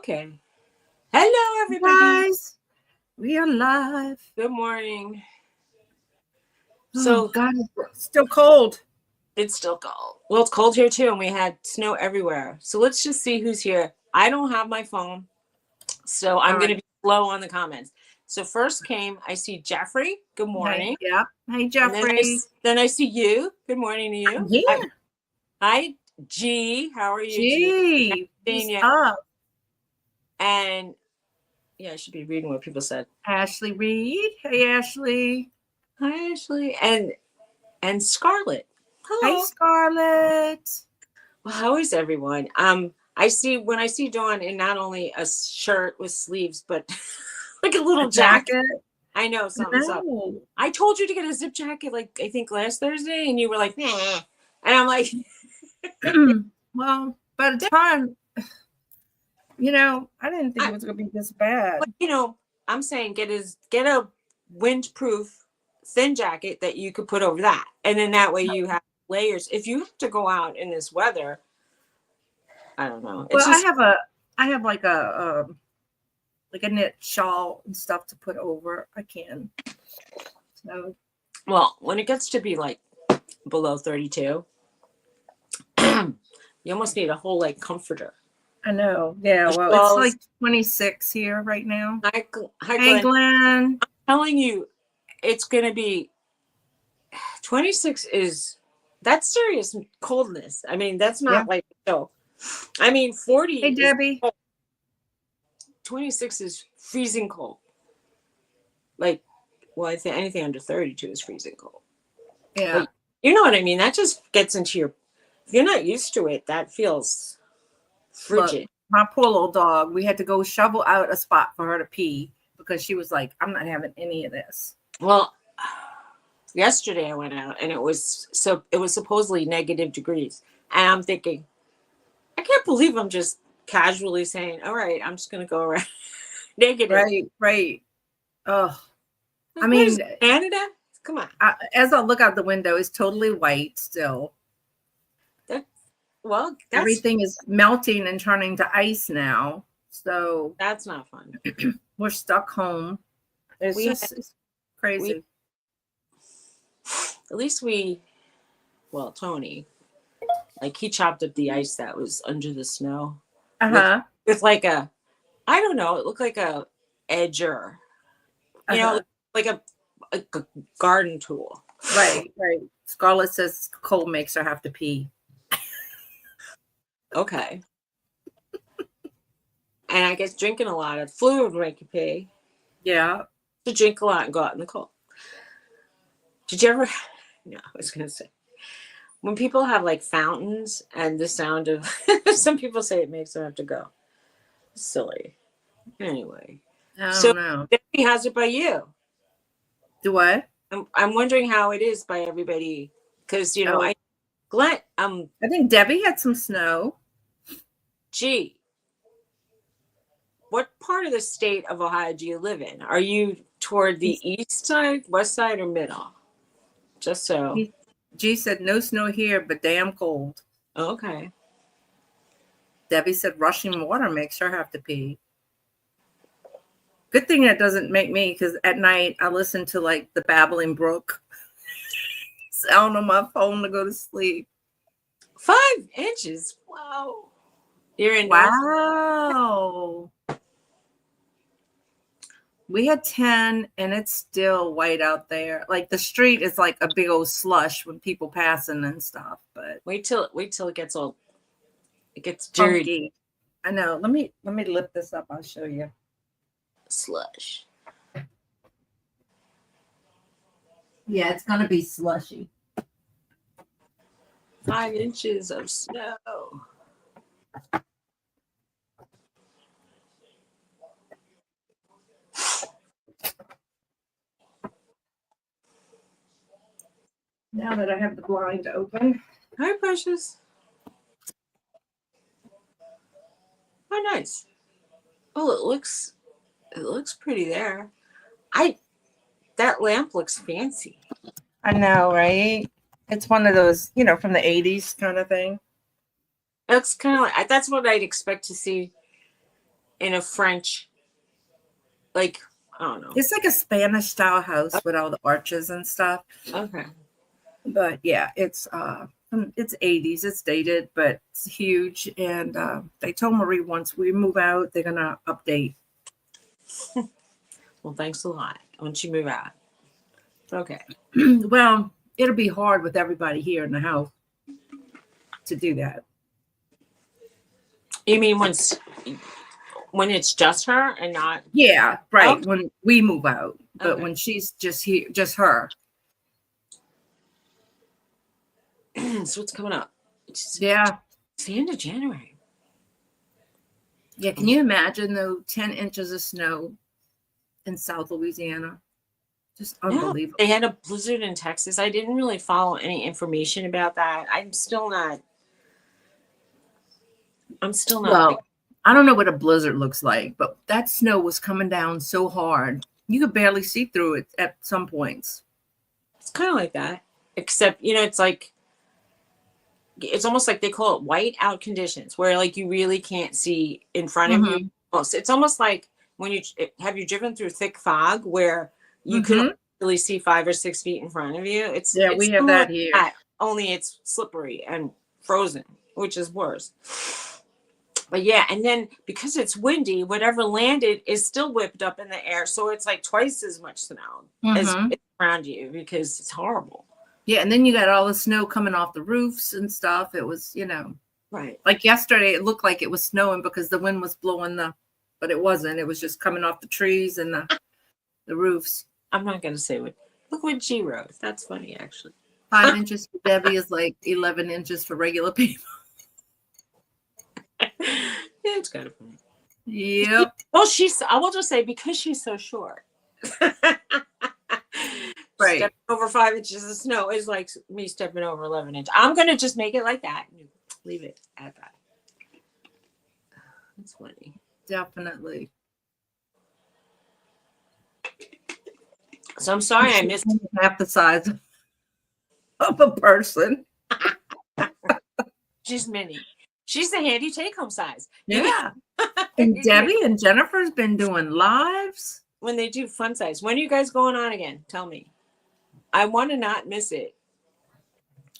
Okay. Hello, everybody. Guys, we are live. Good morning. Oh, So God, it's still cold. it's still cold. Well, it's cold here too, and we had snow everywhere. So let's just see who's here. I don't have my phone, so I'm All going to right. be slow on the comments. So first I see Jeffrey. Good Hey, morning. yeah. Hey, And Jeffrey. then I see you. Good morning to you. Yeah. Hi, G. How are you, G? Gee, what's You. up? And yeah, I should be reading what people said. Ashley Reed. Hey, Ashley. Hi, Ashley. And Scarlett. Hey, Hello. Scarlett. Well, how is everyone? I see when I see Dawn in not only a shirt with sleeves, but like a A little jacket. jacket. I know something's up. No. I told you to get a zip jacket, like I think last Thursday, and you were like, nah. And I'm like, Well, by the time, I didn't think it was going to be this bad. but I'm saying get a windproof thin jacket that you could put over that, and then that way you have layers. If you have to go out in this weather, I don't know. It's Well, just I have like a knit shawl and stuff to put over. I can. So well, when it gets to be like below 32. You almost need a whole like comforter. I know. Yeah. Well, it's like 26 here right now. Hi, Hey, Glenn. I'm telling you, it's gonna be 26 that's serious coldness. I mean, that's not like so. I mean, 40. Hey, Debbie. 26 is freezing cold. Like, well, I think anything under 32 is freezing cold. Yeah. But you know what I mean? That just gets into your. If you're not used to it, that feels frigid. Look, my poor little dog, we had to go shovel out a spot for her to pee because she was like, I'm not having any of this. Well, yesterday I went out and it was supposedly negative degrees. And I'm thinking, I can't believe I'm just casually saying, all right, I'm just going to go around negative. Right. Oh, Like, I mean, Canada? Come on. As I look out the window, it's totally white still. Everything is melting and turning to ice now. So that's not fun. We're stuck home. It's crazy. At least Tony, like he chopped up the ice that was under the snow. With like I don't know, it looked like a edger. Like a garden tool. Right. Scarlett says cold makes her have to pee. Okay. And I guess drinking a lot of fluid would make you pee. Yeah. To drink a lot and go out in the cold. Did you ever? No, I was going to say. When people have like fountains and the sound of, some people say it makes them have to go. Silly. Anyway. I don't know. Debbie, how's it by you? Do what? I'm wondering how it is by everybody. Because, Glenn, I think Debbie had some snow. Gee, what part of the state of Ohio do you live in? Are you toward the east side, west side, or middle? Just so. G said no snow here, but damn cold. Okay. Debbie said rushing water makes her have to pee. Good thing that doesn't make me, because at night I listen to like the babbling brook sound on my phone to go to sleep. 5 inches. Wow. You're in. Wow. We had 10 and it's still white out there. Like the street is like a big old slush when people passing and stuff. But wait till it gets all. It gets dirty. Funky. I know. Let me lift this up. I'll show you. Slush. Yeah, it's gonna be slushy. 5 inches of snow. Now that I have the blind open. Hi, Precious. Oh, nice. Oh, it looks pretty there. That lamp looks fancy. I know, right? It's one of those, from the 80s kind of thing. It looks kind of like, that's what I'd expect to see in a French, like, I don't know. It's like a Spanish style house with all the arches and stuff. Okay. But yeah, it's 80s. It's dated, but it's huge. And they told Marie once we move out, they're gonna update. Well, thanks a lot. Once you move out. Okay. Well, it'll be hard with everybody here in the house to do that. You mean when it's just her and not? Yeah, right. Okay. When we move out, but Okay. when she's just here, just her. So what's coming up? It's the end of January. Yeah. Can you imagine though? 10 inches of snow in South Louisiana. Just unbelievable. No, they had a blizzard in Texas. I didn't really follow any information about that. I'm still not. Well, I don't know what a blizzard looks like, but that snow was coming down so hard. You could barely see through it at some points. It's kind of like that, except, it's like, it's almost like they call it white out conditions, where like you really can't see in front of you. It's almost like when have you driven through thick fog where you can really see 5 or 6 feet in front of you. We have that here. Only it's slippery and frozen, which is worse. But yeah, and then because it's windy, whatever landed is still whipped up in the air, so it's like twice as much snow as around you because it's horrible. Yeah, and then you got all the snow coming off the roofs and stuff. It was, right. Like yesterday, it looked like it was snowing because the wind was blowing but it wasn't. It was just coming off the trees and the roofs. I'm not going to say what. Look what she wrote. That's funny, actually. 5 inches for Debbie is like 11 inches for regular people. Yeah, it's kind of funny. Yep. Well, I will just say, because she's so short. Right. Stepping over 5 inches of snow is like me stepping over 11 inches. I'm going to just make it like that. Leave it at that. That's funny. Definitely. So I'm sorry I missed half the size of a person. She's mini. She's the handy take-home size. Yeah. And Debbie and Jennifer's been doing lives. When they do fun size. When are you guys going on again? Tell me. I want to not miss it.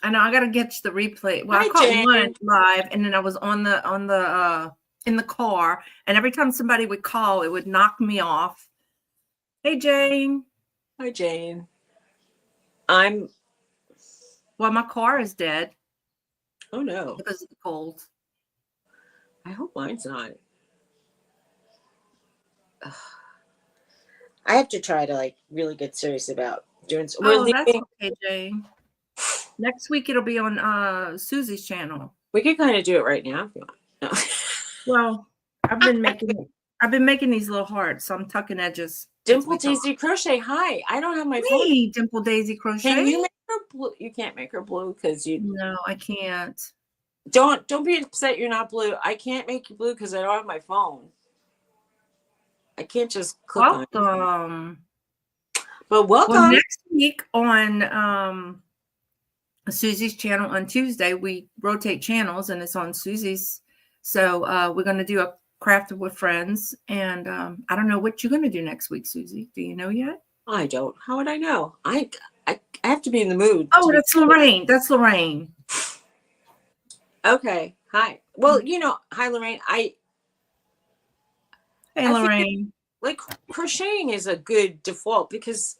I know. I got to get the replay. Well, I caught one live, and then I was on the in the car, and every time somebody would call, it would knock me off. Hey, Jane. Hi, Jane. Well, my car is dead. Oh no. Because of the cold. I hope mine's not. Ugh. I have to try to really get serious about doing. That's okay, Jane. Next week it'll be on Suzy's channel. We could kind of do it right now if you want. No. Well, I've been making these little hearts, so I'm tucking edges. Dimple Daisy Crochet. Hi, I don't have my phone. Hey, Dimple Daisy Crochet. Can you make her blue? You can't make her blue because you. No, I can't. Don't be upset you're not blue. I can't make you blue because I don't have my phone. I can't just click on it. But welcome. Well, next week on Suzy's channel on Tuesday, we rotate channels and it's on Suzy's. So we're going to do a Crafted with Friends. And I don't know what you're going to do next week, Suzy. Do you know yet? I don't. How would I know? I have to be in the mood. Oh, that's Lorraine. That's Lorraine. Okay. Hi. Well, hi, Lorraine. Hey, Lorraine. Like crocheting is a good default because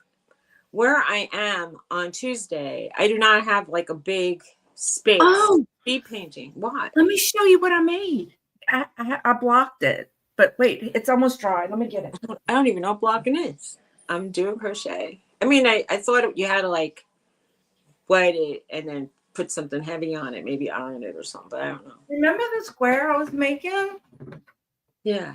where I am on Tuesday, I do not have a big space. Oh, be painting. What? Let me show you what I made. I blocked it, but wait, it's almost dry. Let me get it. I don't even know what blocking is. I'm doing crochet. I mean, I thought you had to wet it and then put something heavy on it, maybe iron it or something, but I don't know. Remember the square I was making? Yeah.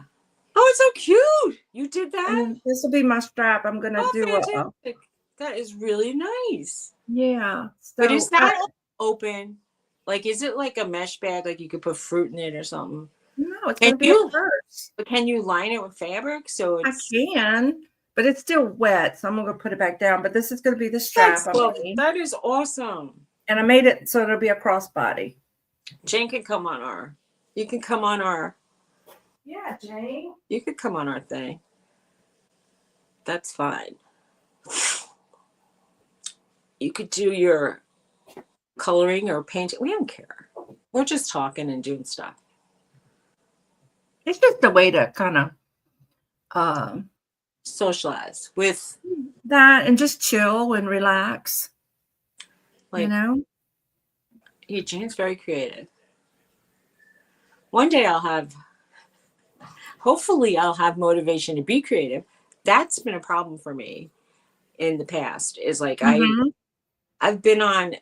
Oh, it's so cute. You did that? This will be my strap. I'm going to do fantastic. That is really nice. Yeah. So, but is that open? Is it like a mesh bag? You could put fruit in it or something? No, it's going to be a purse. But can you line it with fabric? So I can, but it's still wet. So I'm going to put it back down. But this is going to be the strap. That is awesome. And I made it so it'll be a crossbody. Jane can come on you can come on our Yeah, Jane. You could come on our thing. That's fine. You could do your coloring or painting. We don't care. We're just talking and doing stuff. It's just a way to kind of Socialize with, that and just chill and relax. like, You know? yeah, Jane's very creative. One day hopefully I'll have motivation to be creative. That's been a problem for me in the past, is like Mm-hmm. I've been on,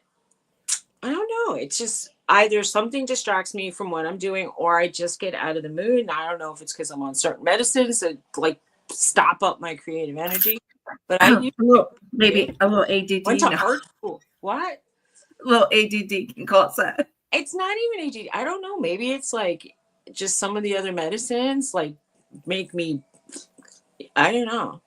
I don't know, it's just either something distracts me from what I'm doing or I just get out of the mood. And I don't know if it's because I'm on certain medicines that like stop up my creative energy. But I used Maybe a little ADD. went to No, art school. What? a little ADD can cause that. It's not even ADD. I don't know. Maybe it's like just some of the other medicines like make me, I don't know,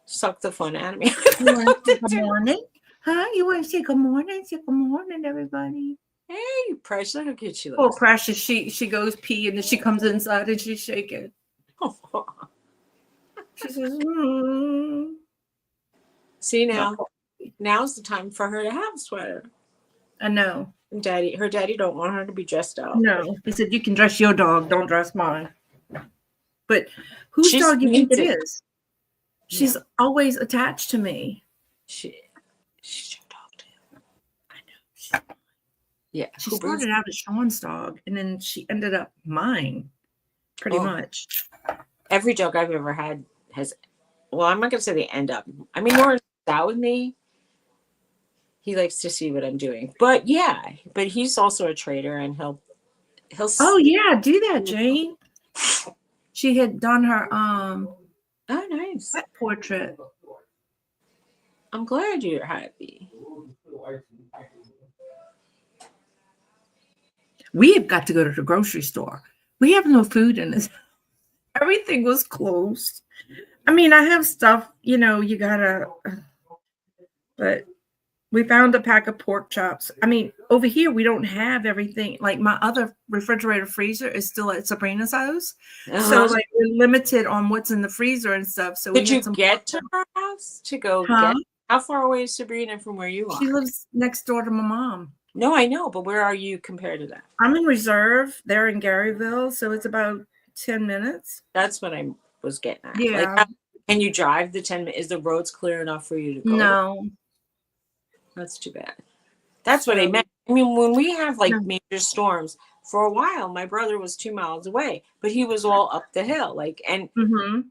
suck the fun out of me. You want to say good morning? Huh? You want to say good morning? Say good morning, everybody. Hey, Precious, look how cute she Oh, looks. Precious, she goes pee and then she comes inside and she's shaking. She says, See No. now's the time for her to have a sweater. I know. Her daddy don't want her to be dressed out. No. He said, you can dress your dog, don't dress mine. But whose dog do you think it is? She's always attached to me. She's your dog too. I know. Yeah. She started out as Sean's dog and then she ended up mine, pretty much. Every dog I've ever had has, well, I'm not going to say they end up. I mean, Lauren's out with me. He likes to see what I'm doing. But yeah, but he's also a trader and he'll. Oh yeah, do that, Jane. She had done her oh, nice. pet portrait. I'm glad you're happy. We have got to go to the grocery store. We have no food in this. Everything was closed. I mean, I have stuff, you gotta, but we found a pack of pork chops. I mean, over here, we don't have everything. Like my other refrigerator freezer is still at Sabrina's house. So like we're limited on what's in the freezer and stuff. So did you get to her house to go get? How far away is Sabrina from where you are? She lives next door to my mom. No, I know, but where are you compared to that? I'm in Reserve. They're in Garyville, so it's about 10 minutes. That's what I was getting at. Yeah. Like, can you drive the 10 minutes? Is the roads clear enough for you to go? No. That's too bad. That's what I meant. I mean, when we have like major storms, for a while, my brother was 2 miles away, but he was all up the hill. Like, and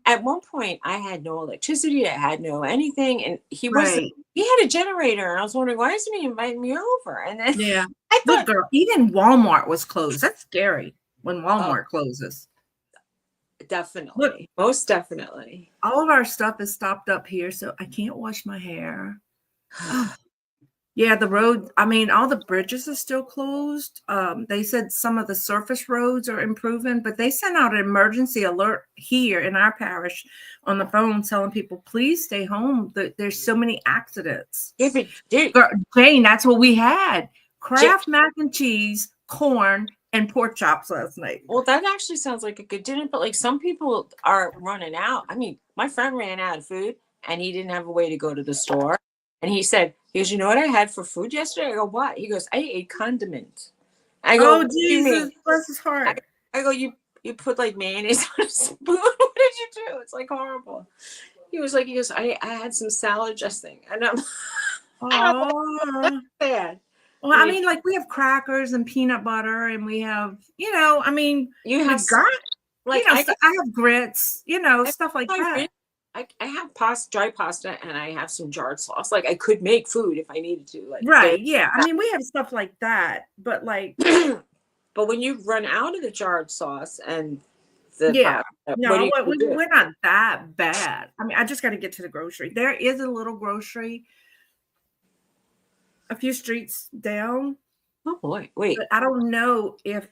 at one point, I had no electricity. I had no anything, and he wasn't. He had a generator, and I was wondering, why isn't he inviting me over? And then I thought, girl, even Walmart was closed. That's scary when Walmart closes. Definitely. Most definitely. All of our stuff is stopped up here, so I can't wash my hair. Yeah, the road, I mean, all the bridges are still closed. They said some of the surface roads are improving, but they sent out an emergency alert here in our parish on the phone telling people, please stay home. There's so many accidents. Jane, that's what we had. Kraft mac and cheese, corn, and pork chops last night. Well, that actually sounds like a good dinner, but like some people are running out. I mean, my friend ran out of food and he didn't have a way to go to the store. And he goes, you know what I had for food yesterday? I go, what? He goes, I ate condiment. I go, oh, Jesus, bless his heart. I go, you put like mayonnaise on a spoon? What did you do? It's like horrible. He goes, I had some salad dressing. And I'm bad. Well, I mean, like we have crackers and peanut butter and we have, I mean, you have like, I have grits, stuff like that. I have dry pasta, and I have some jarred sauce. Like I could make food if I needed to. Like yeah. I mean, we have stuff like that, but like, but when you run out of the jarred sauce and the pasta, we're not that bad. I mean, I just got to get to the grocery. There is a little grocery a few streets down. Oh boy, wait! But I don't know if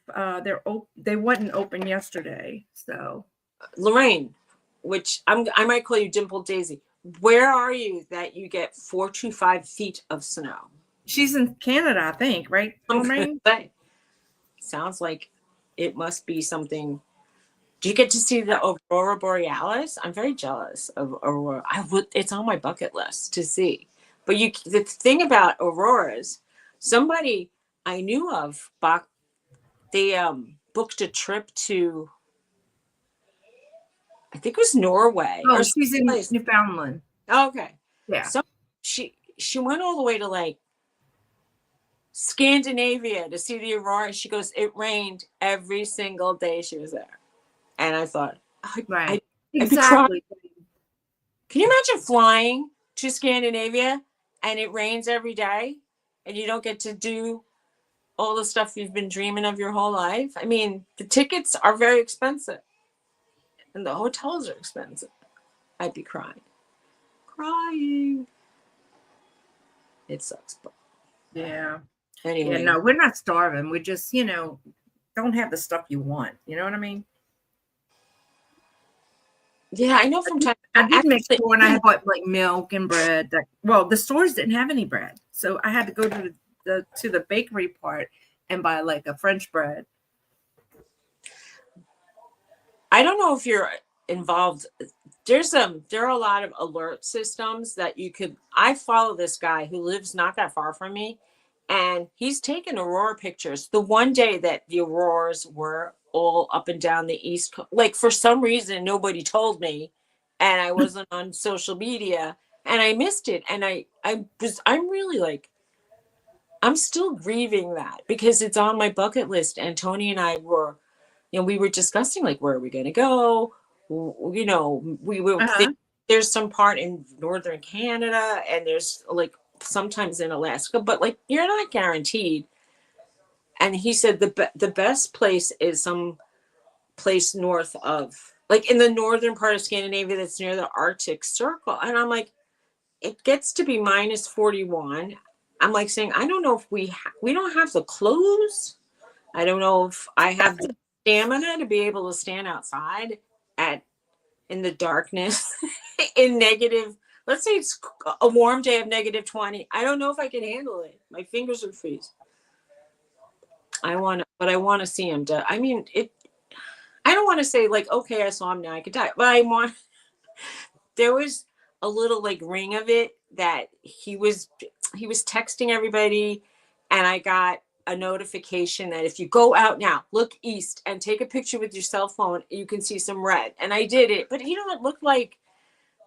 they wasn't open yesterday. So Lorraine, which I might call you Dimple Daisy. Where are you that you get 4 to 5 feet of snow? She's in Canada, I think, right? Sounds like it must be something Do you get to see the aurora borealis? I'm very jealous of aurora. I would. It's on my bucket list to see. But the thing about auroras, somebody I knew of bought. They booked a trip to, I think it was Norway Oh, or she's in someplace. Newfoundland. Oh, okay. Yeah. So she went all the way to like Scandinavia to see the aurora. She goes, it rained every single day she was there. And I thought, Right. I'd be crying. Exactly. Can you imagine flying to Scandinavia and it rains every day and you don't get to do all the stuff you've been dreaming of your whole life? I mean, the tickets are very expensive and the hotels are expensive. I'd be crying. Crying. It sucks. But Yeah. Yeah, anyway. no, we're not starving. We just, don't have the stuff you want. You know what I mean? Yeah, I know from time. I did make Actually, sure, and I bought like milk and bread. Well, the stores didn't have any bread, so I had to go to the bakery part and buy like a French bread. I don't know if you're involved. There are a lot of alert systems that you could. I follow this guy who lives not that far from me, and he's taken aurora pictures. The one day that the auroras were all up and down the east coast, like for some reason nobody told me, and I wasn't on social media, and I missed it. And I'm really like, I'm still grieving that because it's on my bucket list. And Tony and I were, we were discussing like, where are we going to go? We were Uh-huh. there's some part in northern Canada and there's like sometimes in Alaska, but like you're not guaranteed. And he said the best place is some place north of, like in the northern part of Scandinavia that's near the Arctic Circle. And I'm like, it gets to be minus 41. I'm like saying, I don't know if we don't have the clothes. I don't know if I have the stamina to be able to stand outside in the darkness in negative. Let's say it's a warm day of negative 20. I don't know if I can handle it. My fingers would freeze. I want to see him. I mean, I don't want to say like, okay, I saw him now, I could die, but there was a little like ring of it that he was texting everybody, and I got a notification that if you go out now, look east and take a picture with your cell phone, you can see some red. And I did it, but it looked like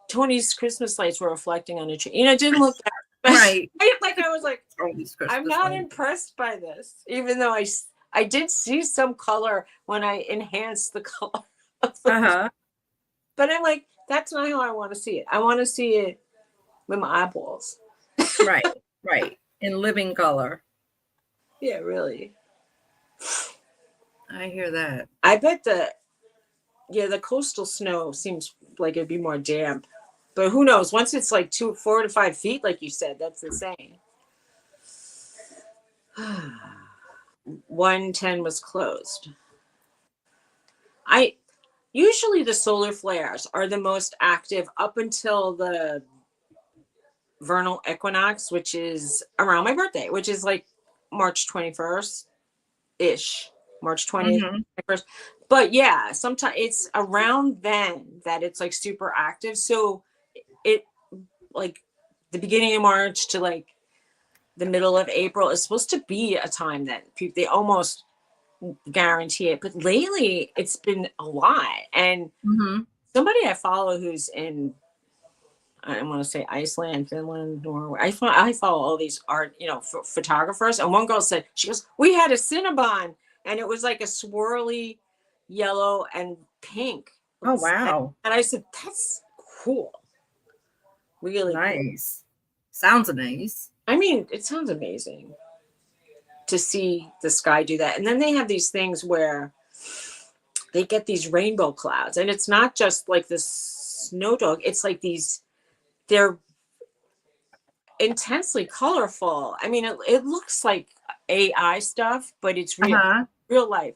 Tony's Christmas lights were reflecting on a tree. It didn't look that Right. like I was like, I'm not impressed by this, even though I did see some color when I enhanced the color of the Uh-huh. but I'm like, that's not how I want to see it. I want to see it with my eyeballs. Right. Right. In living color. Yeah, really. I hear that. I bet the coastal snow seems like it'd be more damp. But who knows? Once it's like 4 to 5 feet, like you said, that's insane. 110 was closed. Usually the solar flares are the most active up until the vernal equinox, which is around my birthday, which is like March 21st ish, March 20th, Mm-hmm. 21st. But yeah, sometimes it's around then that it's like super active. So it like the beginning of March to like the middle of April is supposed to be a time that they almost guarantee it. But lately it's been a lot. And somebody I follow who's in, I want to say Iceland, Finland, Norway. I follow all these art, photographers. And one girl said, she goes, we had a Cinnabon and it was like a swirly yellow and pink. Oh, wow. And I said, that's cool. Really nice. Cool. Sounds nice. I mean, it sounds amazing to see the sky do that. And then they have these things where they get these rainbow clouds. And it's not just like this snow dog. It's like they're intensely colorful. I mean, it looks like AI stuff, but it's real, real life.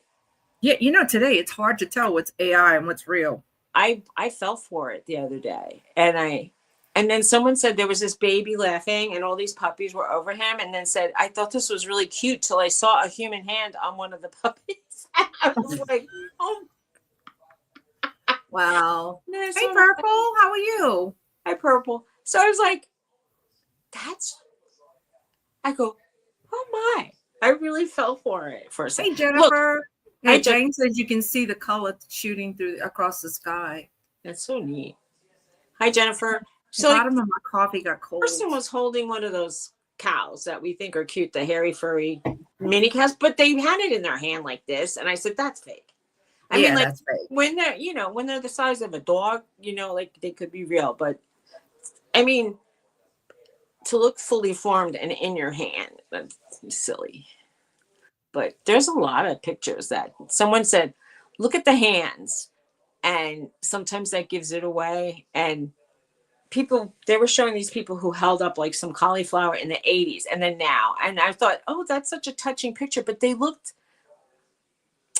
Yeah, today it's hard to tell what's AI and what's real. I fell for it the other day, and then someone said there was this baby laughing, and all these puppies were over him, and then said, "I thought this was really cute till I saw a human hand on one of the puppies." I was like, "Oh." Wow. And I Hey, saw that. Purple, how are you? Hi, Purple. So I was like, I go, oh my. I really fell for it for a Hey, second. Look, Jennifer. I Hey, just, Jane says you can see the color shooting through across the sky. that's so neat. Hi, Jennifer. The So, like, bottom of my coffee got person cold. was holding one of those cows that we think are cute, the hairy, furry mini cows, but they had it in their hand like this. And I said, that's fake. I mean, Yeah, like, that's fake. when they're, when they're the size of a dog, like they could be real. But I mean, to look fully formed and in your hand, that's silly. But there's a lot of pictures that someone said, look at the hands. And sometimes that gives it away. And people, they were showing these people who held up like some cauliflower in the 80s and then now. And I thought, oh, that's such a touching picture. But they looked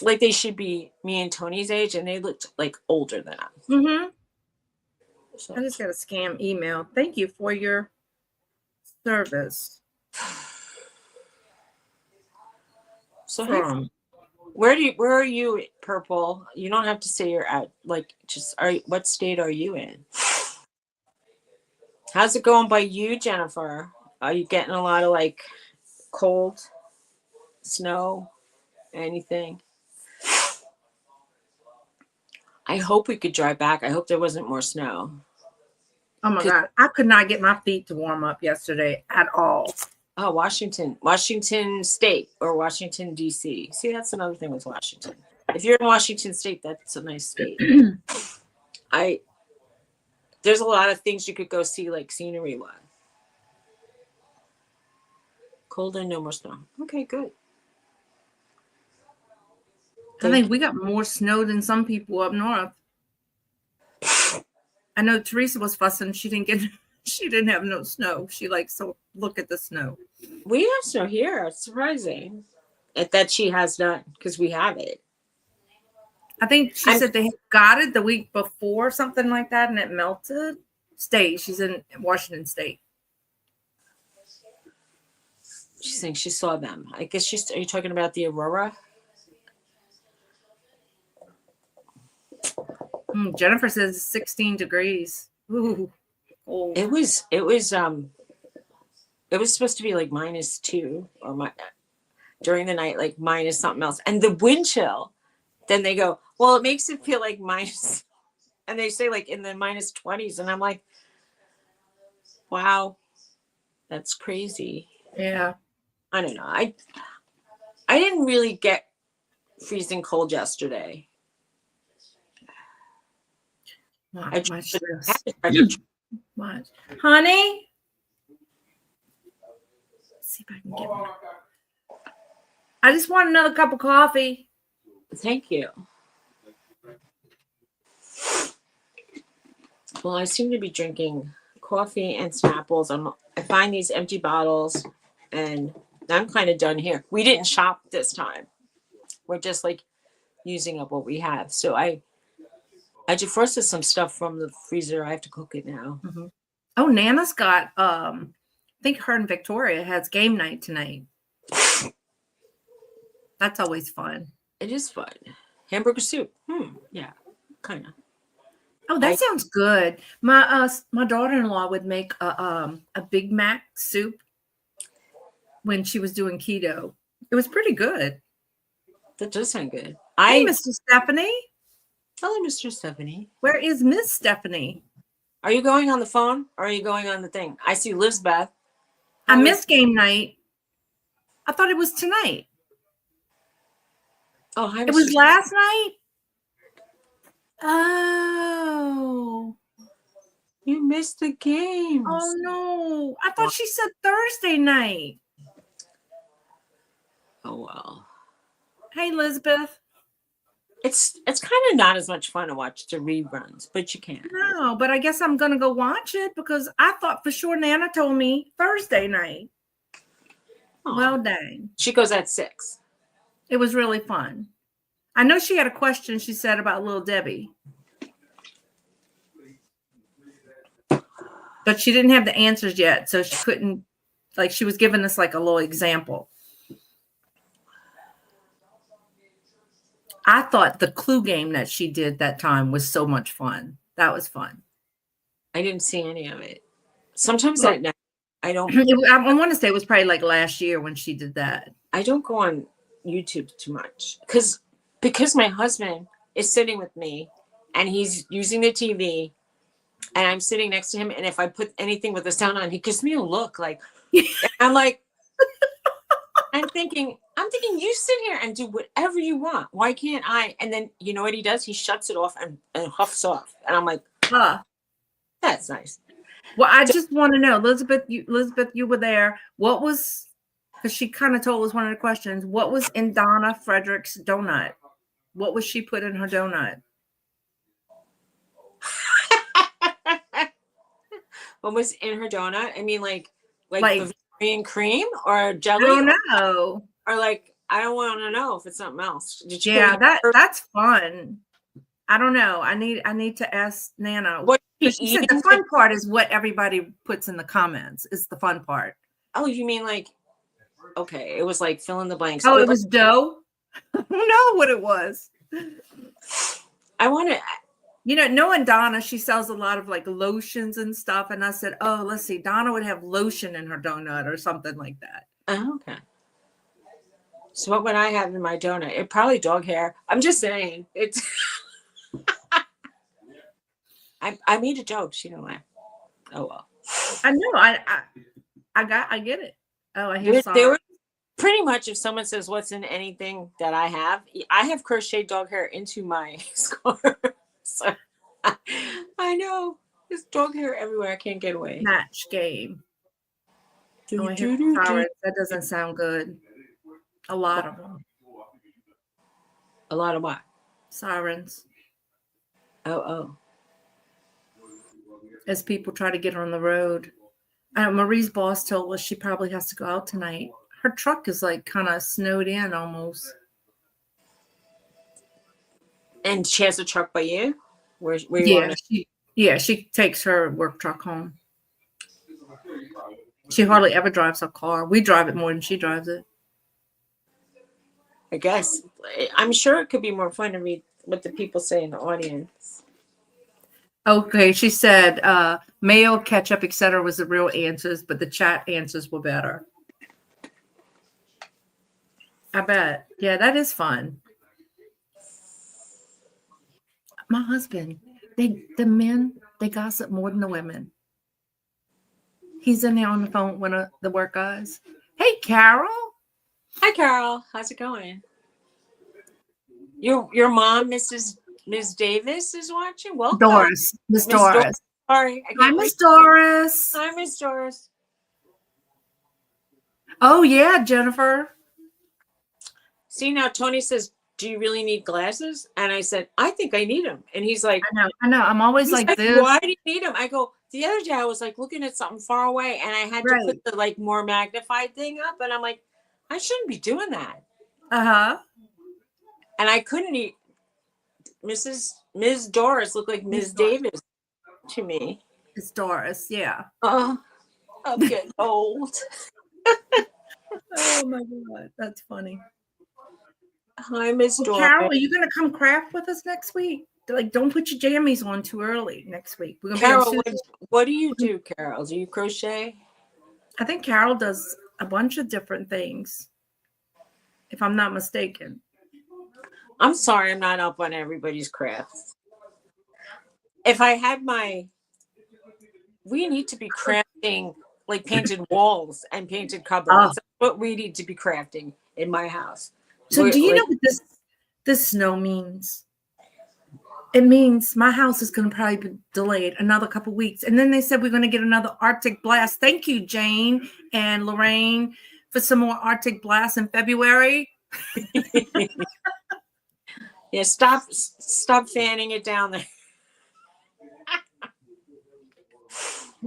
like they should be me and Tony's age, and they looked like older than us. Mm-hmm. I So, just got a scam email. Thank you for your service hey, from. where are you, Purple? You don't have to say you're at, like, just what state are you in? How's it going by you, Jennifer? Are you getting a lot of like cold, snow, anything? I hope we could drive back. I hope there wasn't more snow. Oh my God. I could not get my feet to warm up yesterday at all. Oh, Washington State or Washington D.C. See, that's another thing with Washington. If you're in Washington State, that's a nice state. There's a lot of things you could go see, like scenery wise. Cold and no more snow. Okay, good. I think we got more snow than some people up north. I know Teresa was fussing. She didn't have no snow. She like, so look at the snow. We have snow here. It's surprising that she has not, because we have it. I think she said they got it the week before, something like that, and it melted. She's in Washington State. She's saying she saw them. I guess are you talking about the aurora? Jennifer says 16 degrees. Ooh, cold. It was supposed to be like -2 or during the night, like minus something else. And the wind chill, then they go, well, it makes it feel like minus, and they say like in the -20s. And I'm like, wow, that's crazy. Yeah. I don't know. I didn't really get freezing cold yesterday. Not much stress. Much. Honey? Let's see if I can get one. I just want another cup of coffee. Thank you. Well, I seem to be drinking coffee and Snapples. I find these empty bottles, and I'm kind of done here. We didn't shop this time. We're just like using up what we have. So I defrosted some stuff from the freezer. I have to cook it now. Mm-hmm. Oh, Nana's got I think her and Victoria has game night tonight. That's always fun. It is fun. Hamburger soup. Yeah, kind of. Oh, that sounds good. My daughter-in-law would make a Big Mac soup when she was doing keto. It was pretty good. That does sound good. Hey, Mr. Stephanie. Hello, Mr. Stephanie. Where is Miss Stephanie? Are you going on the phone or are you going on the thing? I see Lizbeth. I missed game night. I thought it was tonight. Oh, hi, Mr. It was last night? Oh. You missed the games. Oh, no. I thought she said Thursday night. Oh, well. Hey, Elizabeth. It's kind of not as much fun to watch the reruns, but you can. No, but I guess I'm going to go watch it because I thought for sure Nana told me Thursday night. Aww. Well, dang. She goes at 6. It was really fun. I know she had a question she said about Little Debbie. But she didn't have the answers yet, so she couldn't, like, she was giving us like a little example. I thought the clue game that she did that time was so much fun. That was fun. I didn't see any of it. Sometimes Well, I don't I want to say it was probably like last year when she did that. I don't go on YouTube too much because my husband is sitting with me and he's using the TV and I'm sitting next to him, and if I put anything with the sound on, he gives me a look like I'm like I'm thinking you sit here and do whatever you want. Why can't I? And then you know what he does? He shuts it off and huffs off. And I'm like, that's nice. Well, I just want to know, Elizabeth, you were there. What was, because she kind of told us one of the questions, what was in Donna Frederick's donut? What was she put in her donut? What was in her donut? I mean, like Bavarian cream or jelly? I don't know. Or like, I don't want to know if it's something else. Did you? Yeah, that's fun. I don't know. I need to ask Nana. What she said the fun part is what everybody puts in the comments is the fun part. Oh, you mean like, okay, it was like fill in the blanks. Oh, it was dough? I don't know what it was. I want to. You know, knowing Donna, she sells a lot of like lotions and stuff. And I said, oh, let's see, Donna would have lotion in her donut or something like that. Oh, okay. So what would I have in my donut? It probably dog hair. I'm just saying. It's. I made a joke. She didn't laugh. Oh well. I know. I get it. Oh, I hear they were pretty much. If someone says what's in anything that I have crocheted dog hair into my scarf. So I know there's dog hair everywhere. I can't get away. Match game. Oh, I hear sirens. That doesn't sound good. A lot of them. A lot of what? Sirens. Oh. As people try to get on the road. Marie's boss told us she probably has to go out tonight. Her truck is like kind of snowed in almost. And she has a truck by you? Where you she takes her work truck home. She hardly ever drives her car. We drive it more than she drives it. I guess. I'm sure it could be more fun to read what the people say in the audience. Okay, she said mayo, ketchup, etc. was the real answers, but the chat answers were better. I bet. Yeah, that is fun. My husband, the men, they gossip more than the women. He's in there on the phone with one of the work guys. Hey, Carol. Hi, Carol. How's it going? Your mom, Ms. Davis, is watching. Welcome, Doris. Miss Doris. Sorry, hi, Miss Doris. Hi, Miss Doris. Oh yeah, Jennifer. See, now Tony says, do you really need glasses? And I said, I think I need them. And he's like, I know. I'm always like this. Why do you need them? I go, the other day I was like looking at something far away and I had to put the like more magnified thing up. And I'm like, I shouldn't be doing that. Uh-huh. And I couldn't eat. Ms. Doris looked like Ms. Davis to me. It's Doris, yeah. I'm getting old. Oh my God, that's funny. Hi, Miss Doris. Carol, are you going to come craft with us next week? Like, don't put your jammies on too early next week. We're gonna Carol, what do you do, Carol? Do you crochet? I think Carol does a bunch of different things, if I'm not mistaken. I'm sorry, I'm not up on everybody's crafts. If I had we need to be crafting like painted walls and painted cupboards. Oh. That's what we need to be crafting in my house. So do you know what this snow means? It means my house is going to probably be delayed another couple weeks. And then they said we're going to get another Arctic blast. Thank you, Jane and Lorraine, for some more Arctic blasts in February. Yeah, stop fanning it down there.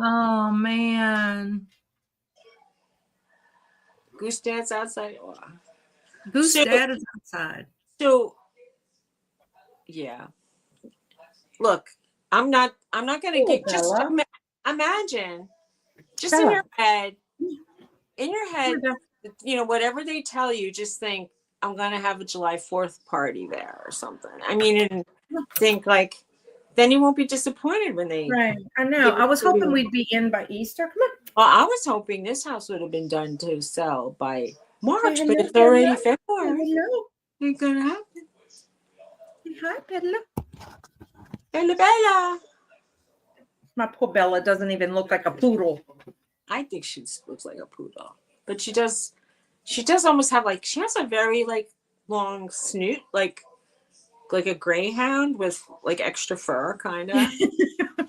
Oh, man. Goose Dad's outside. Oh. Goose Dad is outside. So, yeah. Look, I'm not going to get just imagine just in your head, you know, whatever they tell you, just think I'm gonna have a July 4th party there or something. I mean, and think like, then you won't be disappointed when they Right. I know. give I it was to hoping you. we'd be in by Easter. Come on. Well, I was hoping this house would have been done to sell by March, Say but hello, it's already Bella. Say February. hello. Ain't gonna happen. Say hi, Bella. Bella, Bella. My poor Bella doesn't even look like a poodle. I think she looks like a poodle, but she does. She does almost have like she has a very like long snoot, like a greyhound with like extra fur, kind of. I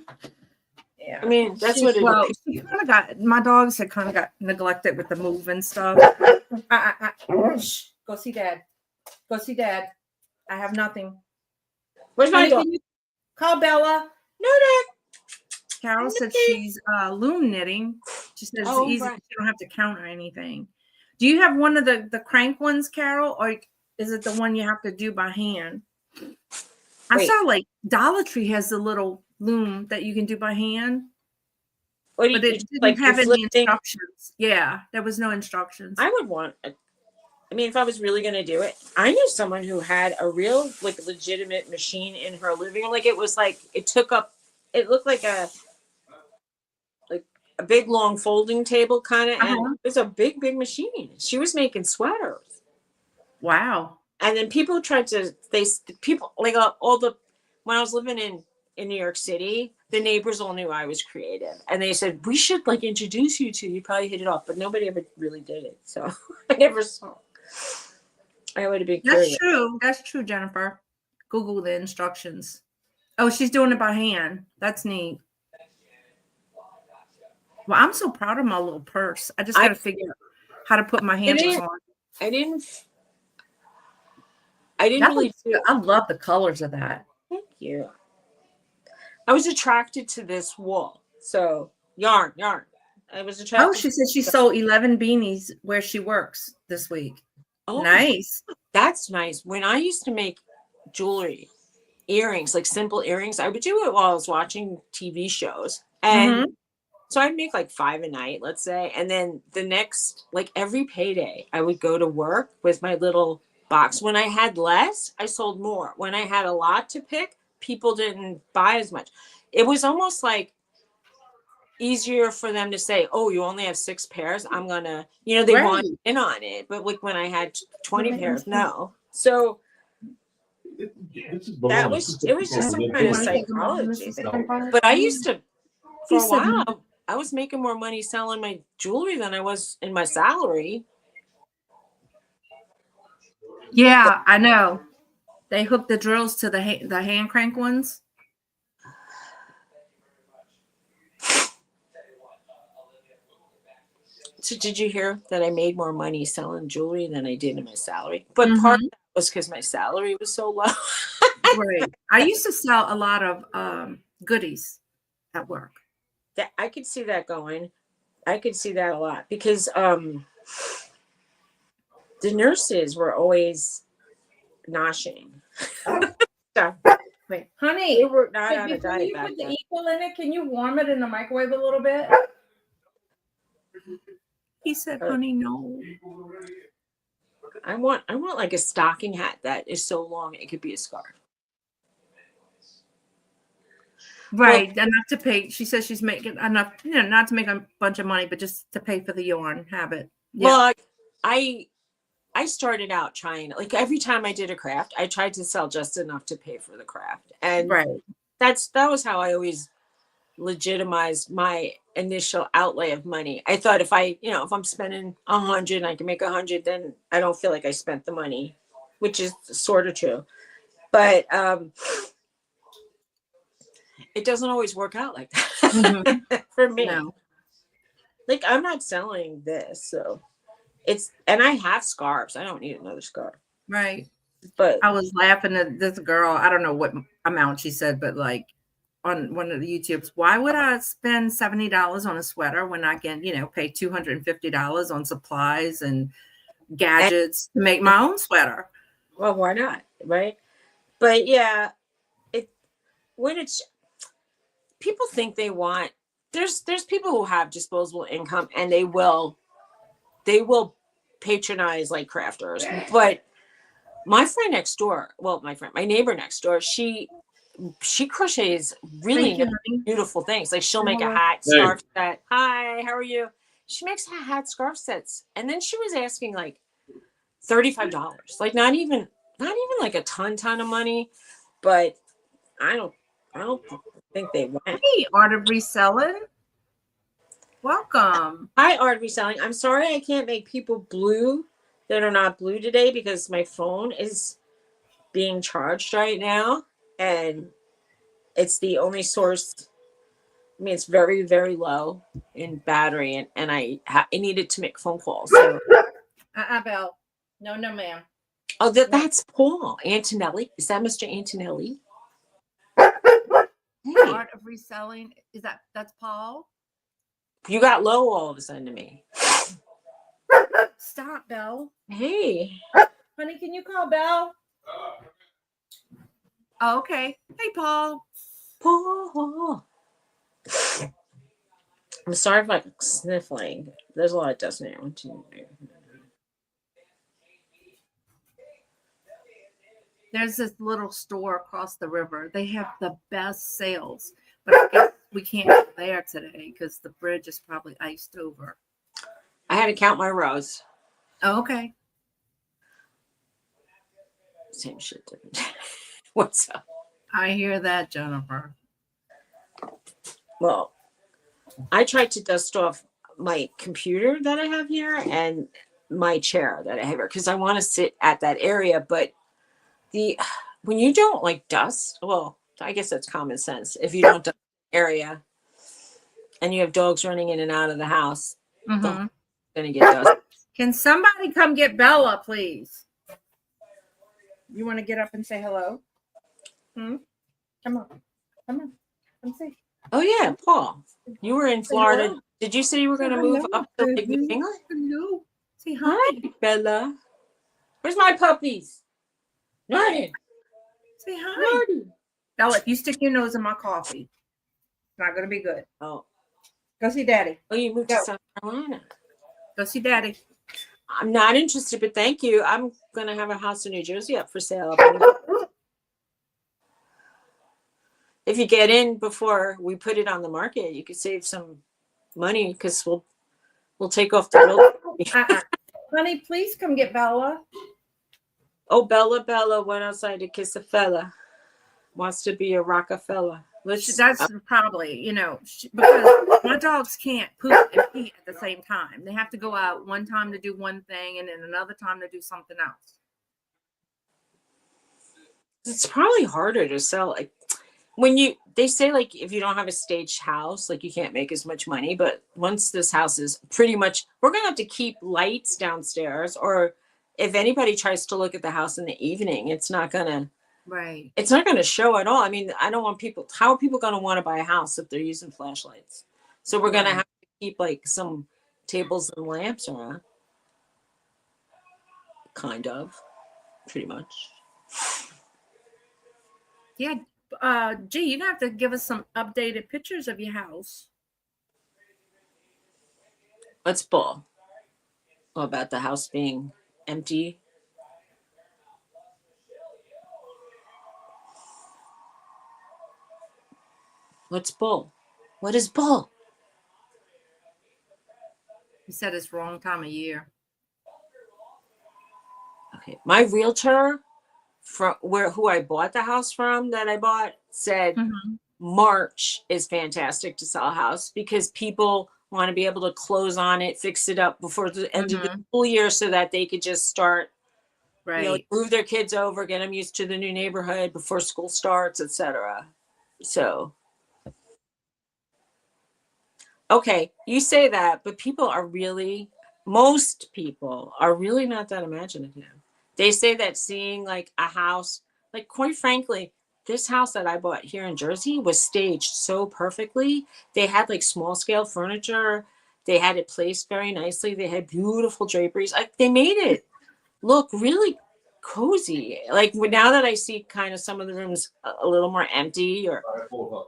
Yeah. mean, that's what it Well, appears. she kind of got, my dogs had kind of got neglected with the move and stuff. Shh. Go see dad. Go see dad. I have nothing. Where's my Honey, dog? can you call Bella? No, Dad. Carol said she's loom knitting. She said it's Oh, easy. right. You don't have to count or anything. Do you have one of the crank ones, Carol, or is it the one you have to do by hand? I Wait. saw like Dollar Tree has the little loom that you can do by hand, What do but you it didn't like? You're have any flipping. instructions. Yeah, there was no instructions. I would want. I mean, if I was really gonna do it, I knew someone who had a real, like, legitimate machine in her living room. Like it was like it took up. It looked like a big long folding table kind of, and Uh-huh. it was a big machine. She was making sweaters. Wow. And then people tried to people like all the when I was living in New York City, the neighbors all knew I was creative, and they said we should like introduce you to. You probably hit it off, but nobody ever really did it. So I never saw. I would have been That's curious. true. That's true, Jennifer. Google the instructions. Oh, she's doing it by hand. That's neat. Well, I'm so proud of my little purse. I just got to figure out how to put my handles on. I didn't. I didn't That really looks do. good. I love the colors of that. Thank you. I was attracted to this wool. So yarn. I was Oh, attracted. she said she sold 11 beanies where she works this week. Oh, Nice. that's nice. When I used to make jewelry, earrings, like simple earrings, I would do it while I was watching TV shows. And Mhm. so I'd make like 5 a night, let's say. And then the next, like every payday, I would go to work with my little box. When I had less, I sold more. When I had a lot to pick, people didn't buy as much. It was almost like easier for them to say, "Oh, you only have 6 pairs. I'm gonna," they want Right. in on it. But like when I had Well, 20 let me pairs, see. no. So it was just some kind You of want to take them on, psychology Mrs. thing. Dunbar? But I used to, He for a said no. while, I was making more money selling my jewelry than I was in my salary. Yeah, I know. They hook the drills to the hand crank ones. So did you hear that I made more money selling jewelry than I did in my salary? But part Mhm. of that was because my salary was so low. Right. I used to sell a lot of goodies at work. That I could see that going. I could see that a lot because the nurses were always noshing. So Wait, they honey, were not on a before diet you back put the then. equal in it, can you warm it in the microwave a little bit? He said, But honey, no. I want like a stocking hat that is so long it could be a scarf. Well, Right. Enough to pay. She says she's making enough, not to make a bunch of money, but just to pay for the yarn. Have it. Yeah. well, I started out trying, like, every time I did a craft, I tried to sell just enough to pay for the craft, and Right. that was how I always legitimized my initial outlay of money. I thought if I'm spending 100, I can make 100, then I don't feel like I spent the money, which is sort of true. But it doesn't always work out like Mhm. that for me. No. Like, I'm not selling this, so and I have scarves. I don't need another scarf. Right. But I was laughing at this girl. I don't know what amount she said, but like on one of the YouTubes, why would I spend $70 on a sweater when I can, pay $250 on supplies and and, gadgets to make my own sweater? well, why not, right? But yeah, it when it's people think they want there's people who have disposable income, and they will patronize like crafters, but my friend next door, well, my neighbor next door, she crochets really Thank you, nice, honey. beautiful things. Like she'll make a Hello. hat, scarf set. Hi, how are you? She makes hat, scarf sets, and then she was asking like $35. Like not even like a ton of money, but I don't think they went. Hey, Art of Reselling. Welcome. Hi, Art Reselling. I'm sorry I can't make people blue that are not blue today because my phone is being charged right now, and it's the only source. I mean, it's very, very low in battery, and I needed to make phone calls. So, Belle. No, ma'am. oh, that's Paul Antonelli. Is that Mr. Antonelli? Hey, Art of Reselling. That's Paul? you got low all of a sudden to me. Stop, Belle. Hey, Honey, can you call Belle? Oh, okay. Hey, Paul. Paul. I'm sorry if I'm sniffling. There's a lot of dust in here. There's this little store across the river. They have the best sales, but I guess we can't go there today because the bridge is probably iced over. I had to count my rows. Oh, okay. Same shit, different. What's up? I hear that, Jennifer. Well, I tried to dust off my computer that I have here and my chair that I have here because I want to sit at that area. But when you don't like dust, well, I guess that's common sense. If you don't dust the area and you have dogs running in and out of the house, Mm-hmm. going to get dust. Can somebody come get Bella, please? You want to get up and say hello? Come on. Come see. Oh yeah, Paul, you were in Florida. Hello. Did you say you were going to move up to like New England? Hello. Say hi. Hi, Bella. Where's my puppies? Nothing. Say hi. Nothing. Bella, if you stick your nose in my coffee, it's not going to be good. Oh. Go see Daddy. Oh, you moved to South Carolina. Go see Daddy. I'm not interested, but thank you. I'm going to have a house in New Jersey up for sale. If you get in before we put it on the market, you could save some money because we'll take off the bill. Honey, please come get Bella. Oh, Bella went outside to kiss a fella. Wants to be a Rockefeller. That's probably, because my dogs can't poop and pee at the same time. They have to go out one time to do one thing and then another time to do something else. It's probably harder to sell. Like they say, like, if you don't have a staged house, like you can't make as much money. But once this house is pretty much, we're going to have to keep lights downstairs, or if anybody tries to look at the house in the evening, it's not going to show at all. I mean, I don't want people, how are people going to want to buy a house if they're using flashlights? So we're going to have to keep like some tables and lamps around. Kind of, pretty much. Yeah. Gee, you're going to have to give us some updated pictures of your house. What's bull? Oh, about the house being empty. What's bull? What is bull? You said it's wrong time of year. Okay, my realtor who I bought the house from said March is fantastic to sell a house because people want to be able to close on it, fix it up before the end of the school year so that they could just start, move their kids over, get them used to the new neighborhood before school starts, etc. So, okay, you say that, but most people are really not that imaginative. They say that seeing like a house, like quite frankly, this house that I bought here in Jersey was staged so perfectly. They had like small scale furniture. They had it placed very nicely. They had beautiful draperies. Like they made it look really cozy. Like now that I see kind of some of the rooms a little more empty, or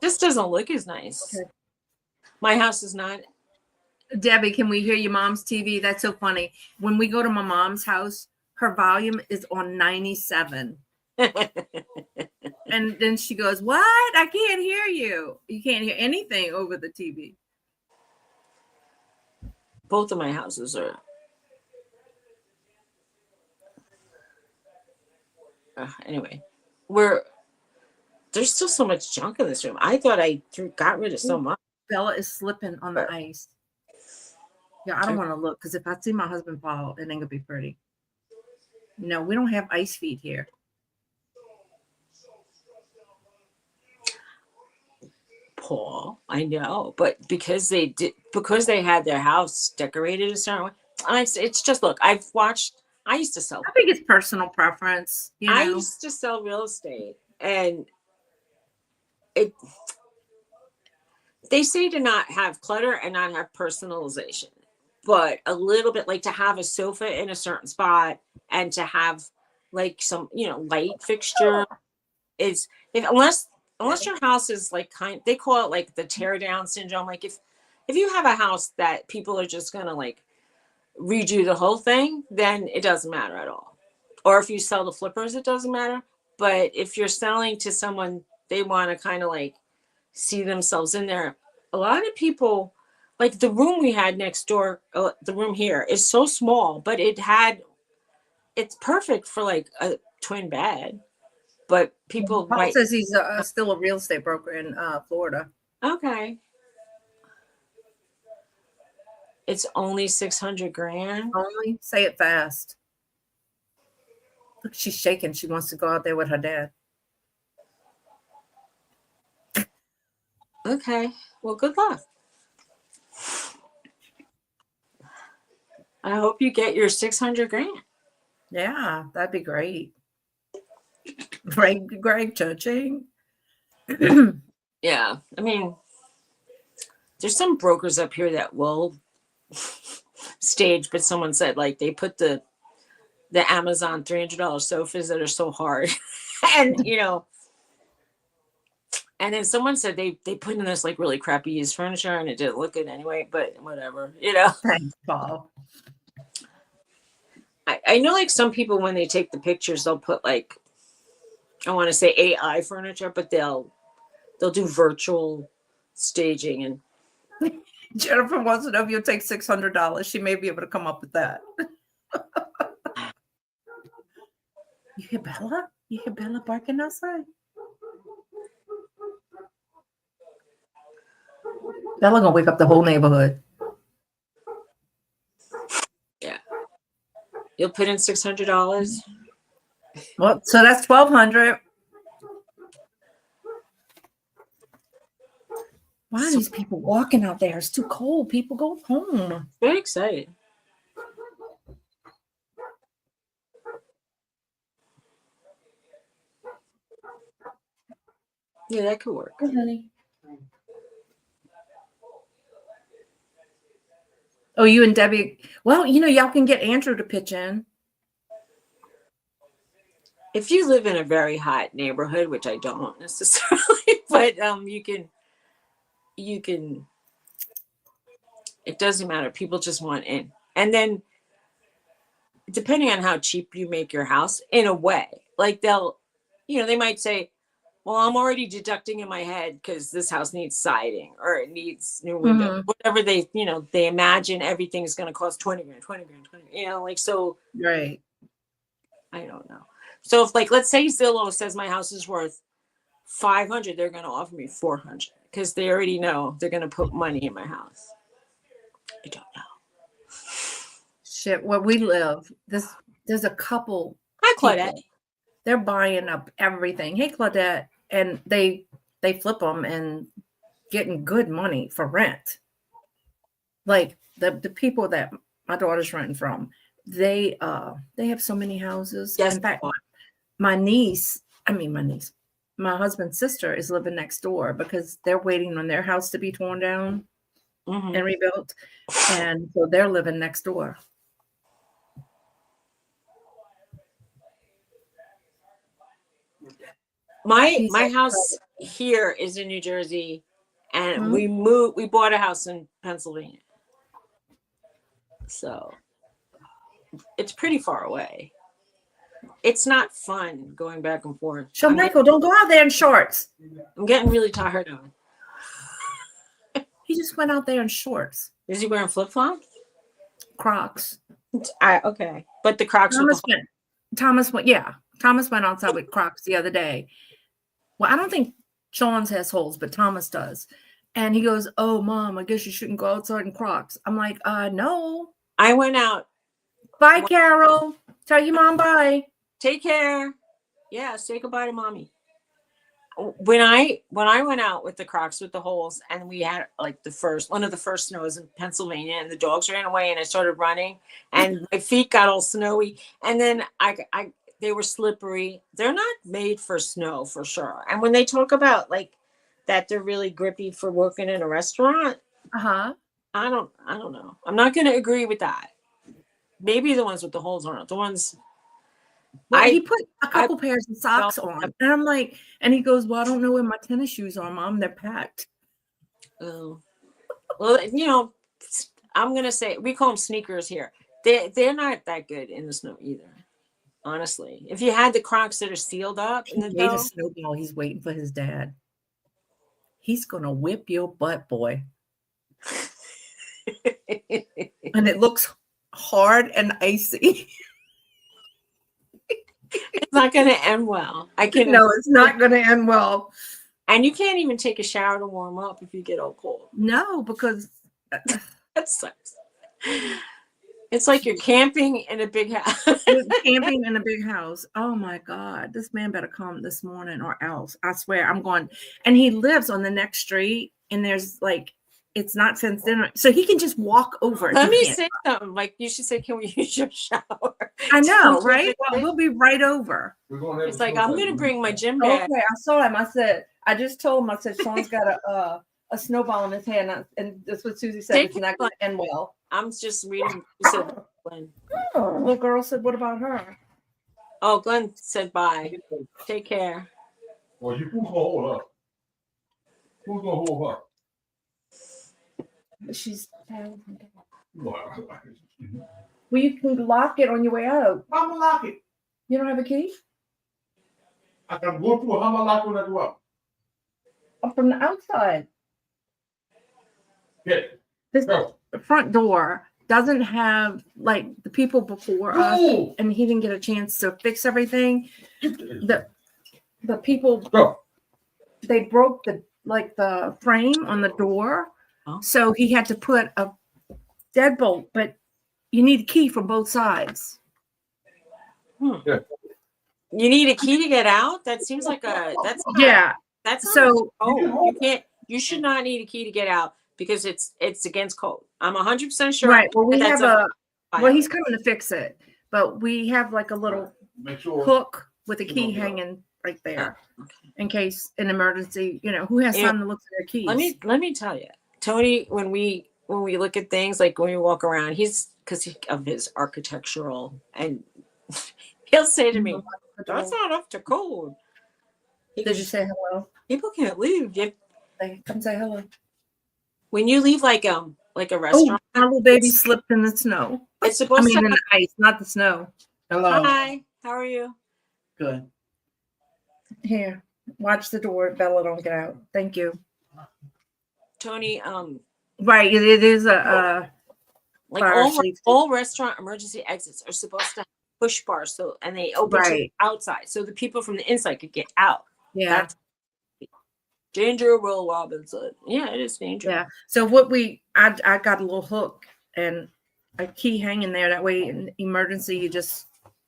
this doesn't look as nice. Okay. My house is not. Debbie, can we hear your mom's TV? That's so funny. When we go to my mom's house, her volume is on 97. And then she goes, "What? I can't hear you. You can't hear anything over the TV." Both of my houses are. Anyway, there's still so much junk in this room. I thought I got rid of so much. Bella is slipping on the ice. Yeah, I don't want to look because if I see my husband fall, it ain't gonna be pretty. No, we don't have ice feet here. Paul, I know, but because they had their house decorated a certain way, it's just look. I used to sell. I think it's personal preference. I used to sell real estate, and they say to not have clutter and not have personalization, but a little bit like to have a sofa in a certain spot and to have like some light fixture is unless your house is like they call it like the tear down syndrome. Like if you have a house that people are just gonna like redo the whole thing, then it doesn't matter at all. Or if you sell the flippers, it doesn't matter. But if you're selling to someone, they want to kind of like see themselves in there. A lot of people, like the room we had next door, the room here is so small, but it's perfect for like a twin bed. But people Paul says he's still a real estate broker in Florida. Okay. It's only $600,000. Only? Say it fast. Look, she's shaking. She wants to go out there with her dad. Okay. Well, good luck. I hope you get your $600,000. Yeah, that'd be great. Greg cha-ching. Yeah. I mean, there's some brokers up here that will stage, but someone said like they put the Amazon $300 sofas that are so hard. And and then someone said they put in this like really crappy used furniture and it didn't look good anyway, but whatever, Thanks, Paul. I know like some people when they take the pictures, they'll put like, I want to say AI furniture, but they'll do virtual staging. And Jennifer wants to know if you'll take $600. She may be able to come up with that. You hear Bella? You hear Bella barking outside? Bella gonna wake up the whole neighborhood. Yeah. You'll put in $600. Well, so that's $1,200. Why are these people walking out there? It's too cold. People go home. Very excited. Yeah, that could work. Honey. Oh, you and Debbie. Well, y'all can get Andrew to pitch in. If you live in a very hot neighborhood, which I don't necessarily, but you can, it doesn't matter. People just want in. And then depending on how cheap you make your house, in a way, like they might say, well, I'm already deducting in my head because this house needs siding or it needs new windows, whatever they imagine everything's going to cost $20,000, like, so. Right. I don't know. So if let's say Zillow says my house is worth $500, they're going to offer me $400 because they already know they're going to put money in my house. I don't know. Shit, where we live, there's a couple. Hi, Claudette. They're buying up everything. Hey, Claudette. And they flip them and getting good money for rent. Like the people that my daughter's renting from, they have so many houses. Yes. In fact, my husband's sister is living next door because they're waiting on their house to be torn down and rebuilt. And so they're living next door. My house here is in New Jersey, and we bought a house in Pennsylvania. So it's pretty far away. It's not fun going back and forth. So Michael, don't go out there in shorts. I'm getting really tired of it. He just went out there in shorts. Is he wearing flip flops? Crocs. Okay, but the Crocs. Thomas went outside with Crocs the other day. Well, I don't think Sean's has holes, but Thomas does. And he goes, "Oh, Mom, I guess you shouldn't go outside in Crocs." I'm like, no. I went out. Bye, Carol. Tell your mom bye. Take care. Yeah, say goodbye to mommy. When I went out with the Crocs with the holes, and we had like one of the first snows in Pennsylvania, and the dogs ran away, and I started running, and my feet got all snowy, and then they were slippery. They're not made for snow for sure. And when they talk about like that, they're really grippy for working in a restaurant. Uh-huh. I don't know. I'm not going to agree with that. Maybe the ones with the holes aren't the ones. Well, he put a couple pairs of socks on, and I'm like, and he goes, "Well, I don't know where my tennis shoes are, Mom. They're packed." Oh, well, you know, I'm gonna say we call them sneakers here. They're not that good in the snow either. Honestly, if you had the Crocs that are sealed up in the He made a snowball. He's waiting for his dad. He's gonna whip your butt, boy. And it looks hard and icy. It's not going to end well. No, it's not going to end well. And you can't even take a shower to warm up if you get all cold. No, because that sucks. It's like you're camping in a big house. Camping in a big house. Oh my God, this man better come this morning or else. I swear I'm going. And he lives on the next street, and there's like, it's not fenced in, so he can just walk over. Let me say something. Like you should say, "Can we use your shower?" I know, right? Well, we'll be right over. It's like I'm going to bring my gym bag. Okay, I saw him. I just told him. I said, Sean's got a snowball in his hand, and that's what Suzy said. It's not going to end well. I'm just reading. Little girl said, "What about her?" Oh, Glenn said, "Bye. Take care." Well, who's gonna hold up? Who's gonna hold up? She's. Well, you can lock it on your way out. I'm gonna lock it. You don't have a key? I can go through. How am I locking that door? From the outside. Yeah. This Go. front door doesn't have like the people before us, and he didn't get a chance to fix everything. The people, Go. they broke the frame on the door, so he had to put a deadbolt. But you need a key from both sides. Yeah. You need a key to get out? That seems like that's so you can't. You should not need a key to get out because it's against code. I'm 100% sure. Right. Well, we have he's coming to fix it, but we have like a little hook with a key hanging right there in case an emergency. You know, who has time to look for their keys? Let me tell you, Tony. When we look at things like when we walk around, because of his architectural, and he'll say to me, "That's not up to code." Did you say hello? People can't leave. Come say hello. When you leave like a restaurant, my little baby slipped in the snow. It's supposed to in the ice, not the snow. Hello. Hi, how are you? Good. Here, watch the door. Bella, don't get out. Thank you. Tony, right, it is a like all restaurant emergency exits are supposed to have push bars, and they open to the outside, so the people from the inside could get out. Yeah. That's danger, Will Robinson. Yeah, it is danger. Yeah. So I got a little hook and a key hanging there. That way, in emergency, you just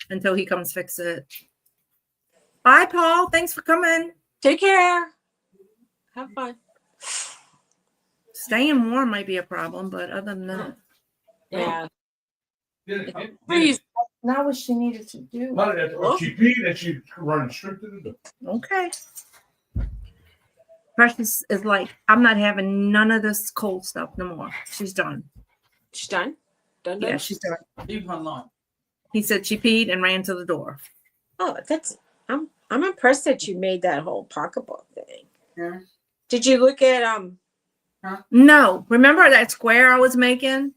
until he comes fix it. Bye, Paul. Thanks for coming. Take care. Have fun. Staying warm might be a problem, but other than that, yeah. Please. Not what she needed to do. She peed and she running straight to the door. Okay. Precious is like, I'm not having none of this cold stuff no more. She's done. She's done? Done? Yeah, she's done. Leave her alone. He said she peed and ran to the door. Oh, I'm impressed that you made that whole pocketbook thing. Yeah. Did you look at No. Remember that square I was making?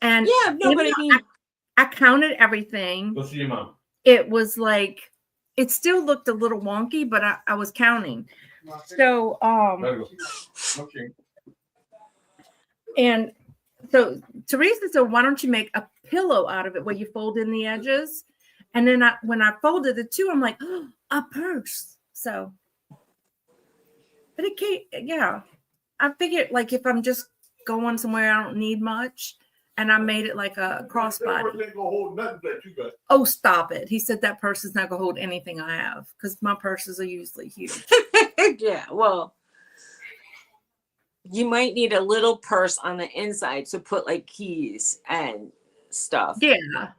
And yeah, no, but I mean I counted everything. Go see your mom. it was like, it still looked a little wonky, but I was counting. So, Gotta go. Okay. and so Teresa said, why don't you make a pillow out of it where you fold in the edges? And then when I folded the two, I'm like, oh, a purse. So, but it can't, yeah. I figured like if I'm just going somewhere I don't need much, and I made it like a crossbody. Ain't gonna hold nothing that you got. Oh, stop it. He said that purse is not going to hold anything I have because my purses are usually huge. Yeah, well, you might need a little purse on the inside to put like keys and stuff. Yeah.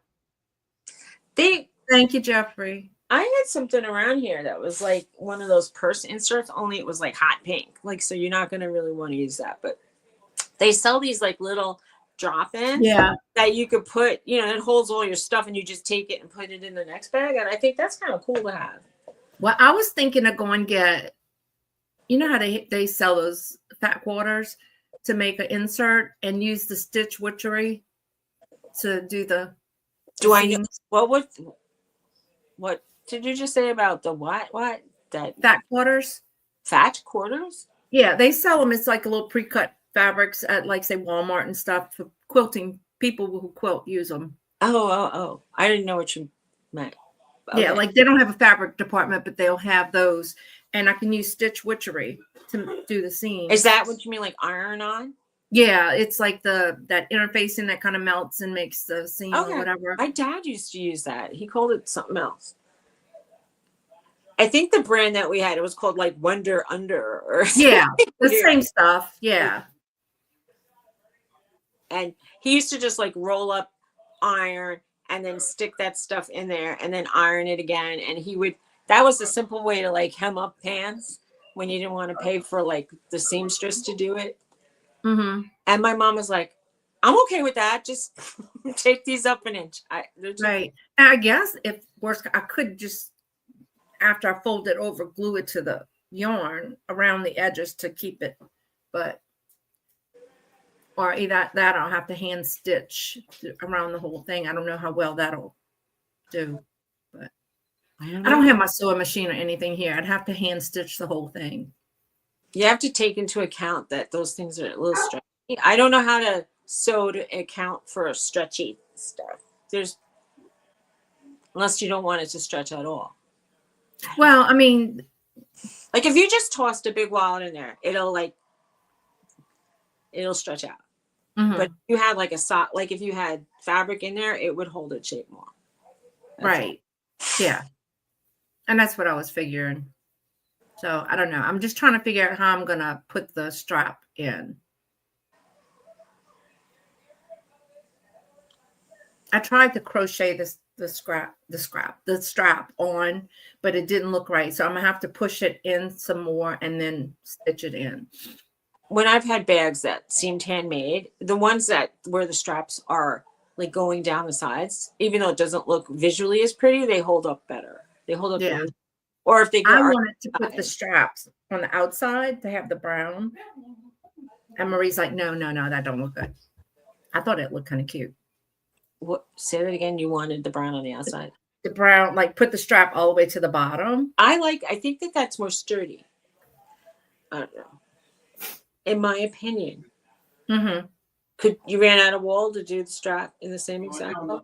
Thank you, Jeffrey. I had something around here that was like one of those purse inserts, only it was like hot pink. Like, so you're not going to really want to use that. But they sell these like little drop-ins that you could put, you know, it holds all your stuff and you just take it and put it in the next bag. And I think that's kind of cool to have. Well, I was thinking of going get, you know how they sell those fat quarters to make an insert and use the stitch witchery to do the. Do I know what did you just say about the what that fat quarters? Fat quarters? Yeah, they sell them. It's like a little pre-cut fabrics at like say Walmart and stuff for quilting. People who quilt use them. Oh! I didn't know what you meant. Okay. Yeah, like they don't have a fabric department, but they'll have those, and I can use stitch witchery to do the seams. Is that what you mean, like iron on? Yeah, it's like that interfacing that kind of melts and makes the seam or whatever. My dad used to use that. He called it something else. I think the brand that we had, it was called like Wonder Under or yeah, the same stuff. Yeah. And he used to just like roll up iron and then stick that stuff in there and then iron it again. And that was the simple way to like hem up pants when you didn't want to pay for like the seamstress to do it. Mm-hmm. And my mom was like, I'm okay with that. Just take these up an inch. Right. And I guess if worse, I could just, after I fold it over, glue it to the yarn around the edges to keep it. But, or either that I'll have to hand stitch around the whole thing. I don't know how well that'll do. But I don't have my sewing machine or anything here. I'd have to hand stitch the whole thing. You have to take into account that those things are a little stretchy. I don't know how to sew to account for stretchy stuff. Unless you don't want it to stretch at all. Well, I mean, like if you just tossed a big wallet in there, it'll stretch out. Mm-hmm. But if you had like a sock, like if you had fabric in there, it would hold its shape more. Right. Yeah. And that's what I was figuring. So I don't know. I'm just trying to figure out how I'm going to put the strap in. I tried to crochet the strap on, but it didn't look right. So I'm going to have to push it in some more and then stitch it in. When I've had bags that seemed handmade, the ones where the straps are like going down the sides, even though it doesn't look visually as pretty, they hold up better. They hold up. Yeah. Or if they go, I wanted to put the straps on the outside to have the brown. And Marie's like, no, that don't look good. I thought it looked kind of cute. What? Say that again. You wanted the brown on the outside. The brown, like put the strap all the way to the bottom. I think that's more sturdy. I don't know. In my opinion. Mm-hmm. You ran out of wool to do the strap in the same exact way?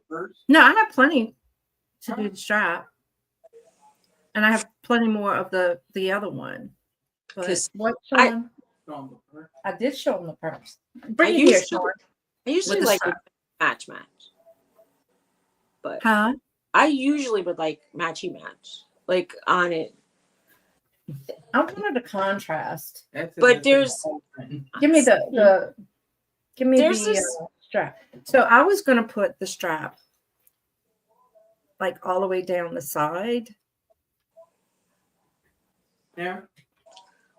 No, I have plenty to do the strap. And I have plenty more of the other one. But what, Sean? I did show him the purse. Bring it here, Sean. I usually like match. But I usually would like matchy match. Like on it. I wanted a contrast. But there's give me the strap. So I was gonna put the strap like all the way down the side. Yeah.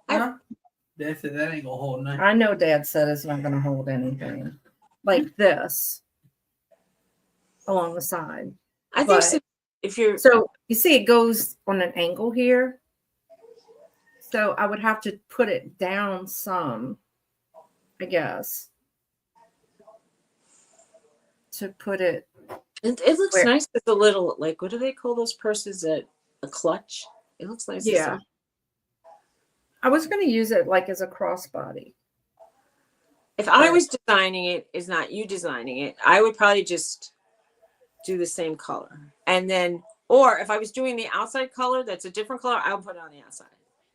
Dad said that ain't gonna hold nothing. I know Dad said it's not gonna hold anything. Like this along the side. I think so, if you're so you see it goes on an angle here. So I would have to put it down some, I guess, to put it It looks Where? nice with the little, like, what do they call those purses? A clutch. It looks nice. Yeah. I was going to use it like as a crossbody. If I was designing it, is not you designing it, I would probably just do the same color. And then, or if I was doing the outside color, that's a different color, I would put it on the outside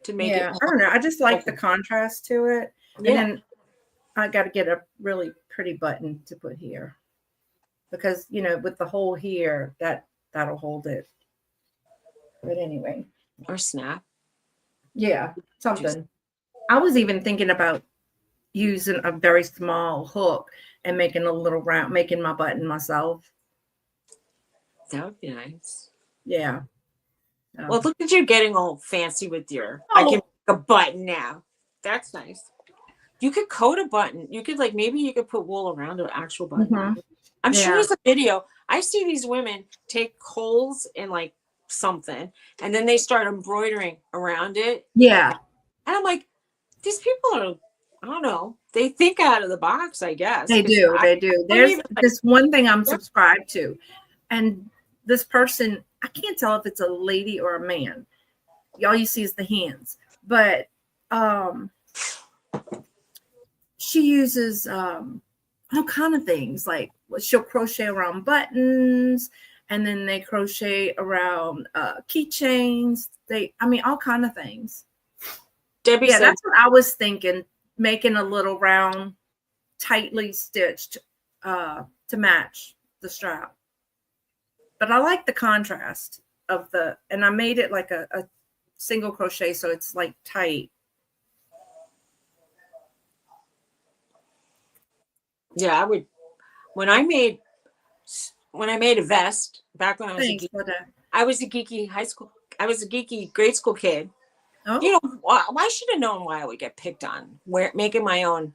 to make it. I don't know. I just like the contrast to it. Yeah. And then I got to get a really pretty button to put here because, you know, with the hole here, that'll hold it. But anyway. Or snap. Yeah, something. I was even thinking about using a very small hook and making a little round, making my button myself. That would be nice. Yeah. Well, look at you getting all fancy with your, I can make a button now. That's nice. You could coat a button. You could maybe you could put wool around an actual button. Mhm. I'm sure there's a video. I see these women take holes in something and then they start embroidering around it. Yeah. And I'm like, these people are, I don't know, they think out of the box, I guess. They do. There's this one thing I'm subscribed to. And this person, I can't tell if it's a lady or a man. All you see is the hands. But she uses all kind of things. Like she'll crochet around buttons, and then they crochet around keychains. All kind of things. Debbie said, that's what I was thinking, making a little round, tightly stitched to match the strap. But I like the contrast of and I made it like a single crochet, so it's like tight. Yeah, I would. When I made a vest back when I was a geeky high school. I was a geeky grade school kid. Oh. You know, I should have known why I would get picked on making my own.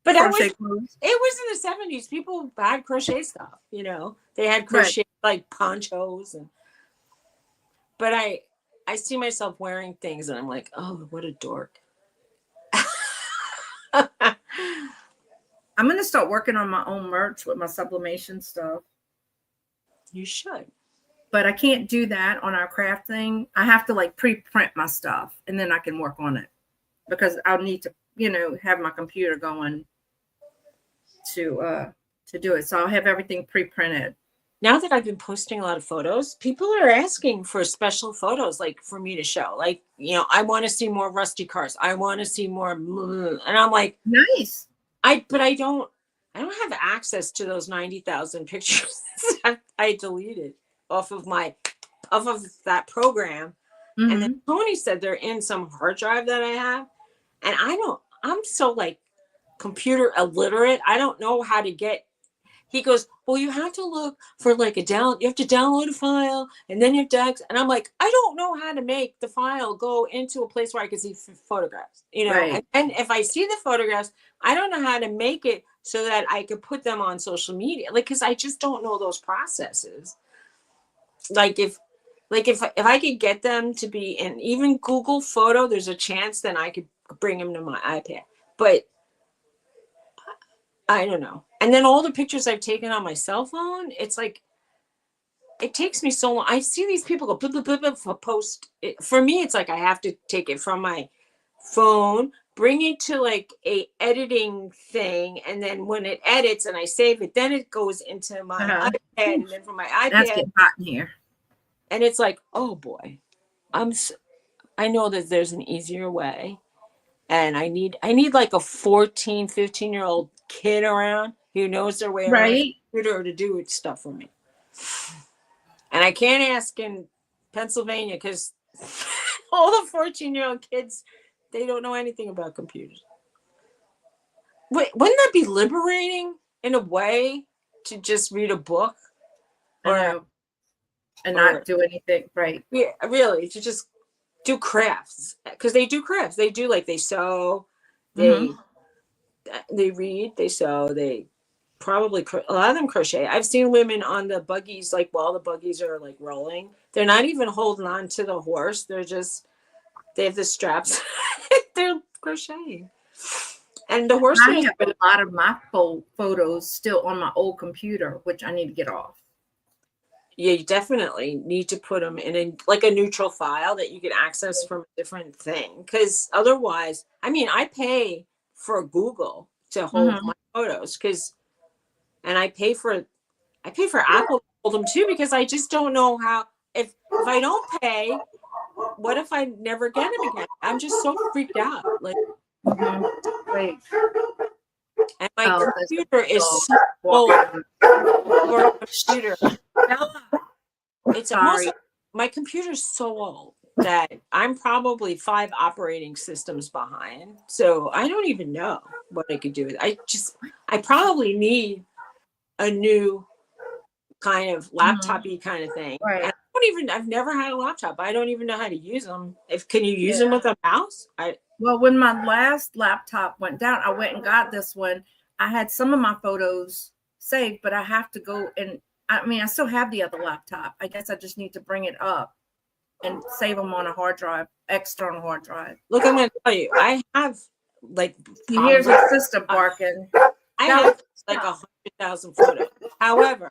But it was in the 70s. People had crochet stuff. You know, they had crochet ponchos but I see myself wearing things and I'm like, oh, what a dork. I'm going to start working on my own merch with my sublimation stuff. You should. But I can't do that on our craft thing. I have to pre-print my stuff and then I can work on it because I'll need to, have my computer going to do it. So I'll have everything pre-printed. Now that I've been posting a lot of photos, people are asking for special photos, for me to show. I want to see more rusty cars. I want to see more, and I'm like, nice. But I don't have access to those 90,000 pictures I deleted off of that program. Mm-hmm. And then Tony said they're in some hard drive that I have, and I'm so computer illiterate. I don't know how to get. He goes, well, you have to look for you have to download a file and then you have to, and I'm like, I don't know how to make the file go into a place where I can see photographs, right. And if I see the photographs, I don't know how to make it so that I could put them on social media. Cause I just don't know those processes. If I could get them to be in even Google Photo, there's a chance then I could bring them to my iPad, but I don't know. And then all the pictures I've taken on my cell phone, it's it takes me so long. I see these people go blah, blah, blah, blah, post it. For me, it's I have to take it from my phone, bring it to a editing thing, and then when it edits and I save it, then it goes into my iPad, and then from my iPad. That's getting hot in here. And it's oh boy, I know that there's an easier way. And I need a 14, 15-year-old kid around who knows their way around the computer to do stuff for me. And I can't ask in Pennsylvania because all the 14-year-old kids, they don't know anything about computers. Wait, wouldn't that be liberating in a way to just read a book? And not do anything, right? Yeah, really, to just do crafts, because they do crafts. They do they sew, they read, they sew, they probably a lot of them crochet. I've seen women on the buggies while the buggies are rolling, they're not even holding on to the horse. They have the straps. They're crocheting. And the worst I thing is, have a lot of my photos still on my old computer, which I need to get off. yeah, you definitely need to put them in like a neutral file that you can access from a different thing. Because otherwise, I mean, I pay for Google to hold Mhm. my photos and I pay for Apple to hold them too, because I just don't know how, if I don't pay, what if I never get them again? I'm just so freaked out. Like, Mhm. Wait. and my Oh, there's a computer is dog so old walking. for a computer. Bella. It's Sorry. almost, my computer's so old that I'm probably 5 operating systems behind. So I don't even know what I could do with it. I probably need a new kind of laptop-y kind of thing. Right. And I've never had a laptop. I don't even know how to use them. Can you use Yeah. them with a mouse? Well, when my last laptop went down, I went and got this one. I had some of my photos saved, but I have to go and I still have the other laptop. I guess I just need to bring it up and save them on a hard drive, external hard drive. Look, I'm going to tell you, I have like Here's probably, your sister barking. I Bella, have like stop. 100,000 photos. However,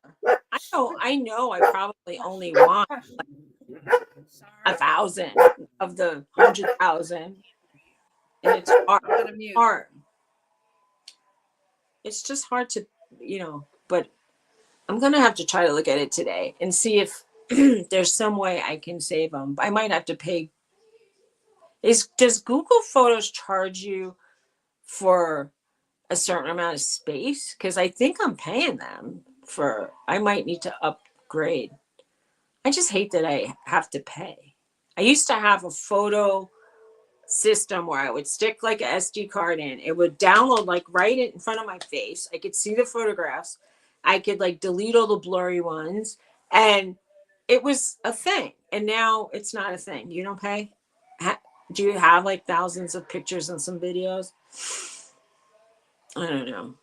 I know I probably only want 1,000 of the 100,000, and it's I'm gonna mute. hard. It's just hard to, but I'm gonna have to try to look at it today and see if there's some way I can save them. I might have to pay. Does Google Photos charge you for a certain amount of space? Because I think I'm paying them for. I might need to upgrade. I just hate that I have to pay. I used to have a photo system where I would stick like an SD card in. It would download like right in front of my face. I could see the photographs. I could like delete all the blurry ones. And it was a thing. And now it's not a thing. You don't pay? Do you have like thousands of pictures and some videos? I don't know.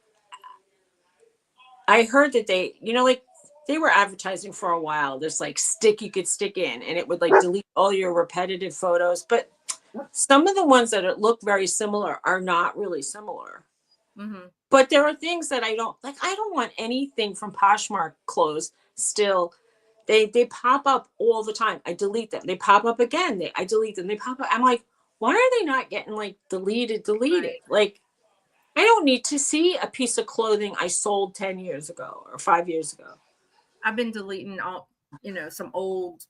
I heard that like they were advertising for a while. This like stick you could stick in and it would like delete all your repetitive photos. But some of the ones that look very similar are not really similar. Mm-hmm. But there are things that I don't like. I don't want anything from Poshmark clothes still. They pop up all the time. I delete them. They pop up again. I delete them. They pop up. I'm like, why are they not getting like deleted? Right. Like, I don't need to see a piece of clothing I sold 10 years ago or 5 years ago. I've been deleting all, some old.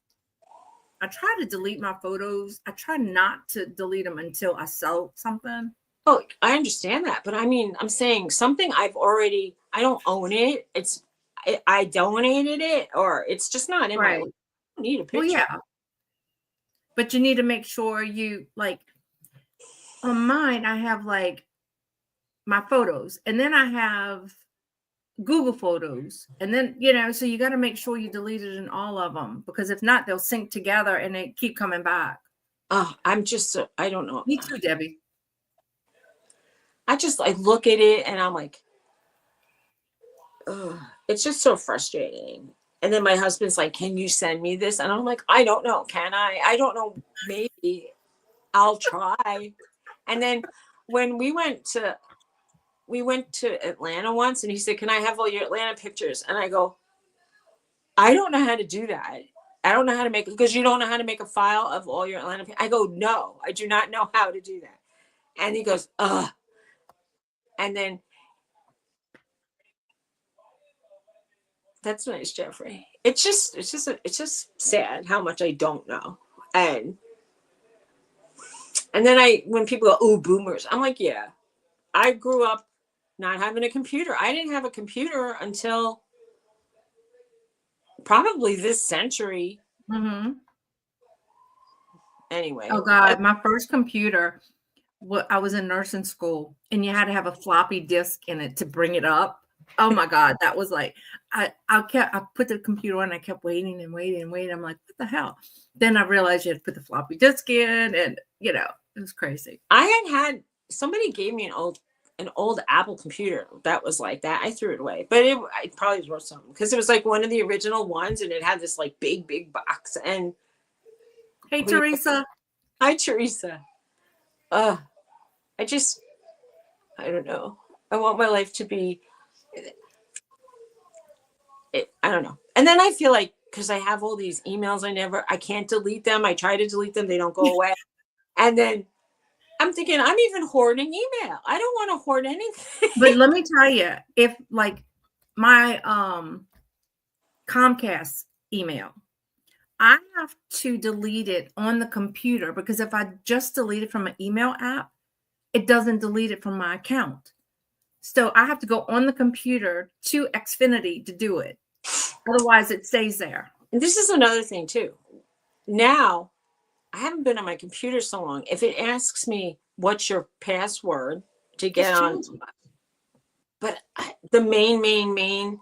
I try to delete my photos. I try not to delete them until I sell something. Oh, I understand that. But I mean, I'm saying something I don't own it. I donated it, or it's just not in my life. I don't need a picture. Well, yeah. But you need to make sure you like on mine, I have like my photos and then I have Google Photos. And then, so you got to make sure you delete it in all of them because if not, they'll sync together and they keep coming back. Oh, I don't know. Me too, Debbie. I look at it and I'm like, ugh, it's just so frustrating. And then my husband's like, can you send me this? And I'm like, I don't know. Can I? I don't know. Maybe I'll try. And then when we went to Atlanta once and he said, can I have all your Atlanta pictures? And I go, I don't know how to do that. I don't know how to make it because you don't know how to make a file of all your Atlanta pictures. I go, no, I do not know how to do that. And he goes, ugh. And then that's nice, Jeffrey. It's just sad how much I don't know. And then when people go, oh, boomers, I'm like, yeah, I grew up not having a computer. I didn't have a computer until probably this century. Mm-hmm. Anyway. Oh God, my first computer, I was in nursing school and you had to have a floppy disk in it to bring it up. Oh my God, that was like, I put the computer on, I kept waiting and waiting and waiting. I'm like, what the hell? Then I realized you had to put the floppy disk in and, it was crazy. I had somebody gave me an old Apple computer that was like that. I threw it away, but I probably was worth something because it was like one of the original ones and it had this like big box. And hey, Teresa. Hi, Teresa. I don't know. I want my life to be, I don't know. And then I feel like, because I have all these emails, I can't delete them. I try to delete them. They don't go away. And then I'm thinking, I'm even hoarding email. I don't want to hoard anything. But let me tell you, if like my Comcast email, I have to delete it on the computer, because if I just delete it from an email app, it doesn't delete it from my account. So I have to go on the computer to Xfinity to do it. Otherwise, it stays there. And this is another thing too. Now, I haven't been on my computer so long. If it asks me what's your password to get on, but the main,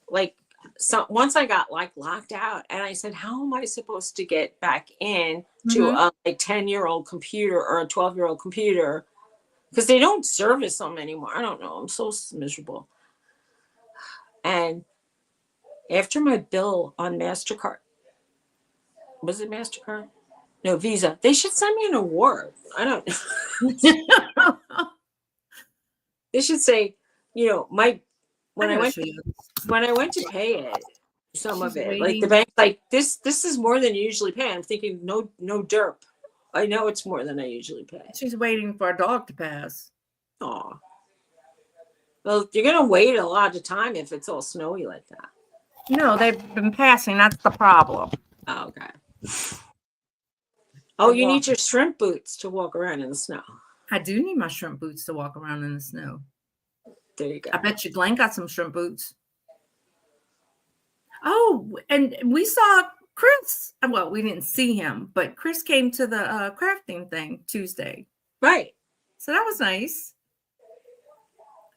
like, so once I got like locked out, and I said, how am I supposed to get back in to a 10-year-old computer or a 12-year-old computer? Because they don't service them anymore. I don't know. I'm so miserable. And after my bill on MasterCard, was it MasterCard? No, Visa. They should send me an award. I don't know. They should say, you know, when I went to pay it, some of it, like the bank, like this is more than you usually pay. I'm thinking, no derp. I know it's more than I usually pay. She's waiting for a dog to pass. Aw. Well, you're gonna wait a lot of time if it's all snowy like that. No, they've been passing. That's the problem. Oh, okay. Oh, you need your shrimp boots to walk around in the snow. I do need my shrimp boots to walk around in the snow. There you go. I bet you Glenn got some shrimp boots. Oh, and we saw Chris. Well, we didn't see him, but Chris came to the crafting thing Tuesday. Right. So that was nice.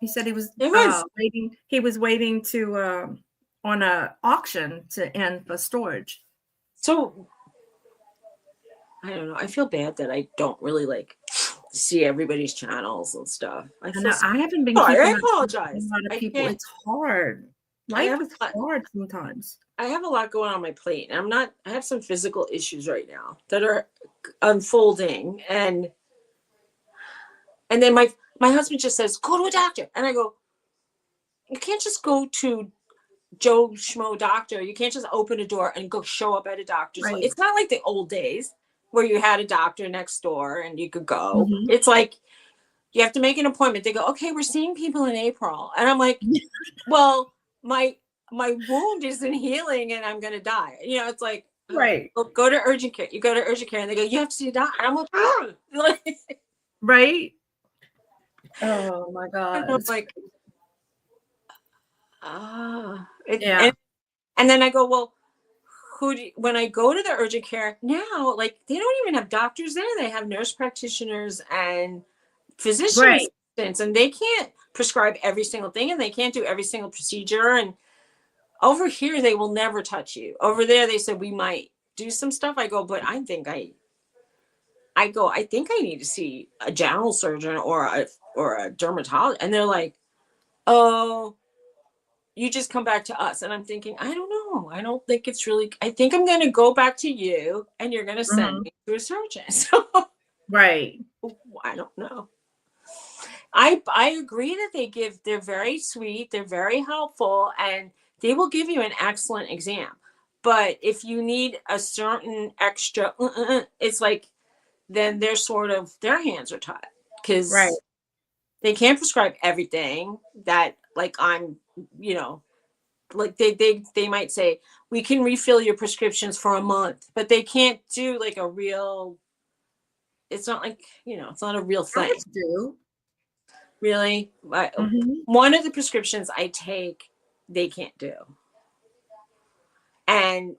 He said he was waiting. He was waiting to on a auction to end for storage. So I don't know. I feel bad that I don't really like see everybody's channels and stuff. I haven't been. I apologize. A lot of people. It's hard. Life is hard sometimes. I have a lot going on my plate, and I have some physical issues right now that are unfolding, and then my husband just says, go to a doctor. And I go, you can't just go to Joe Schmo doctor. You can't just open a door and go show up at a doctor's. Right. It's not like the old days where you had a doctor next door and you could go. Mm-hmm. It's like you have to make an appointment. They go, okay, we're seeing people in April. And I'm like, well, my wound isn't healing and I'm going to die. You know, it's like, right. Go to urgent care. You go to urgent care and they go, you have to see a doctor. And I'm like, right. Oh my God. And I was like, yeah. And then I go, well, when I go to the urgent care now, like they don't even have doctors there. They have nurse practitioners and physician assistants, and they can't prescribe every single thing, and they can't do every single procedure. And over here, they will never touch you. Over there, they said we might do some stuff. I go, but I think I need to see a general surgeon or a dermatologist. And they're like, oh, you just come back to us. And I'm thinking, I don't know. I don't think it's really, I think I'm going to go back to you and you're going to send me to a surgeon. So right. I don't know. I agree that they're very sweet. They're very helpful and they will give you an excellent exam. But if you need a certain extra, it's like, then they're their hands are tied because they can't prescribe everything that like I'm, you know, like they might say, we can refill your prescriptions for a month, but they can't do like a real, it's not like, you know, it's not a real thing. Really? One of the prescriptions I take, they can't do. And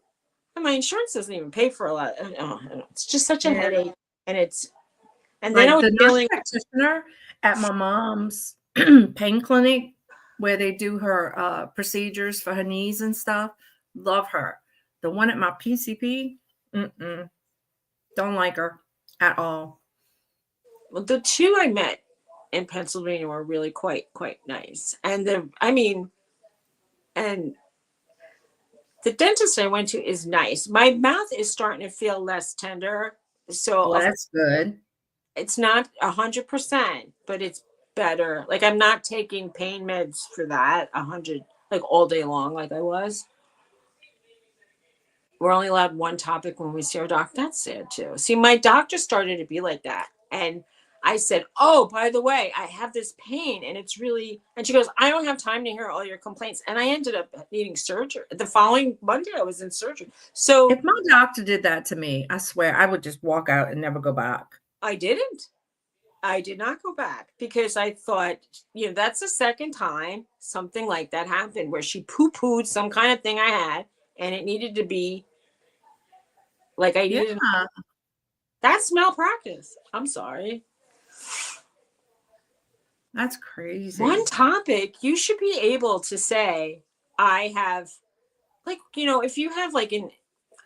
my insurance doesn't even pay for a lot. It's just such a headache. And then like I was the feeling practitioner at my mom's pain clinic where they do her procedures for her knees and stuff. Love her. The one at my PCP, don't like her at all. Well, the two I met in Pennsylvania were really quite nice. And the dentist I went to is nice. My mouth is starting to feel less tender. So that's good. It's not 100%, but it's better. Like I'm not taking pain meds for that 100 like all day long like I was. We're only allowed one topic when we see our doctor. That's sad too. See, my doctor started to be like that. And I said, oh, by the way, I have this pain and it's really, and she goes, I don't have time to hear all your complaints. And I ended up needing surgery. The following Monday, I was in surgery. So If my doctor did that to me, I swear I would just walk out and never go back. I didn't. I did not go back because I thought, that's the second time something like that happened where she poo-pooed some kind of thing I had and it needed to be like I needed. Yeah. That's malpractice. I'm sorry. That's crazy. One topic, you should be able to say, I have, like, if you have like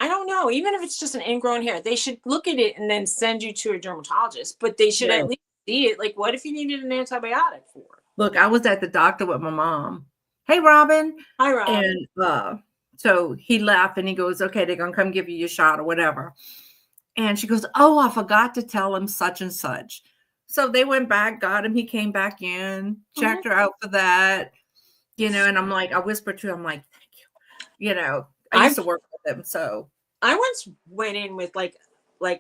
I don't know, even if it's just an ingrown hair, they should look at it and then send you to a dermatologist, but they should at least see it. Like, what if you needed an antibiotic for it? Look, I was at the doctor with my mom. Hey, Robin. Hi, Robin. And so he left and he goes, okay, they're going to come give you your shot or whatever. And she goes, oh, I forgot to tell him such and such. So they went back, got him. He came back in, checked her out for that, and I'm like, I whispered to him, I'm like, thank you. I used to work with him. So I once went in with like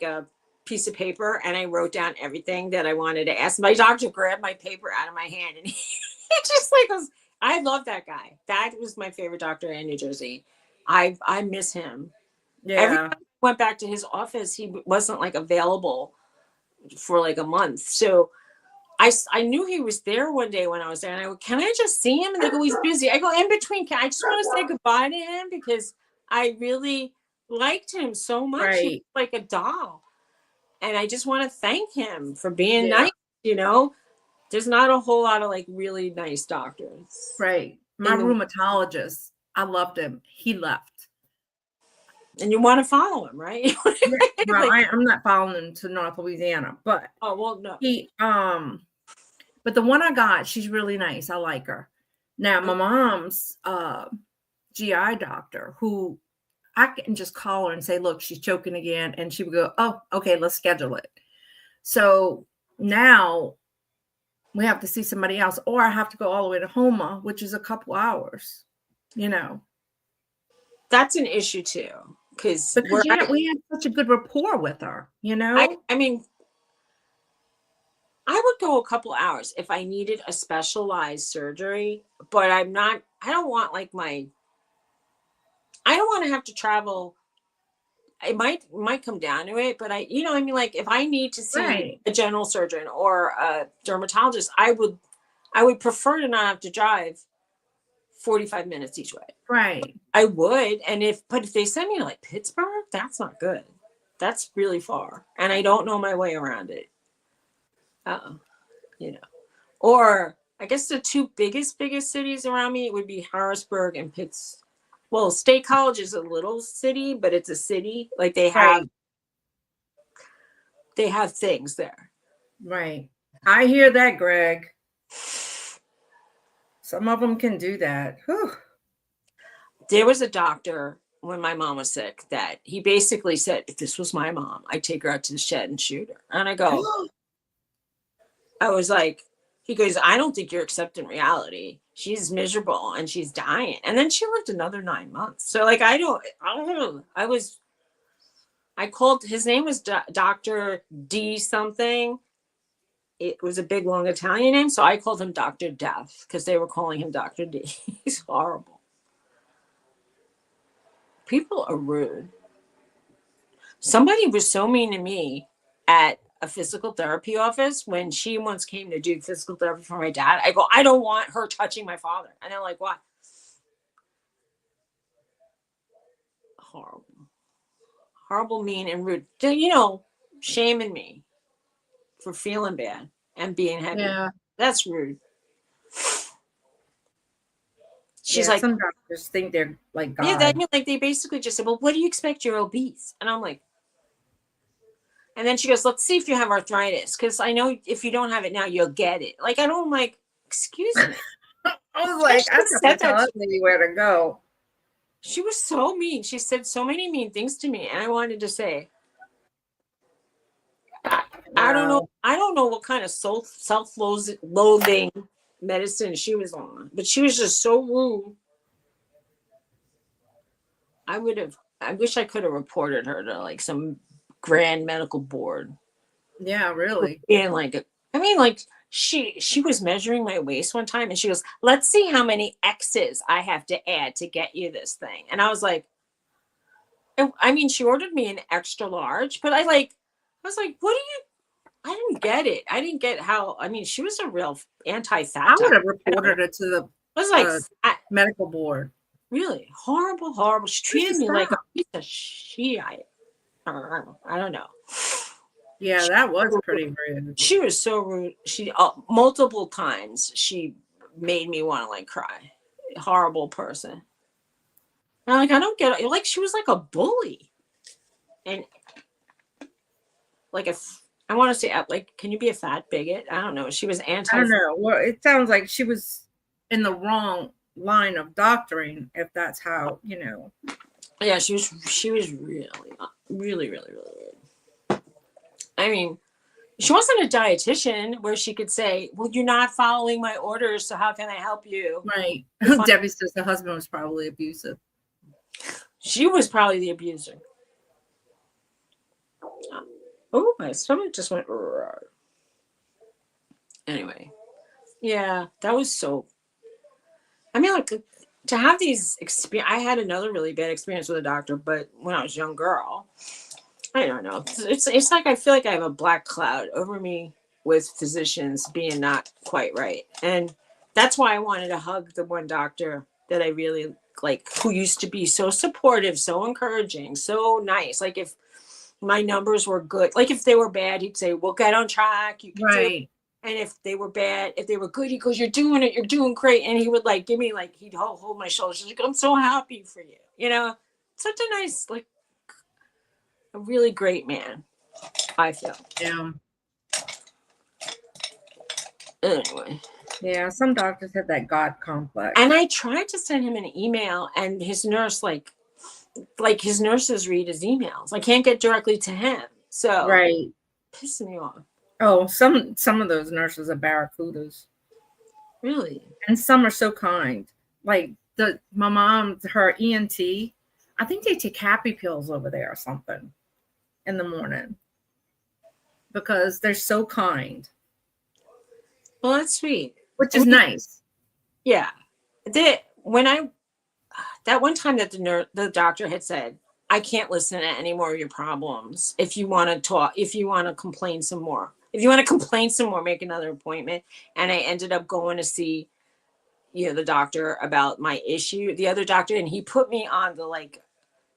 a piece of paper and I wrote down everything that I wanted to ask. My doctor grabbed my paper out of my hand and he just like was, I love that guy. That was my favorite doctor in New Jersey. I miss him. yeah. Every time I went back to his office, he wasn't like available for like a month. So I knew he was there one day when I was there and I go, can I just see him? And they go, he's busy. I go, in between, I just want to say goodbye to him because I really liked him so much. Right. He was like a doll. And I just want to thank him for being nice, There's not a whole lot of like really nice doctors. Right. My rheumatologist, I loved him. He left. And you want to follow him, right? Well, I'm not following him to North Louisiana, but oh well, no. But the one I got, she's really nice. I like her. Now, my mom's GI doctor, who I can just call her and say, look, she's choking again. And she would go, oh, okay, let's schedule it. So now we have to see somebody else, or I have to go all the way to Homa, which is a couple hours, That's an issue too. Because we had such a good rapport with her, I mean, I would go a couple hours if I needed a specialized surgery, but I don't want I don't want to have to travel. It might come down to it, but like if I need to see a general surgeon or a dermatologist, I would prefer to not have to drive 45 minutes each way. Right. I would. But if they send me to like Pittsburgh, that's not good. That's really far. And I don't know my way around it. Or I guess the two biggest cities around me would be Harrisburg and Pittsburgh. Well, State College is a little city, but it's a city. Like they have things there. Right. I hear that, Greg. Some of them can do that. Whew. There was a doctor when my mom was sick that he basically said, if this was my mom, I'd take her out to the shed and shoot her. And I go, I was like, he goes, I don't think you're accepting reality. She's miserable and she's dying. And then she lived another 9 months. So like, I don't know. I called, his name was Dr. D something. It was a big, long Italian name. So I called him Dr. Death because they were calling him Dr. D. He's horrible. People are rude. Somebody was so mean to me at a physical therapy office when she once came to do physical therapy for my dad. I go, I don't want her touching my father. And they're like, why? Horrible, mean, and rude. Shaming me for feeling bad and being heavy. Yeah. That's rude. She's like, some doctors think they're like God. Yeah, they basically just said, well, what do you expect? You're obese. And I'm like, and then she goes, let's see if you have arthritis. Because I know if you don't have it now, you'll get it. Like, I'm like, excuse me. I was like, I said that anywhere to go. She was so mean. She said so many mean things to me. And I wanted to say, I don't know. Wow. I don't know what kind of self-loathing medicine she was on, but she was just so rude. I wish I could have reported her to like some grand medical board. Yeah, really. And like, I mean, like she was measuring my waist one time, and she goes, "Let's see how many X's I have to add to get you this thing." And I was like, I mean, she ordered me an extra large, but I was like, what do you? I didn't get it. I didn't get how. I mean, she was a real anti-fat I would doctor. have reported it to the I was like, medical board. really horrible, horrible. She Where's treated the me like a stop? piece of shit. I don't know. Yeah, that was pretty rude. She was so rude. She multiple times she made me want to like cry. Horrible person. And like I don't get it. Like she was like a bully, and like if I want to say like, can you be a fat bigot? I don't know. She was anti. I don't know. Well, it sounds like she was in the wrong line of doctoring, if that's how, Yeah, she was really, really, really, really rude. I mean, she wasn't a dietitian where she could say, "Well, you're not following my orders, so how can I help you?" Right. Debbie says the husband was probably abusive. She was probably the abuser. Oh, my stomach just went. Anyway, yeah, that was so. I mean, like to have these experience. I had another really bad experience with a doctor, but when I was a young girl, I don't know. It's like I feel like I have a black cloud over me with physicians being not quite right, and that's why I wanted to hug the one doctor that I really like, who used to be so supportive, so encouraging, so nice. Like if my numbers were good, like if they were bad, he'd say, "We'll get on track. You can do it." Right. And if they were bad, if they were good, he goes, "You're doing it. You're doing great." And he would like give me like, he'd hold my shoulders. He's like, "I'm so happy for you." Such a nice, like a really great man, I feel. Yeah. Anyway. Yeah. Some doctors have that God complex. And I tried to send him an email, and his nurse, like his nurses read his emails. I can't get directly to him. So Right. pissing me off. Oh, some of those nurses are barracudas. Really? And some are so kind. Like my mom, her ENT, I think they take happy pills over there or something in the morning because they're so kind. Well, that's sweet. Which is nice. Yeah. That one time that the doctor had said, "I can't listen to any more of your problems. If you want to talk, if you want to complain some more, make another appointment." And I ended up going to see, the doctor about my issue, the other doctor, and he put me on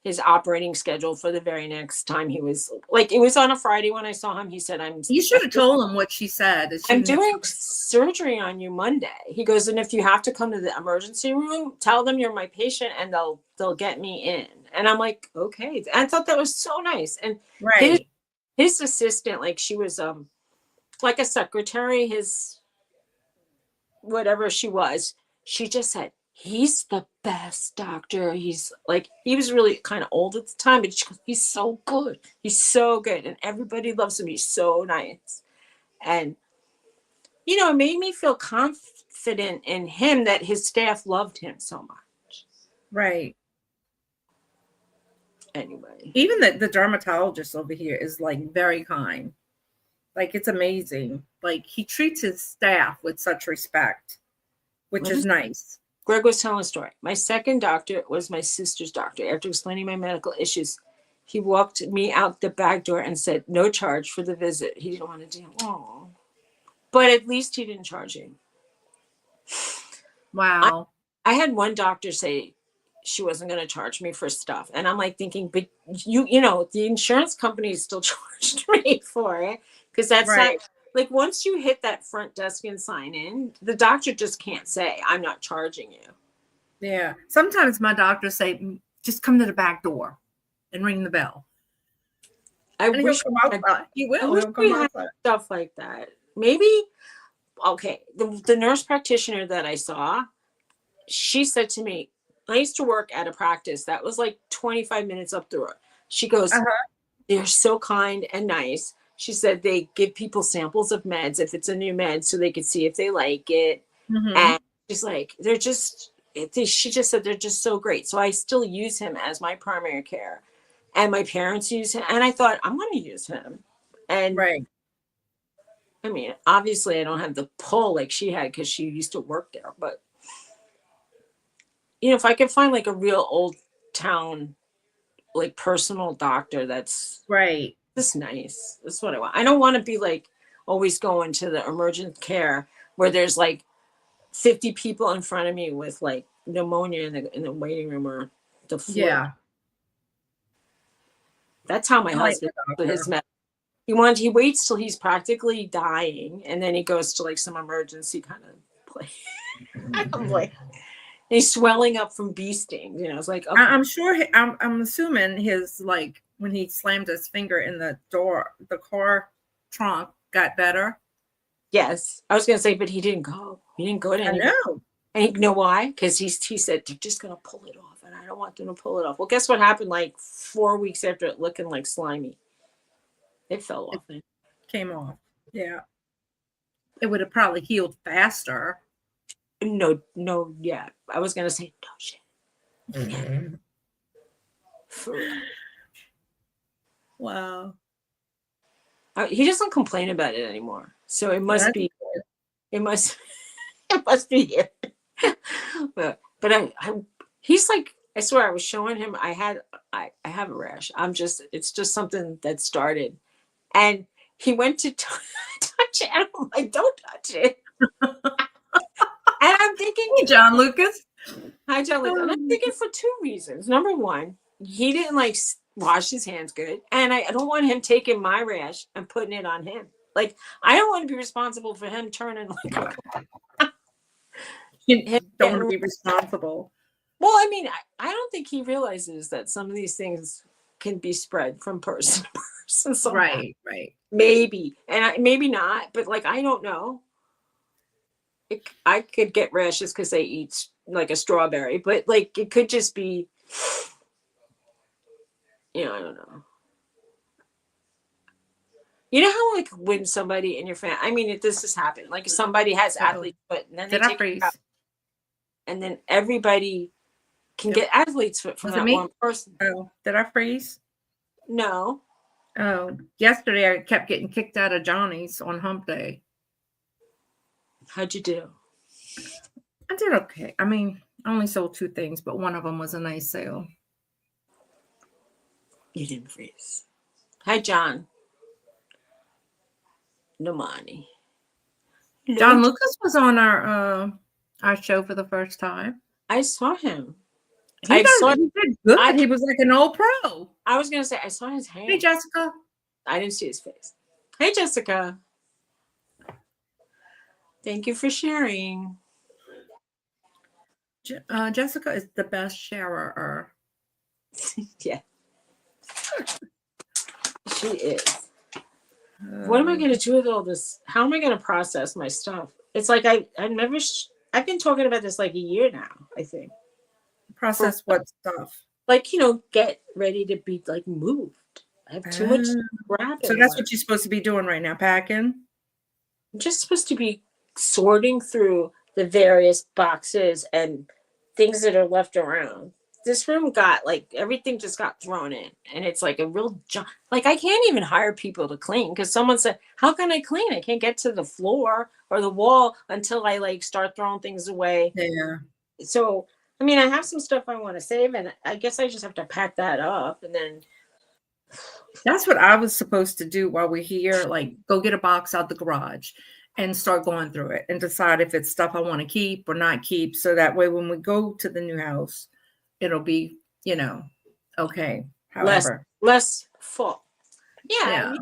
his operating schedule for the very next time. He was like, it was on a Friday when I saw him. He said, You should have told him what she said. I'm doing surgery on you Monday. He goes, and if you have to come to the emergency room, tell them you're my patient and they'll get me in. And I'm like, okay. I thought that was so nice. And Right. his assistant, like she was like a secretary, his whatever she was, she just said, "He's the best doctor." He was really kind of old at the time, but she goes, "He's so good. He's so good. And everybody loves him. He's so nice." And, it made me feel confident in him that his staff loved him so much. Right. Anyway. Even the dermatologist over here is like very kind. Like it's amazing. Like he treats his staff with such respect, which is nice. Greg was telling a story. My second doctor was my sister's doctor. After explaining my medical issues, he walked me out the back door and said, "No charge for the visit." He didn't want to do. Oh, but at least he didn't charge him. Wow. I had one doctor say she wasn't going to charge me for stuff, and I'm like thinking, but the insurance company still charged me for it, because that's right. Not like once you hit that front desk and sign in, the doctor just can't say, "I'm not charging you." Yeah. Sometimes my doctors say, "Just come to the back door and ring the bell." I wish he will. He'll come outside. Stuff like that. Maybe. Okay. The nurse practitioner that I saw, she said to me, I used to work at a practice that was like 25 minutes up the road. She goes, "They're so kind and nice. she said they give people samples of meds if it's a new med so they could see if they like it. Mhm. And she's like, she just said they're just so great. So I still use him as my primary care. And my parents use him. And I thought, I'm going to use him. And Right. I mean, obviously, I don't have the pull like she had because she used to work there. But, if I could find like a real old town, like personal doctor that's Right. just nice. That's what I want. I don't want to be like always going to the emergent care where there's like 50 people in front of me with like pneumonia in the waiting room or the flu. Yeah. That's how my I like husband the with his med. He waits till he's practically dying and then he goes to like some emergency kind of place. I'm like, he's swelling up from bee stings. It's like, okay. I'm sure. I'm assuming his, like, when he slammed his finger in the door, the car trunk got better. Yes, I was gonna say, but he didn't go. He didn't go to I anybody. know. And you know why? Because he said they're just gonna pull it off, and I don't want them to pull it off. Well, guess what happened? Like 4 weeks after it looking like slimy, it fell off. Came off. Yeah. It would have probably healed faster. No, yeah. I was gonna say no shit. For real. Wow. He doesn't complain about it anymore, so it must That's be. It must. It must be here. but he's like, I swear I was showing him I have a rash. It's just something that started. And he went to touch it. And I'm like, don't touch it. And I'm thinking, Hey, John Lucas. hi, John Lucas. And I'm thinking for two reasons. Number one, he didn't like wash his hands good. And I don't want him taking my rash and putting it on him. Like, I don't want to be responsible for him turning like You don't want to be responsible. Well, I mean, I don't think he realizes that some of these things can be spread from person to person. Somehow. Right. Maybe. And maybe not, but like, I don't know. I could get rashes because I eat like a strawberry, but like, it could just be, I don't know. You know how like when somebody in your family, I mean, this has happened, like somebody has athlete's foot and then they Did I take it freeze? out, and then everybody can get athlete's foot from Was it that me? one person. Oh, did I freeze? No. Oh, yesterday I kept getting kicked out of Johnny's on hump day. How'd you do? I did okay. I mean, I only sold 2 things, but one of them was a nice sale. You didn't freeze. Hi, John. Nomani. John Lucas was on our show for the first time. I saw him. He did good. He was like an old pro. I was gonna say I saw his hand. Hey, Jessica. I didn't see his face. Hey, Jessica. Thank you for sharing. Jessica is the best sharer. Yeah. She is. What am I going to do with all this? How am I going to process my stuff? It's like I've been talking about this like a year now, I think. Process what stuff? Like, get ready to be like moved. I have too much crap. So that's what you're supposed to be doing right now, packing? I'm just supposed to be sorting through the various boxes and things that are left around. This room got like everything just got thrown in, and it's like a real like I can't even hire people to clean because someone said, how can I clean? I can't get to the floor or the wall until I like start throwing things away. Yeah. So I mean, I have some stuff I want to save, and I guess I just have to pack that up, and then that's what I was supposed to do while we're here, like go get a box out the garage and start going through it and decide if it's stuff I want to keep or not keep, so that way when we go to the new house, it'll be, okay. However, less full. Yeah. Yeah.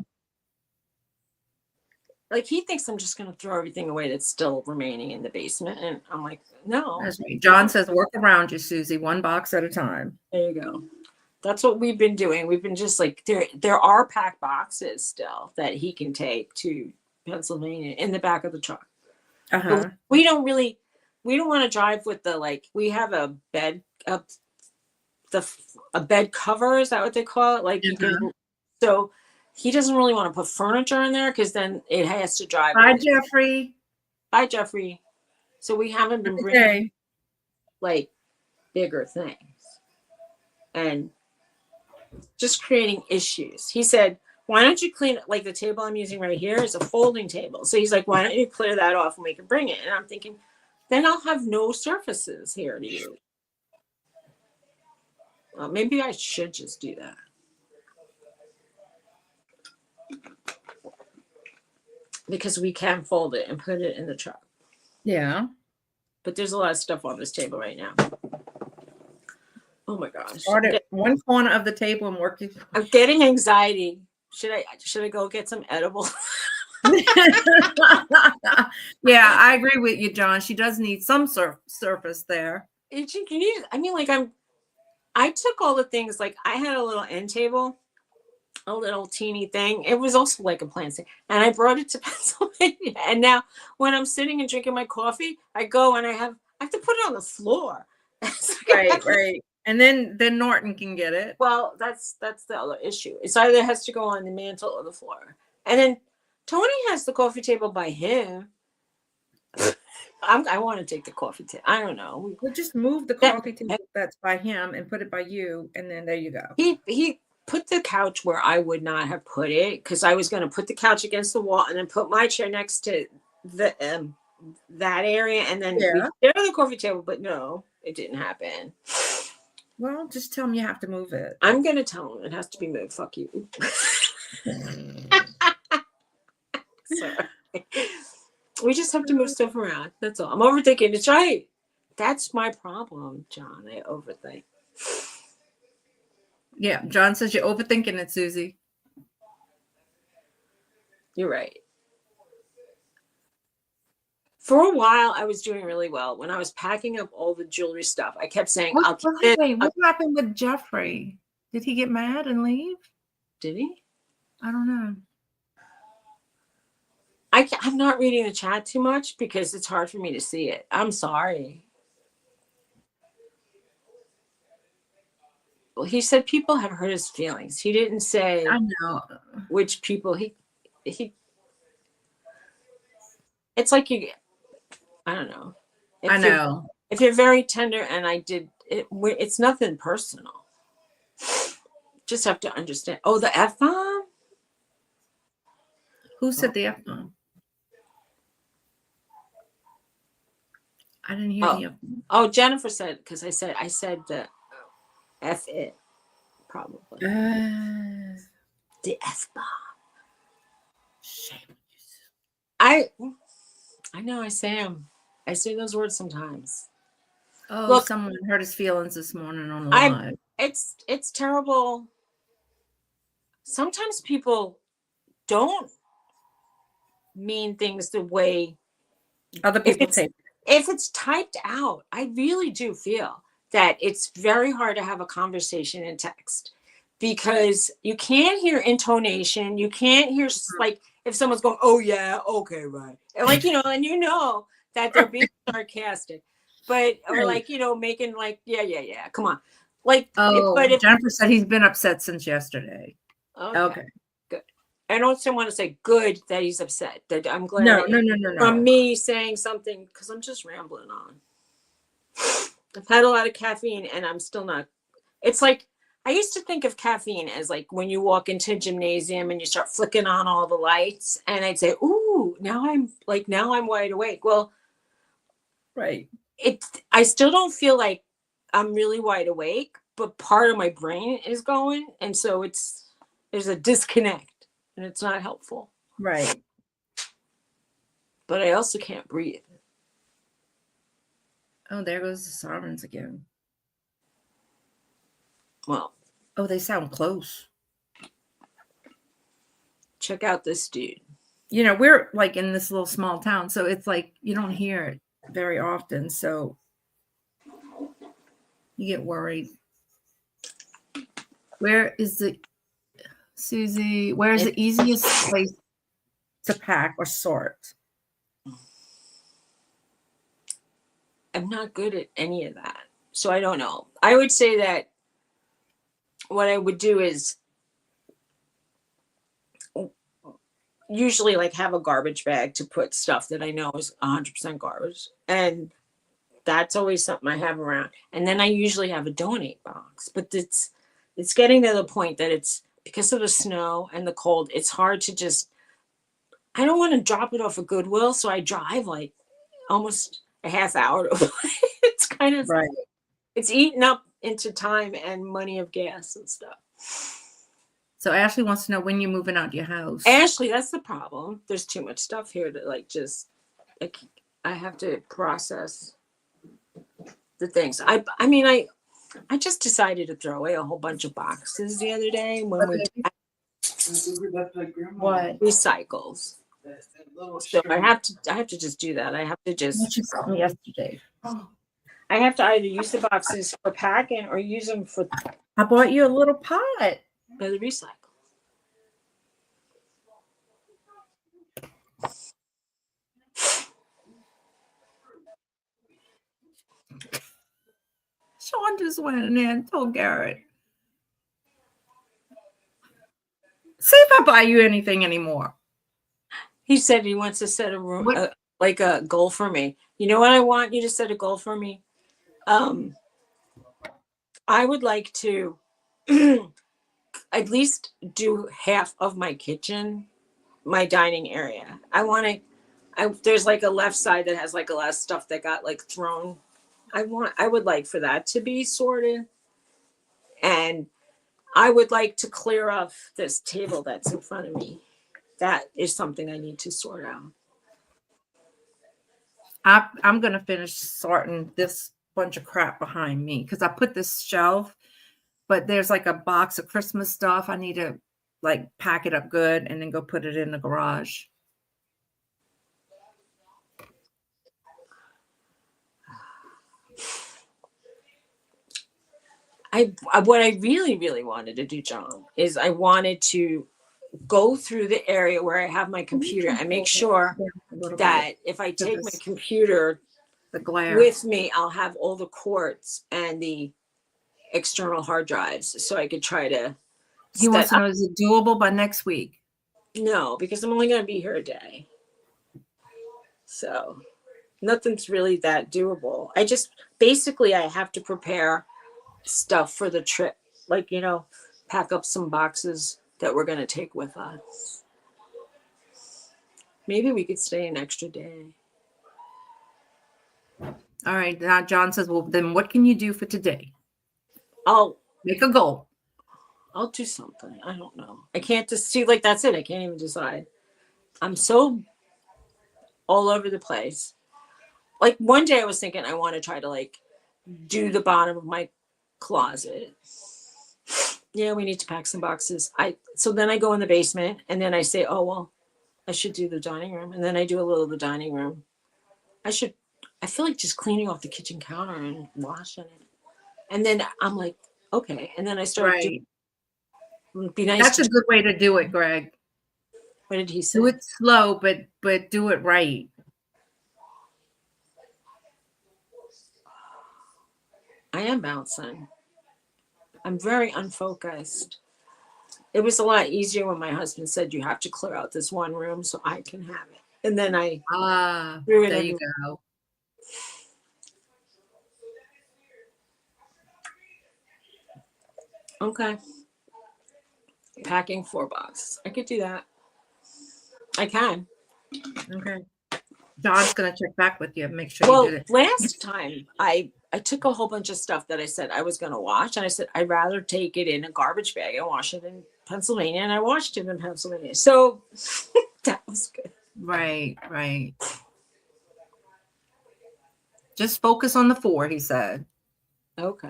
Like he thinks I'm just going to throw everything away that's still remaining in the basement. And I'm like, no. That's right. John says, work around you, Suzy, one box at a time. There you go. That's what we've been doing. We've been just like, there are packed boxes still that he can take to Pennsylvania in the back of the truck. Uh-huh. But we don't want to drive with the, like, we have a bed, a bed cover. Is that what they call it? Like, you can, so he doesn't really want to put furniture in there because then it has to drive. Bye, Jeffrey. Bye, Jeffrey. So we haven't been bringing Okay. like bigger things and just creating issues. He said, why don't you clean, like the table I'm using right here is a folding table. So he's like, why don't you clear that off and we can bring it? And I'm thinking, then I'll have no surfaces here to use. Well, maybe I should just do that. Because we can fold it and put it in the truck. Yeah. But there's a lot of stuff on this table right now. Oh my gosh. Start at one corner of the table and work it. I'm getting anxiety. Should I go get some edible? Yeah, I agree with you, John. She does need some surface there. You need, I mean, like I took all the things, like I had a little end table, a little teeny thing. It was also like a plant thing. And I brought it to Pennsylvania. And now when I'm sitting and drinking my coffee, I go and I have to put it on the floor. Right. And then Norton can get it. Well, that's the other issue. It's either has to go on the mantle or the floor. And then Tony has the coffee table by him. I want to take the coffee table. I don't know. We'll just move the coffee table that's by him and put it by you, and then there you go. He put the couch where I would not have put it because I was going to put the couch against the wall and then put my chair next to the that area, and then we share the coffee table. But no, it didn't happen. Well, just tell him you have to move it. I'm going to tell him it has to be moved. Fuck you. Sorry. We just have to move stuff around. That's all. I'm overthinking. It's right. That's my problem, John. I overthink. Yeah, John says you're overthinking it, Suzy. You're right. For a while, I was doing really well. When I was packing up all the jewelry stuff, I kept saying, What happened with Jeffrey? Did he get mad and leave? Did he? I don't know. I'm not reading the chat too much because it's hard for me to see it. I'm sorry. Well, he said people have hurt his feelings. He didn't say I know which people he it's like you, I don't know. I know. If you're very tender, and I did it, it's nothing personal. Just have to understand. Oh, the F-bomb? Who said the F-bomb? I didn't hear the F-bomb. Oh, Jennifer said, because I said the F it, probably. The F-bomb. Shame. I know I say them. I say those words sometimes. Oh, look, someone hurt his feelings this morning on the live. It's terrible. Sometimes people don't mean things the way other people take it. If it's typed out, I really do feel that it's very hard to have a conversation in text because you can't hear intonation. You can't hear like if someone's going, oh yeah, okay, right. And like, and that they're being sarcastic, but or like, making like, yeah. Come on. Like, but if Jennifer said he's been upset since yesterday. Okay. Good. I don't want to say good that he's upset. That I'm glad. No. From me saying something because I'm just rambling on. I've had a lot of caffeine and I'm still not. It's like I used to think of caffeine as like when you walk into a gymnasium and you start flicking on all the lights, and I'd say, "Ooh, now I'm wide awake." Well, right. I still don't feel like I'm really wide awake, but part of my brain is going, and so there's a disconnect, and it's not helpful. Right. But I also can't breathe. Oh, there goes the sirens again. Well. Oh, they sound close. Check out this dude. We're like in this little small town, so it's like you don't hear it very often, so you get worried. Where is the Suzy? Where's the easiest place to pack or sort? I'm not good at any of that, so I don't know. I would say that what I would do is usually like have a garbage bag to put stuff that I know is 100% garbage. And that's always something I have around. And then I usually have a donate box, but it's getting to the point that it's because of the snow and the cold, it's hard to just, I don't want to drop it off at Goodwill. So I drive like almost a half hour to it's kind of, Right. it's eating up into time and money of gas and stuff. So Ashley wants to know when you're moving out your house. Ashley, that's the problem. There's too much stuff here to like just, like, I have to process the things. I mean, I just decided to throw away a whole bunch of boxes the other day when we What? recycles. So I have to just do that. I have to just, You got me yesterday. I have to either use the boxes for packing or use them for I bought you a little pot. the recycle. Sean just went in there and told Garrett, see if I buy you anything anymore. He said he wants to set a room, like a goal for me. You know what I want you to set a goal for me? I would like to at least do half of my kitchen, my dining area. I want to, there's like a left side that has like a lot of stuff that got like thrown. I would like for that to be sorted. And I would like to clear off this table that's in front of me. That is something I need to sort out. I'm going to finish sorting this bunch of crap behind me because I put this shelf, but there's like a box of Christmas stuff. I need to like pack it up good and then go put it in the garage. What I really, really wanted to do, John, is I wanted to go through the area where I have my computer and make sure that if I take my computer the glare with me, I'll have all the cords and the external hard drives so I could try to. He wants to know, is it doable by next week? No, because I'm only going to be here a day. So nothing's really that doable. I just, basically I have to prepare stuff for the trip. Like, you know, pack up some boxes that we're going to take with us. Maybe we could stay an extra day. All right. Now John says, well, then what can you do for today? I'll make a goal. I'll do something. I don't know. I can't just see, like, that's it. I can't even decide. I'm so all over the place. Like one day I was thinking I want to try to like do the bottom of my closet. Yeah, we need to pack some boxes. So then I go in the basement and then I say, oh, well, I should do the dining room. And then I do a little of the dining room. I feel like just cleaning off the kitchen counter and washing it. And then I'm like, okay. And then I start doing, it'd be nice. That's a good way to do it, Greg. What did he say? Do it slow, but do it right. I am bouncing. I'm very unfocused. It was a lot easier when my husband said you have to clear out this one room so I can have it. And then I threw it there in. You go. Okay. Packing 4 boxes. I could do that. I can. Okay. John's gonna check back with you and make sure you did it. Last time I took a whole bunch of stuff that I said I was gonna wash, and I said I'd rather take it in a garbage bag and wash it in Pennsylvania, and I washed it in Pennsylvania. So that was good. Right. Just focus on the 4, he said. Okay.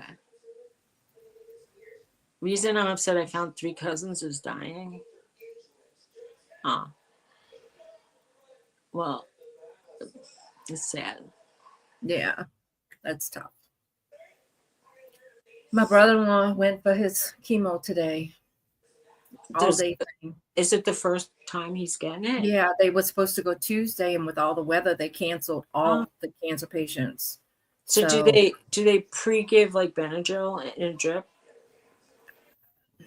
Reason I'm upset I found 3 cousins is dying. Well, it's sad. Yeah, that's tough. My brother-in-law went for his chemo today. All day thing. Is it the first time he's getting it? Yeah, they were supposed to go Tuesday, and with all the weather, they canceled all the cancer patients. So do they pre-give like Benadryl in a drip?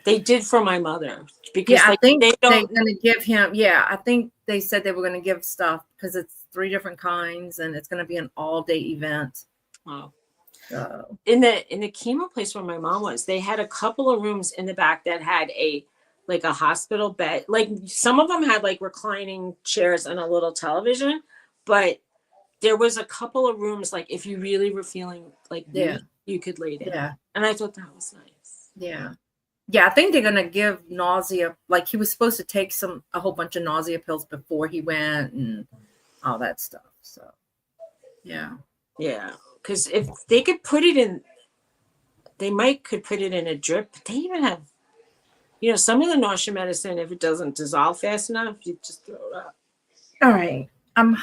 They did for my mother because Yeah, I like think they they're don't. going to give him. Yeah, I think they said they were going to give stuff because it's 3 different kinds, and it's going to be an all-day event. Oh. So In the chemo place where my mom was, they had a couple of rooms in the back that had a hospital bed. Like some of them had like reclining chairs and a little television, but there was a couple of rooms like if you really were feeling like Yeah. weak, you could lay down. yeah, And I thought that was nice. yeah. Yeah, I think they're gonna give nausea. Like he was supposed to take a whole bunch of nausea pills before he went and all that stuff. So, yeah, Yeah, because if they could put it in, could put it in a drip. But they even have, some of the nausea medicine. If it doesn't dissolve fast enough, you just throw it up. all right. I'm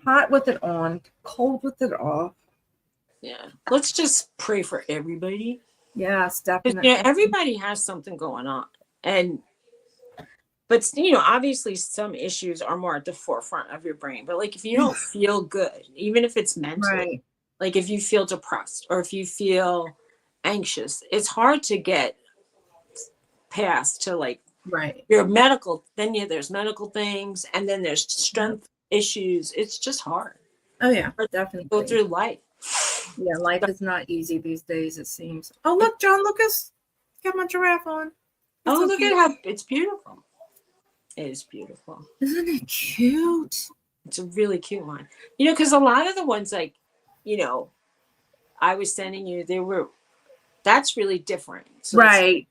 hot with it on, cold with it off. Yeah, let's just pray for everybody. Yes, 'Cause, definitely. everybody has something going on, but obviously some issues are more at the forefront of your brain. But like if you don't feel good, even if it's mentally, Right. like if you feel depressed or if you feel anxious, it's hard to get past to like Right. your medical. Then there's medical things, and then there's strength issues. It's just hard. Oh yeah, Go definitely. through life. Yeah, life is not easy these days, it seems. Oh, look, John Lucas. Got my giraffe on. Oh, So look cute. at how it's beautiful. It is beautiful. Isn't it cute? It's a really cute one. Because a lot of the ones like, I was sending you, that's really different. So Right.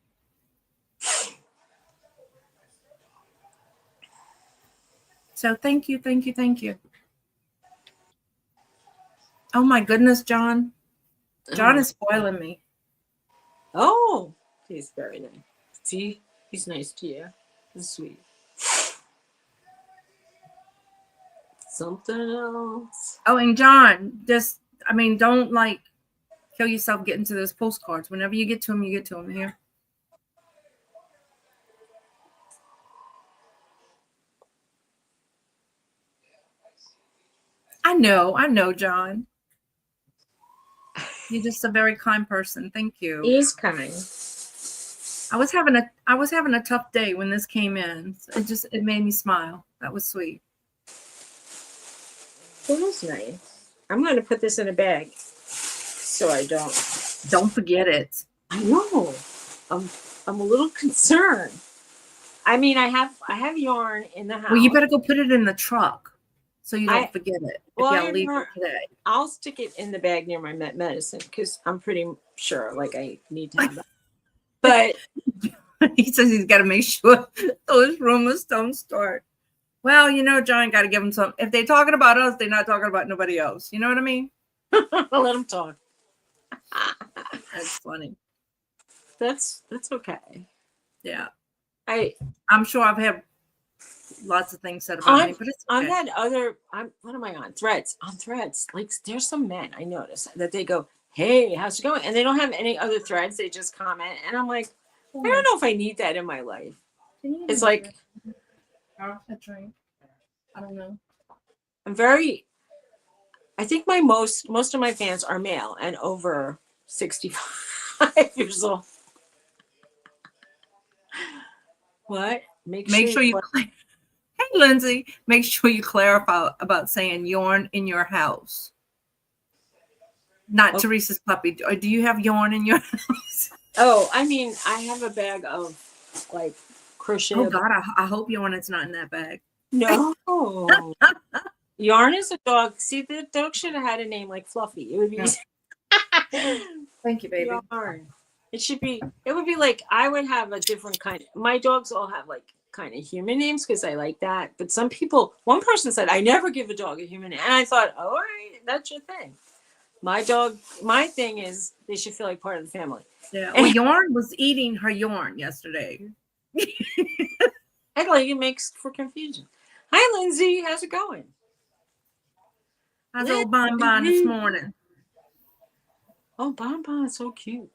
So thank you, thank you, thank you. Oh my goodness, John. John is spoiling me. Oh, he's very nice. See, he's nice to you. He's sweet. Something else. Oh, and John, don't like kill yourself getting to those postcards. Whenever you get to them, you get to them here. I know, John. You're just a very kind person. Thank you. He is kind. I was having a tough day when this came in. It made me smile. That was sweet. It was nice. I'm going to put this in a bag so I Don't forget it. I know. I'm a little concerned. I mean, I have yarn in the house. Well, you better go put it in the truck so you don't forget it. Well, if y'all leave it today. I'll stick it in the bag near my medicine because I'm pretty sure like I need to have that. But he says he's got to make sure those rumors don't start. Well, John, got to give them some. If they're talking about us, they're not talking about nobody else. You know what I mean? I'll let them talk. That's funny. That's okay. Yeah. I'm sure I've had lots of things said about me, but it's okay. What am I on? Threads. On Threads. Like there's some men I notice that they go, "Hey, how's it going?" And they don't have any other threads. They just comment. And I'm like, I don't know if I need that in my life. It's like that's right. I don't know. I think most of my fans are male and over 65 years old. What? Make sure you hey, Lindsay, make sure you clarify about saying yarn in your house. Not Teresa's puppy. Or do you have yarn in your house? Oh, I mean, I have a bag of like crochet. Oh God, I hope yarn is not in that bag. No. Yarn is a dog. See, the dog should have had a name like Fluffy. It would be. Thank you, baby. Yarn. It would be like, I would have a different kind. My dogs all have like kind of human names because I like that. But one person said, I never give a dog a human name. And I thought, all right, that's your thing. My thing is they should feel like part of the family. Yeah. Well, Yarn was eating her yarn yesterday. I like it makes for confusion. Hi, Lindsay. How's it going? How's old Bon this morning? Oh, Bon, so cute.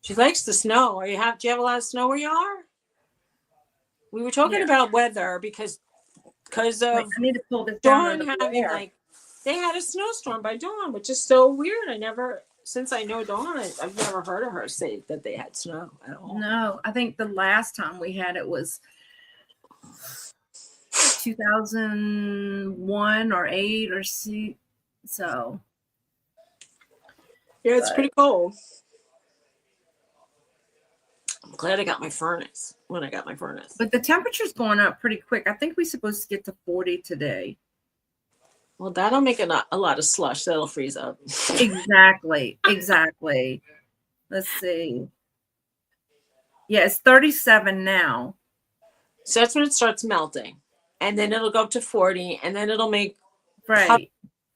She likes the snow. Do you have a lot of snow where you are? We were talking about weather because of I need to pull this Dawn down having they had a snowstorm by dawn, which is so weird. I never since I know Dawn, I've never heard of her say that they had snow at all. No, I think the last time we had it was 2001 or 8 or so. Yeah, it's But- pretty cold. I'm glad I got my furnace when I got my furnace. But the temperature's going up pretty quick. I think we're supposed to get to 40 today. Well, that'll make a lot of slush. That'll freeze up. Exactly. Let's see. Yeah, it's 37 now. So that's when it starts melting. And then it'll go up to 40. And then it'll make, Right.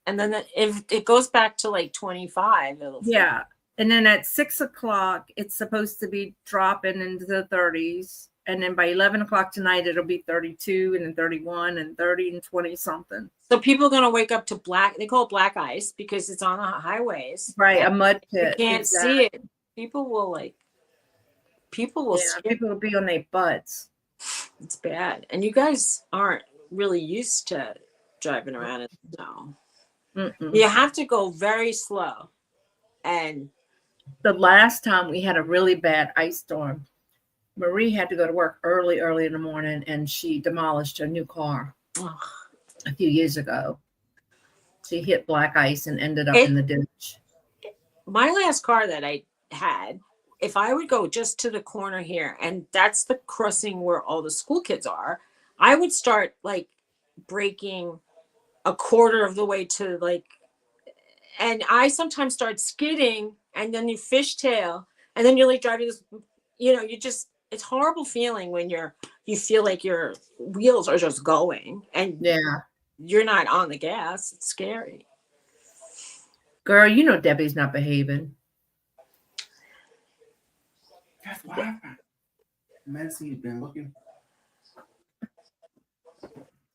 and then if it goes back to like 25, it'll freeze. Yeah. And then at 6 o'clock, it's supposed to be dropping into the 30s. And then by 11 o'clock tonight, it'll be 32 and then 31 and 30 and 20 something. So people are going to wake up to black. They call it black ice because it's on the highways. Right. A And mud you pit. can't see it. People will skip. People will be on their butts. It's bad. And you guys aren't really used to driving around in snow. Mm-mm. You have to go very slow. And The last time we had a really bad ice storm, Marie had to go to work early in the morning, and she demolished a new car ugh, a few years ago. She hit black ice and ended up in the ditch. my last car that I had, if I would go just to the corner here, and that's the crossing where all the school kids are, I would start like braking a quarter of the way to like, and I sometimes start skidding, and then you fishtail, and then you're like driving this, it's horrible feeling when you feel like your wheels are just going and Yeah. you're not on the gas. It's scary. Girl, you know Debbie's not behaving. Guess what happened? Medicine's been looking.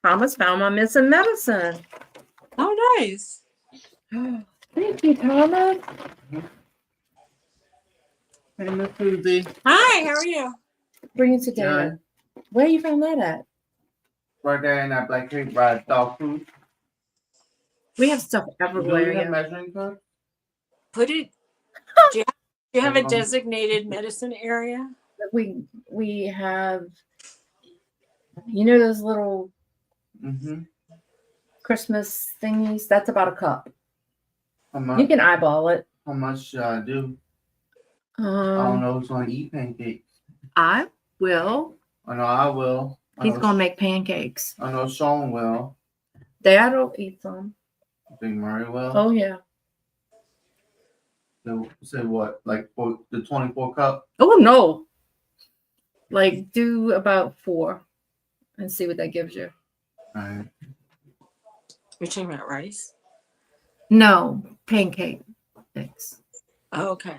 Thomas found my missing medicine. Oh, nice. Thank you, Thomas. Hey, Miss Suzy. Hi, how are you? Bring it to Dad. Where you found that at? Right there in that black crate by dog food. We have stuff Do everywhere. you have Yeah. measuring cup? Put it. Do you have a designated medicine area? We have, those little Mm-hmm. Christmas thingies. That's about a cup. How You much? can eyeball it. How much should I do? I don't know who's gonna eat pancakes. I will. I know I will. He's gonna make pancakes. I know Sean will. Dad'll eat some. I think Murray will. Oh yeah. So, say what? Like for the 24 cup? Oh no. Like do about 4 and see what that gives you. All right. You're talking about rice? No, pancake mix. Oh, okay.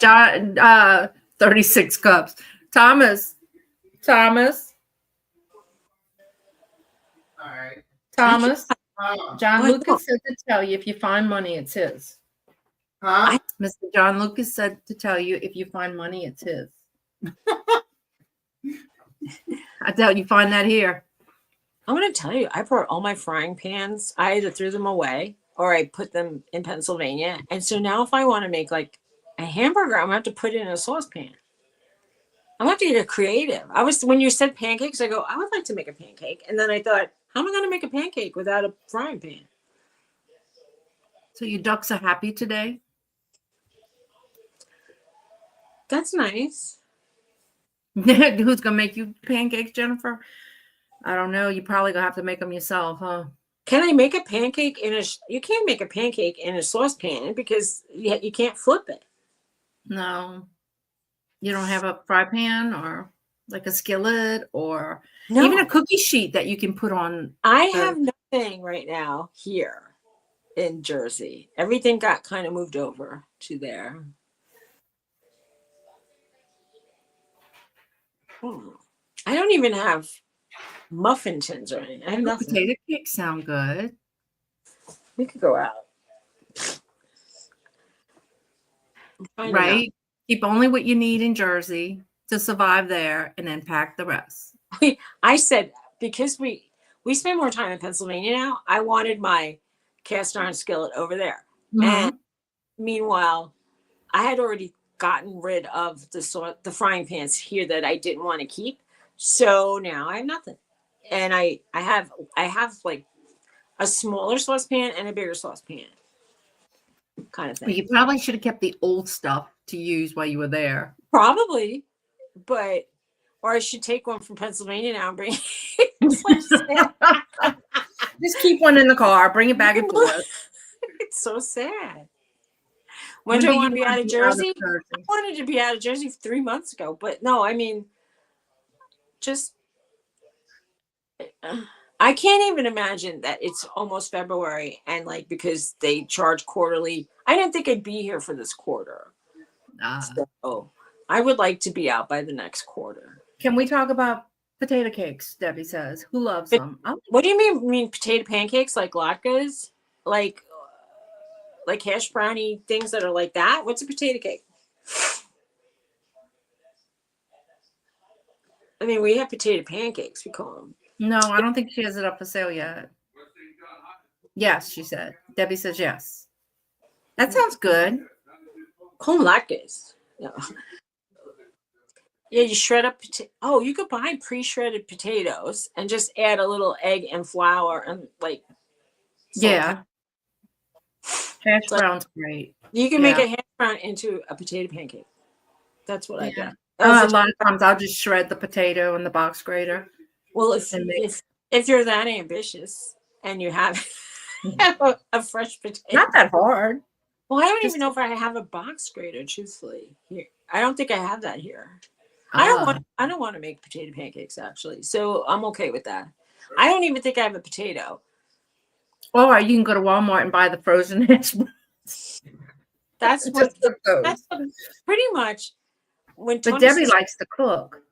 John, 36 cups. Thomas. All right. John What? Lucas said to tell you if you find money, it's his. Huh? Mr. John Lucas said to tell you if you find money, it's his. I doubt you find that here. I'm going to tell you, I brought all my frying pans. I either threw them away or I put them in Pennsylvania. And so now if I want to make like a hamburger, I'm going to have to put it in a saucepan. I'm going to have to get creative. When you said pancakes, I go, I would like to make a pancake. And then I thought, how am I going to make a pancake without a frying pan? So your ducks are happy today? That's nice. Who's gonna make you pancakes, Jennifer? I don't know. You probably gonna have to make them yourself, huh? Can I make a pancake you can't make a pancake in a saucepan because you can't flip it. No. You don't have a fry pan or like a skillet or No, even a cookie sheet that you can put on. I have nothing right now here in Jersey. Everything got kind of moved over to there. I don't even have muffin tins or anything. I have nothing. Potato cakes sound good. We could go out. Right? Keep only what you need in Jersey to survive there and then pack the rest. I said, because we spend more time in Pennsylvania now, I wanted my cast iron skillet over there. Mhm. And meanwhile, I had already gotten rid of the frying pans here that I didn't want to keep. So now I have nothing. And I have like a smaller saucepan and a bigger saucepan kind of Well, thing. you probably should have kept the old stuff to use while you were there. Probably, but or I should take one from Pennsylvania now and bring it. It's like sad. Just keep one in the car, bring it back and forth. It's so sad. When When do do I you want to be out of Jersey? I Jersey? wanted to be out of Jersey 3 months ago, but no, I mean, just I can't even imagine that it's almost February and like because they charge quarterly. I didn't think I'd be here for this quarter. So I would like to be out by the next quarter. Can we talk about potato cakes? Debbie says, "Who loves them?" What do you mean? You mean potato pancakes like latkes, like hash brownie things that are like that? What's a potato cake? I mean, we have potato pancakes. We call them. No, I don't think she has it up for sale yet. Yes, she said. Debbie says yes. That sounds good. Call them latkes. No. Yeah, you shred up. Oh, you could buy pre-shredded potatoes and just add a little egg and flour and like. Yeah. Hash brown's great. You can make a hash brown into a potato pancake. That's what I did. A lot of times I'll just shred the potato in the box grater. Well, if you're that ambitious and you have a fresh potato, not that hard. Well, I don't even know if I have a box grater. Truthfully, here I don't think I have that here. I don't want to make potato pancakes actually, so I'm okay with that. I don't even think I have a potato. Or you can go to Walmart and buy the frozen hash browns. That's pretty much when Tony but Debbie likes to cook.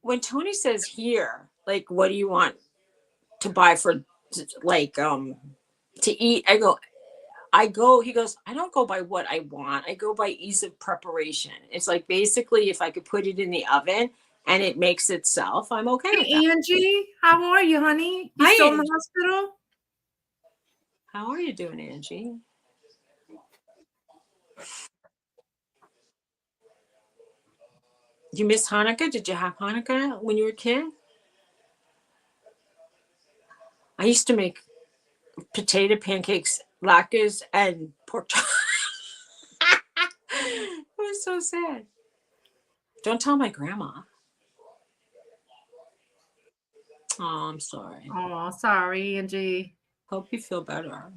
When Tony says here, like, what do you want to buy for like to eat? I go, he goes, I don't go by what I want. I go by ease of preparation. It's like basically if I could put it in the oven and it makes itself, I'm okay with that. Angie, how are you, honey? You still in the hospital? How are you doing, Angie? You miss Hanukkah? Did you have Hanukkah when you were a kid? I used to make potato pancakes, latkes, and pork chop. It was so sad. Don't tell my grandma. Oh, I'm sorry. Oh, sorry, Angie. Hope you feel better.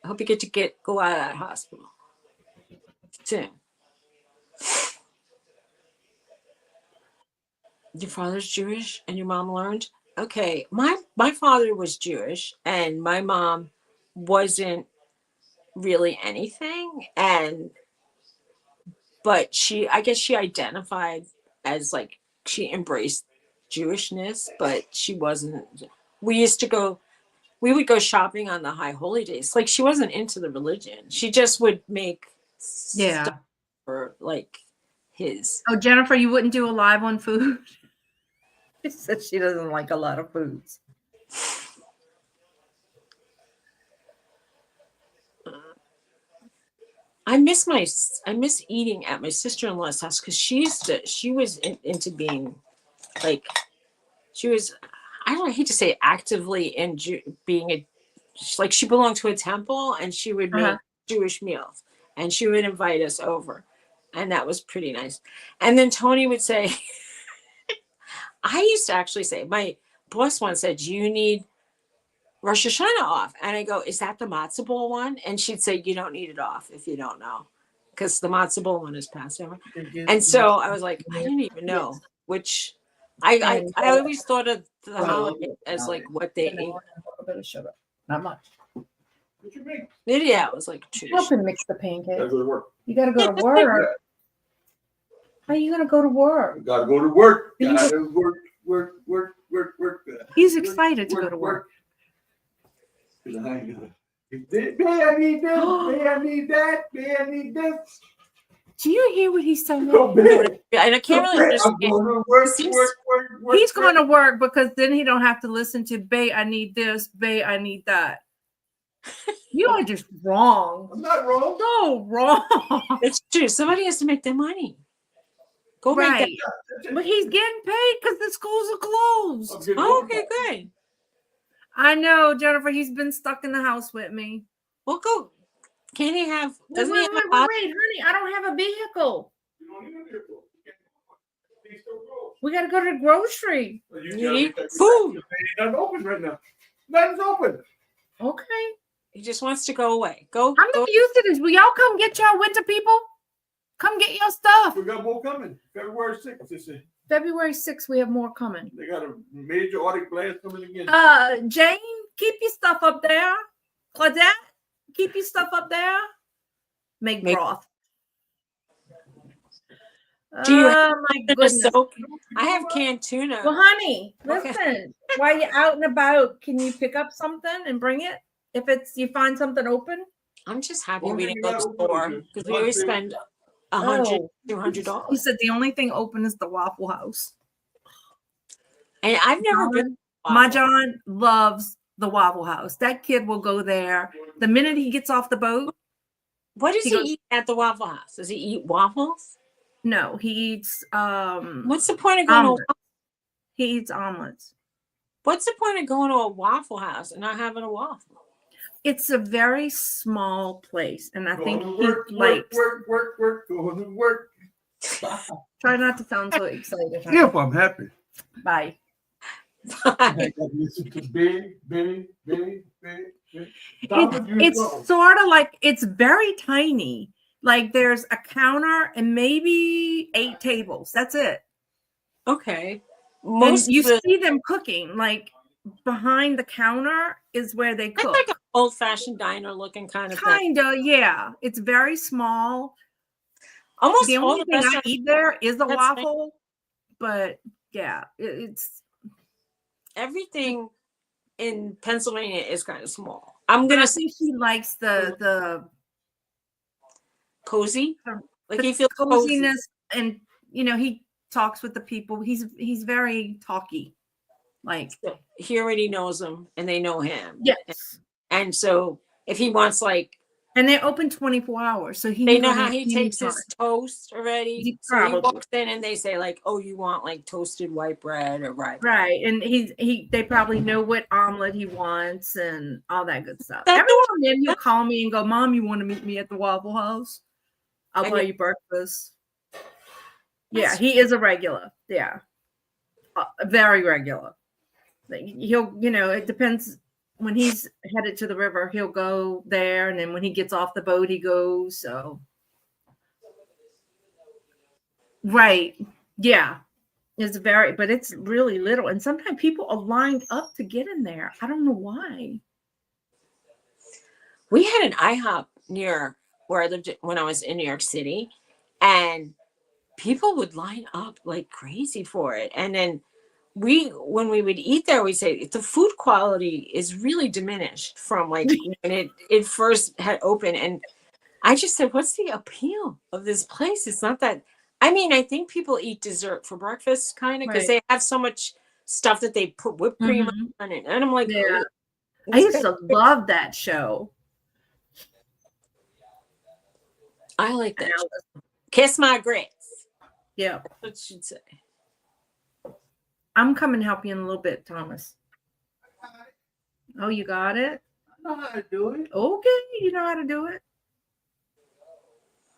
I hope you get to go out of that hospital soon. Your father's Jewish and your mom learned? Okay, my father was Jewish and my mom wasn't really anything, but I guess she identified as like she embraced Jewishness, but she wasn't. We would go shopping on the high holy days. Like she wasn't into the religion. She just would make stuff for like his. Oh, Jennifer, you wouldn't do a live on food? She said she doesn't like a lot of foods. I miss eating at my sister-in-law's house because she was into being like she was. I hate to say actively in being like she belonged to a temple and she would make Jewish meals and she would invite us over, and that was pretty nice. And then Tony would say. I used to actually say, my boss once said, you need Rosh Hashanah off. And I go, is that the matzo ball one? And she'd say, you don't need it off if you don't know. Because the matzo ball one is Passover. And so I was like, I didn't even know. Which I always thought of the holiday as like what they ate. A little bit of sugar. Not much. What you mean? Yeah, it was like Help him mix the pancakes. Gotta go to work. You got to go to work. How are you going to go to work? Gotta go to work. Gotta work. He's excited to go to work. I need this. I need that. I need this. Do you hear what he's saying? And I can't really understand. He's going to work because then he don't have to listen to, babe, I need this, babe, I need that. You are just wrong. I'm not wrong. So wrong. It's true. Somebody has to make their money. Go make that. Right. But he's getting paid because the schools are closed. I'm getting Oh, more okay, money. good. I know, Jennifer. He's been stuck in the house with me. Well, go. Can he have? Wait, Doesn't he have a honey. I don't have a vehicle. You don't need a vehicle. Things still go. We got to go to the grocery. Well, You gotta need make that- food. Nothing's open right now. Nothing's open. Okay. He just wants to go away. Go. I'm go. not used to this. Will y'all come get y'all winter people? Come get your stuff. We got more coming. February 6th, they say. February 6th, we have more coming. They got a major Arctic blast coming again. Jane, keep your stuff up there. Claudette, keep your stuff up there. Make broth. Do you Oh my Tuna goodness. soak? I have canned tuna. Well, honey, Okay. listen. While you're out and about, can you pick up something and bring it? If you find something open? I'm just happy Well, we we didn't go to got the open store again. because we always spend $100, Oh. He $200. said the only thing open is the Waffle House. And I've never been. to My Waffle. John loves the Waffle House. That kid will go there. The minute he gets off the boat, What does he he goes- eat at the Waffle House? Does he eat waffles? no, he eats What's the point of going omelets. to? He eats omelets. What's the point of going to a Waffle House and not having a waffle? It's a very small place, and I think Going he to work, likes. work, going to work. Try not to sound so excited. honey. If I'm happy. Bye. I got to listen to big. It's sort of like it's very tiny. Like there's a counter and maybe 8 tables. That's it. Okay. And Most you of the, see them cooking. Like behind the counter is where they it's cook. like an old-fashioned diner looking kind of thing. Kinda, yeah. It's very small. Almost The all only the thing I restaurants. eat there is a That's nice. waffle, but yeah, it's. Everything in Pennsylvania is kind of small. I'm But gonna I say think he likes the cozy. Like the he feels cozy. coziness, and he talks with the people. He's very talky, like He already knows them, and they know him. yes. And so if he wants, like, And they're open 24 hours, so he they can know go how there he takes his anytime. toast already. He So he probably- walks in and they say, like, "Oh, you want like toasted white bread or rye bread?" Right, and they probably know what omelet he wants and all that good stuff. That- Every now and then he'll call me and go, "Mom, you want to meet me at the Waffle House? I'll And buy you- you breakfast." Yeah, That's- he is a regular. Yeah, very regular. He'll, it depends. When he's headed to the river, he'll go there, and then when he gets off the boat, he goes. So, right, yeah, but it's really little, and sometimes people are lined up to get in there. I don't know why. We had an IHOP near where I lived when I was in New York City, and people would line up like crazy for it. And then when we would eat there, we'd say the food quality is really diminished from like when it first had opened. And I just said, what's the appeal of this place? It's not that. I mean, I think people eat dessert for breakfast kind of because Right. they have so much stuff that they put whipped cream on it. And I'm like, Yeah. "Oh, I it's used good." to love that show. I like that. Kiss my grits. Yeah, That's what she'd say. I'm coming to help you in a little bit, Thomas. Oh, you got it? I know how to do it. Okay, you know how to do it.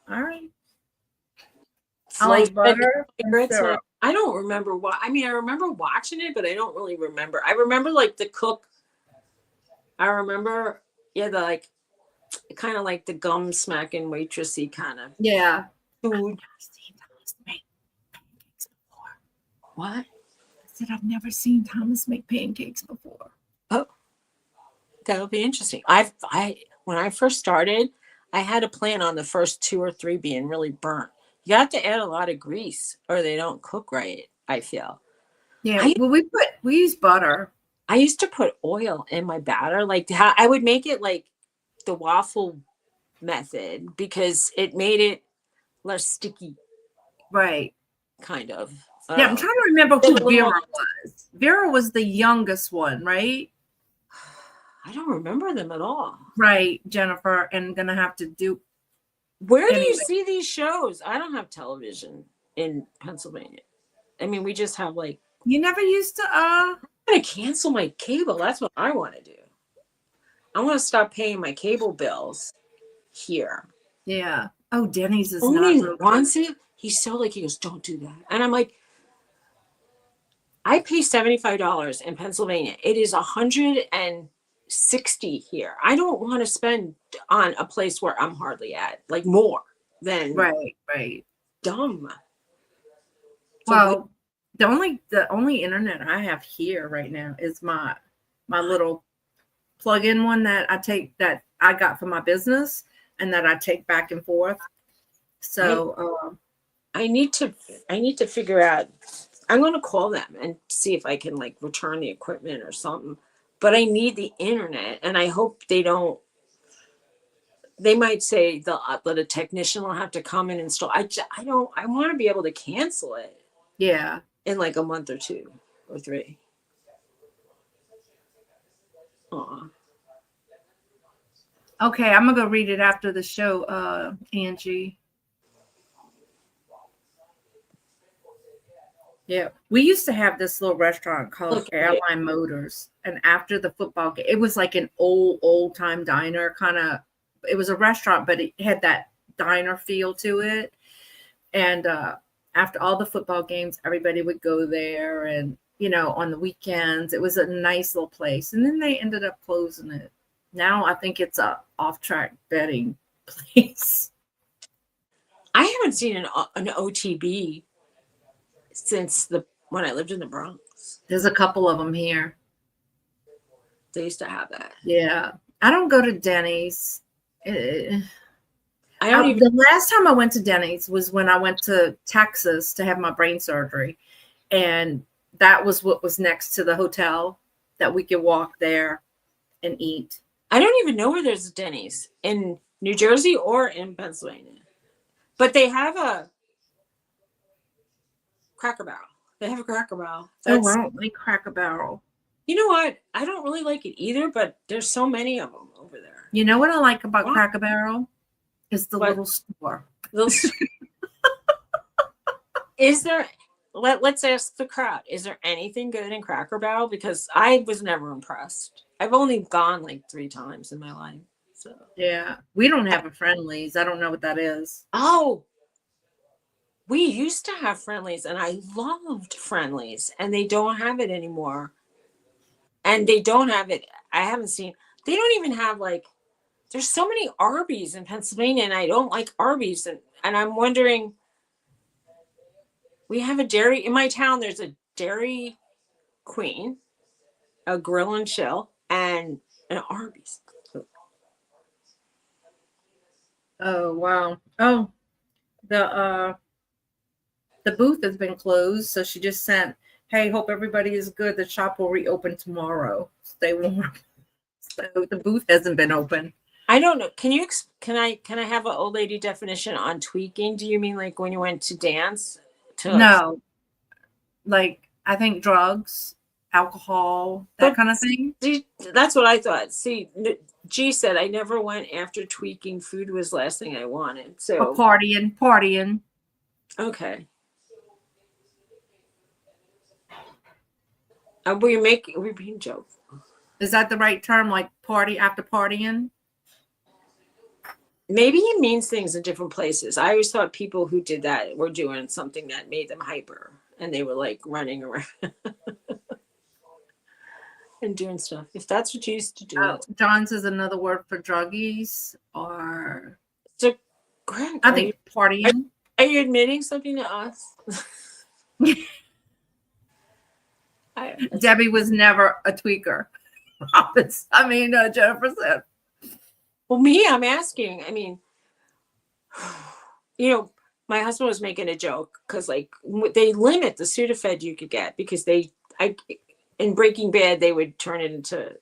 All right. I like butter and Grits, syrup. I don't remember why. I mean, I remember watching it, but I don't really remember. I remember like the cook. I remember, the like, kind of like the gum smacking waitressy kind of Yeah. food. I've seen Thomas make pancakes before. What? I said I've never seen Thomas make pancakes before. That'll be interesting. When I first started, I had a plan on the first 2 or 3 being really burnt. You have to add a lot of grease or they don't cook right, I feel. Yeah. We use butter. I used to put oil in my batter, like how I would make it like the waffle method because it made it less sticky, Right. kind of. Yeah, I'm trying to remember who little Vera more- was. Vera was the youngest one, right? I don't remember them at all. Right, Jennifer, and gonna have to do. Where do you Anyway. see these shows? I don't have television in Pennsylvania. I mean, we just have like. You never used to. I'm gonna cancel my cable. That's what I want to do. I want to stop paying my cable bills here. Yeah. Oh, Denny's is Only not real wants it. He's so like, he goes, don't do that. And I'm like, I pay $75 in Pennsylvania. It is $160 here. I don't want to spend on a place where I'm hardly at, like more than right. dumb. So Well, the only internet I have here right now is my little plug-in one that I got for my business and that I take back and forth. So I need to figure out. I'm going to call them and see if I can like return the equipment or something. But I need the internet, and I hope they don't. They might say that a technician will have to come and install. I don't. I want to be able to cancel it. yeah. In like a month or 2 or 3. Aw. Okay, I'm gonna go read it after the show, Angie. Yeah, we used to have this little restaurant called Okay. Airline Motors, and after the football game, it was like an old time diner kind of. It was a restaurant, but it had that diner feel to it. And after all the football games, everybody would go there, and on the weekends, it was a nice little place. And then they ended up closing it. Now I think it's a off-track betting place. I haven't seen an OTB since when I lived in the Bronx. There's a couple of them here. They used to have that. Yeah, I don't go to Denny's. I don't even. The last time I went to Denny's was when I went to Texas to have my brain surgery, and that was what was next to the hotel that we could walk there and eat. I don't even know where there's a Denny's in New Jersey or in Pennsylvania, but they have a Cracker Barrel. They have a Cracker Barrel. I don't like Cracker Barrel. You know what? I don't really like it either, but there's so many of them over there. You know what I like about What? Cracker Barrel? Is the What? little store. Is there? Let's ask the crowd. Is there anything good in Cracker Barrel? Because I was never impressed. I've only gone like 3 times in my life. So Yeah, we don't have a Friendlies. I don't know what that is. oh, we used to have Friendlies, and I loved Friendlies, and they don't have it anymore. And they don't have it. I haven't seen. They don't even have like. There's so many Arby's in Pennsylvania, and I don't like Arby's, and I'm wondering. We have a dairy in my town. There's a Dairy Queen, a Grill and Chill, and an Arby's. Oh wow. Oh, the booth has been closed, so she just sent, "Hey, hope everybody is good. The shop will reopen tomorrow. Stay warm." So the booth hasn't been open. I don't know. Can I have an old lady definition on tweaking? Do you mean like when you went to dance? No, like I think drugs, alcohol, that kind of thing. See, that's what I thought. See, G said I never went after tweaking. Food was the last thing I wanted. So Or partying. okay. Are we being jokes? Is that the right term? Like party after partying? Maybe he means things in different places. I always thought people who did that were doing something that made them hyper, and they were like running around and doing stuff. If that's what you used to do, John's is another word for druggies, or so Greg, I think partying. Are you admitting something to us? Debbie was never a tweaker. Jennifer said. Well, I'm asking. I mean, my husband was making a joke because like they limit the Sudafed you could get because in Breaking Bad, they would turn it into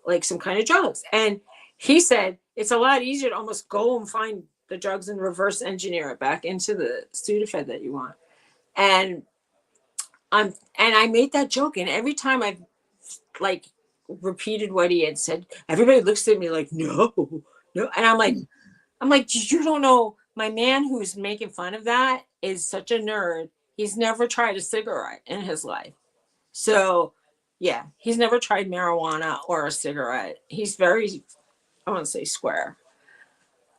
like some kind of drugs. And he said, it's a lot easier to almost go and find the drugs and reverse engineer it back into the Sudafed that you want. And I made that joke. And every time I like repeated what he had said, everybody looks at me like, no, no. And I'm like, you don't know. My man who's making fun of that is such a nerd. He's never tried a cigarette in his life. So, yeah, he's never tried marijuana or a cigarette. He's very, I want to say square.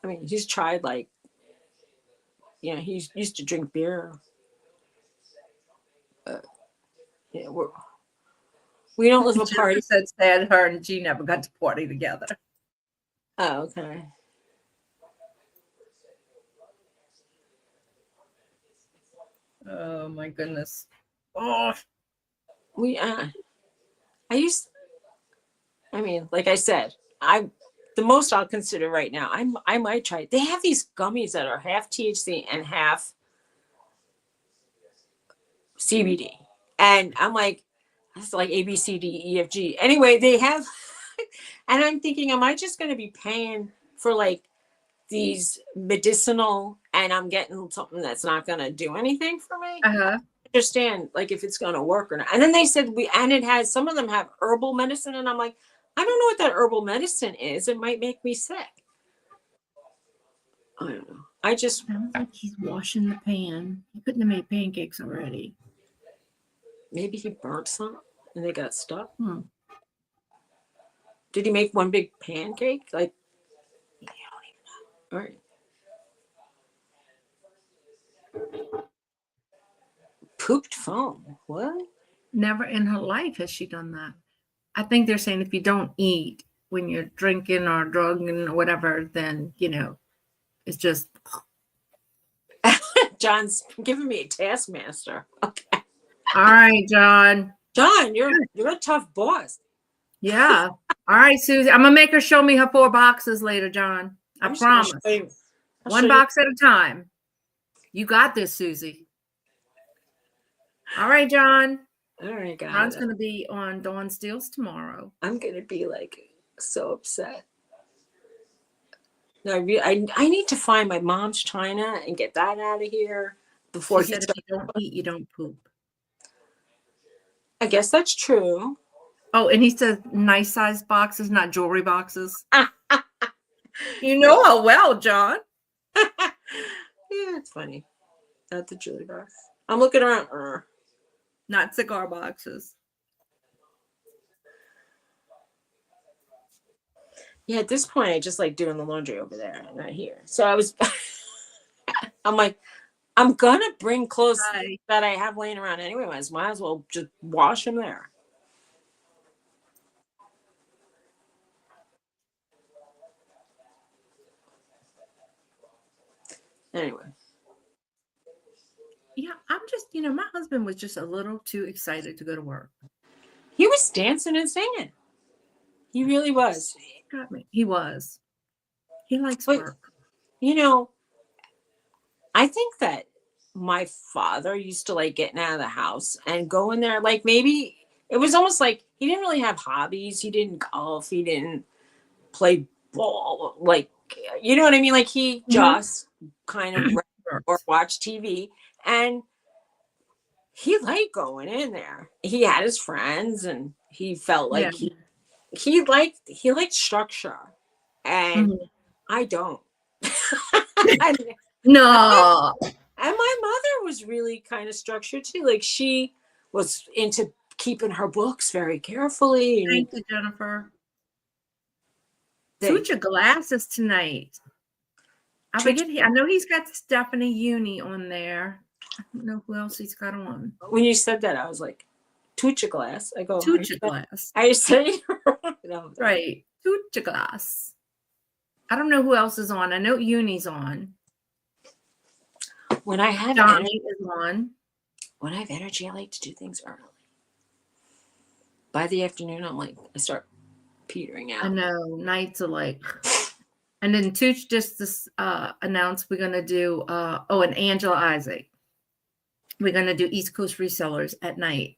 I mean, he's tried like, he used to drink beer. Yeah, we don't live a party. Said sad her and G never got to party together. Oh, okay. Oh my goodness. Oh, Like I said, the most I'll consider right now, I might try. They have these gummies that are half THC and half CBD. And I'm like, that's like A, B, C, D, E, F, G. Anyway, they have, and I'm thinking, am I just going to be paying for like these medicinal and I'm getting something that's not going to do anything for me? uh-huh. Understand like if it's going to work or not. And then they said it has, some of them have herbal medicine. And I'm like, I don't know what that herbal medicine is. It might make me sick. I don't know. Sounds like he's washing the pan. He couldn't have made pancakes already. Maybe he burnt some and they got stuck. Did he make one big pancake? Like, I don't even know. All right. Pooped foam. What? Never in her life has she done that. I think they're saying if you don't eat when you're drinking or drugging or whatever, then, it's just. John's giving me a taskmaster. Okay. All right, John. John, you're a tough boss. Yeah. All right, Suzy. I'm going to make her show me her 4 boxes later, John. I promise. One box at a time. You got this, Suzy. All right, John. All right, guys. John's going to be on Dawn Steele's tomorrow. I'm going to be like so upset. No, I need to find my mom's china and get that out of here before She said if you don't eat, you don't poop. I guess that's true. Oh, and he said nice size boxes, not jewelry boxes. You know how well, John. Yeah, it's funny. Not the jewelry box. I'm looking around. Not cigar boxes. Yeah, at this point, I just like doing the laundry over there, not here. So I'm like, I'm gonna bring clothes that I have laying around anyway. Might as well just wash them there. Anyway. Yeah, I'm just, my husband was just a little too excited to go to work. He was dancing and singing. He really was. He was. He likes work. I think that my father used to like getting out of the house and going there. Like maybe it was almost like he didn't really have hobbies. He didn't golf. He didn't play ball. Like, you know what I mean? Like he just kind of read or watch TV, and he liked going in there. He had his friends, and he felt like he liked structure, and I don't. No. And my mother was really kind of structured too. Like she was into keeping her books very carefully. Thank you, Jennifer. Such your glasses tonight. I know he's got Stephanie Uni on there. I don't know who else he's got on. When you said that, I was like, Tucha glass. I go, Tucha glass. I say no. Right. Tucha glass. I don't know who else is on. I know Uni's on. When I have Johnny is on. When I have energy, I like to do things early. By the afternoon, I start petering out. I know. Nights are like. And then Tooch just announced we're going to do, and Angela Isaac. We're going to do East Coast Resellers at night.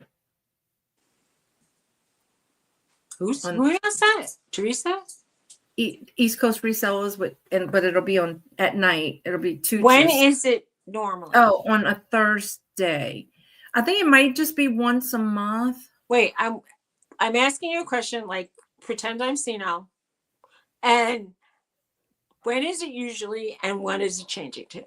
Who else that? Teresa? East Coast Resellers, but it'll be on at night. It'll be Tooch. When is it normally? Oh, on a Thursday. I think it might just be once a month. Wait, I'm asking you a question, like pretend I'm senile. And when is it usually, and when is it changing to?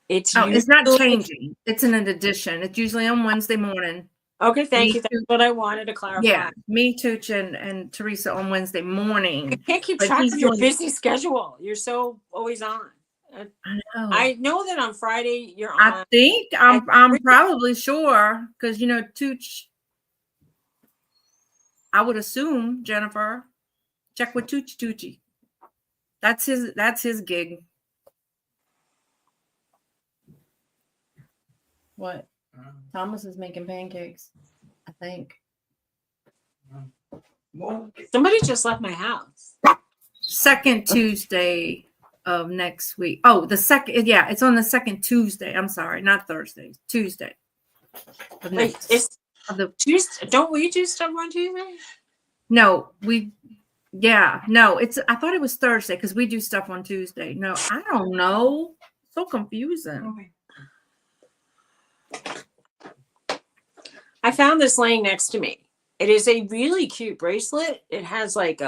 It's it's not usually changing. It's an addition. It's usually on Wednesday morning. okay. Thank Me you. That's too. what I wanted to clarify. Yeah, me, Tooch, and Teresa on Wednesday I morning. can't keep But track he's of your doing. busy schedule. You're so always on. I know. I know that on Friday you're I on. think I'm probably sure because Tooch. I would assume Jennifer. Check with Tucci. That's his gig. What? Thomas is making pancakes, I think. Well, Somebody just left my house. Second Tuesday of next week. Oh, the second. Yeah, it's on the second Tuesday. I'm sorry, not Thursday. Tuesday. Wait, it's Tuesday. Don't we do stuff on Tuesday? No, no, I thought it was Thursday because we do stuff on Tuesday. No, I don't know. So confusing. I found this laying next to me. It is a really cute bracelet. It has like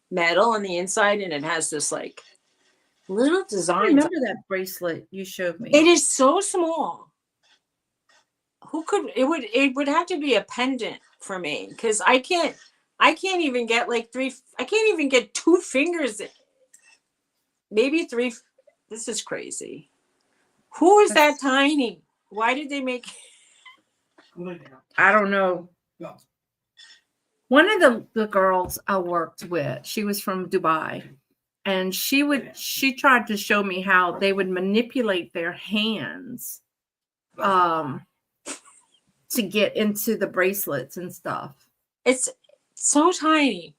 metal on the inside, and it has this like little I design. remember that bracelet you showed me. It is so small. Who could it would have to be a pendant for me because I can't even get like I can't even get 2 fingers. Maybe 3. This is crazy. Who is that tiny? Why did they make I don't know. One of the girls I worked with, she was from Dubai, and she tried to show me how they would manipulate their hands to get into the bracelets and stuff. It's so tiny.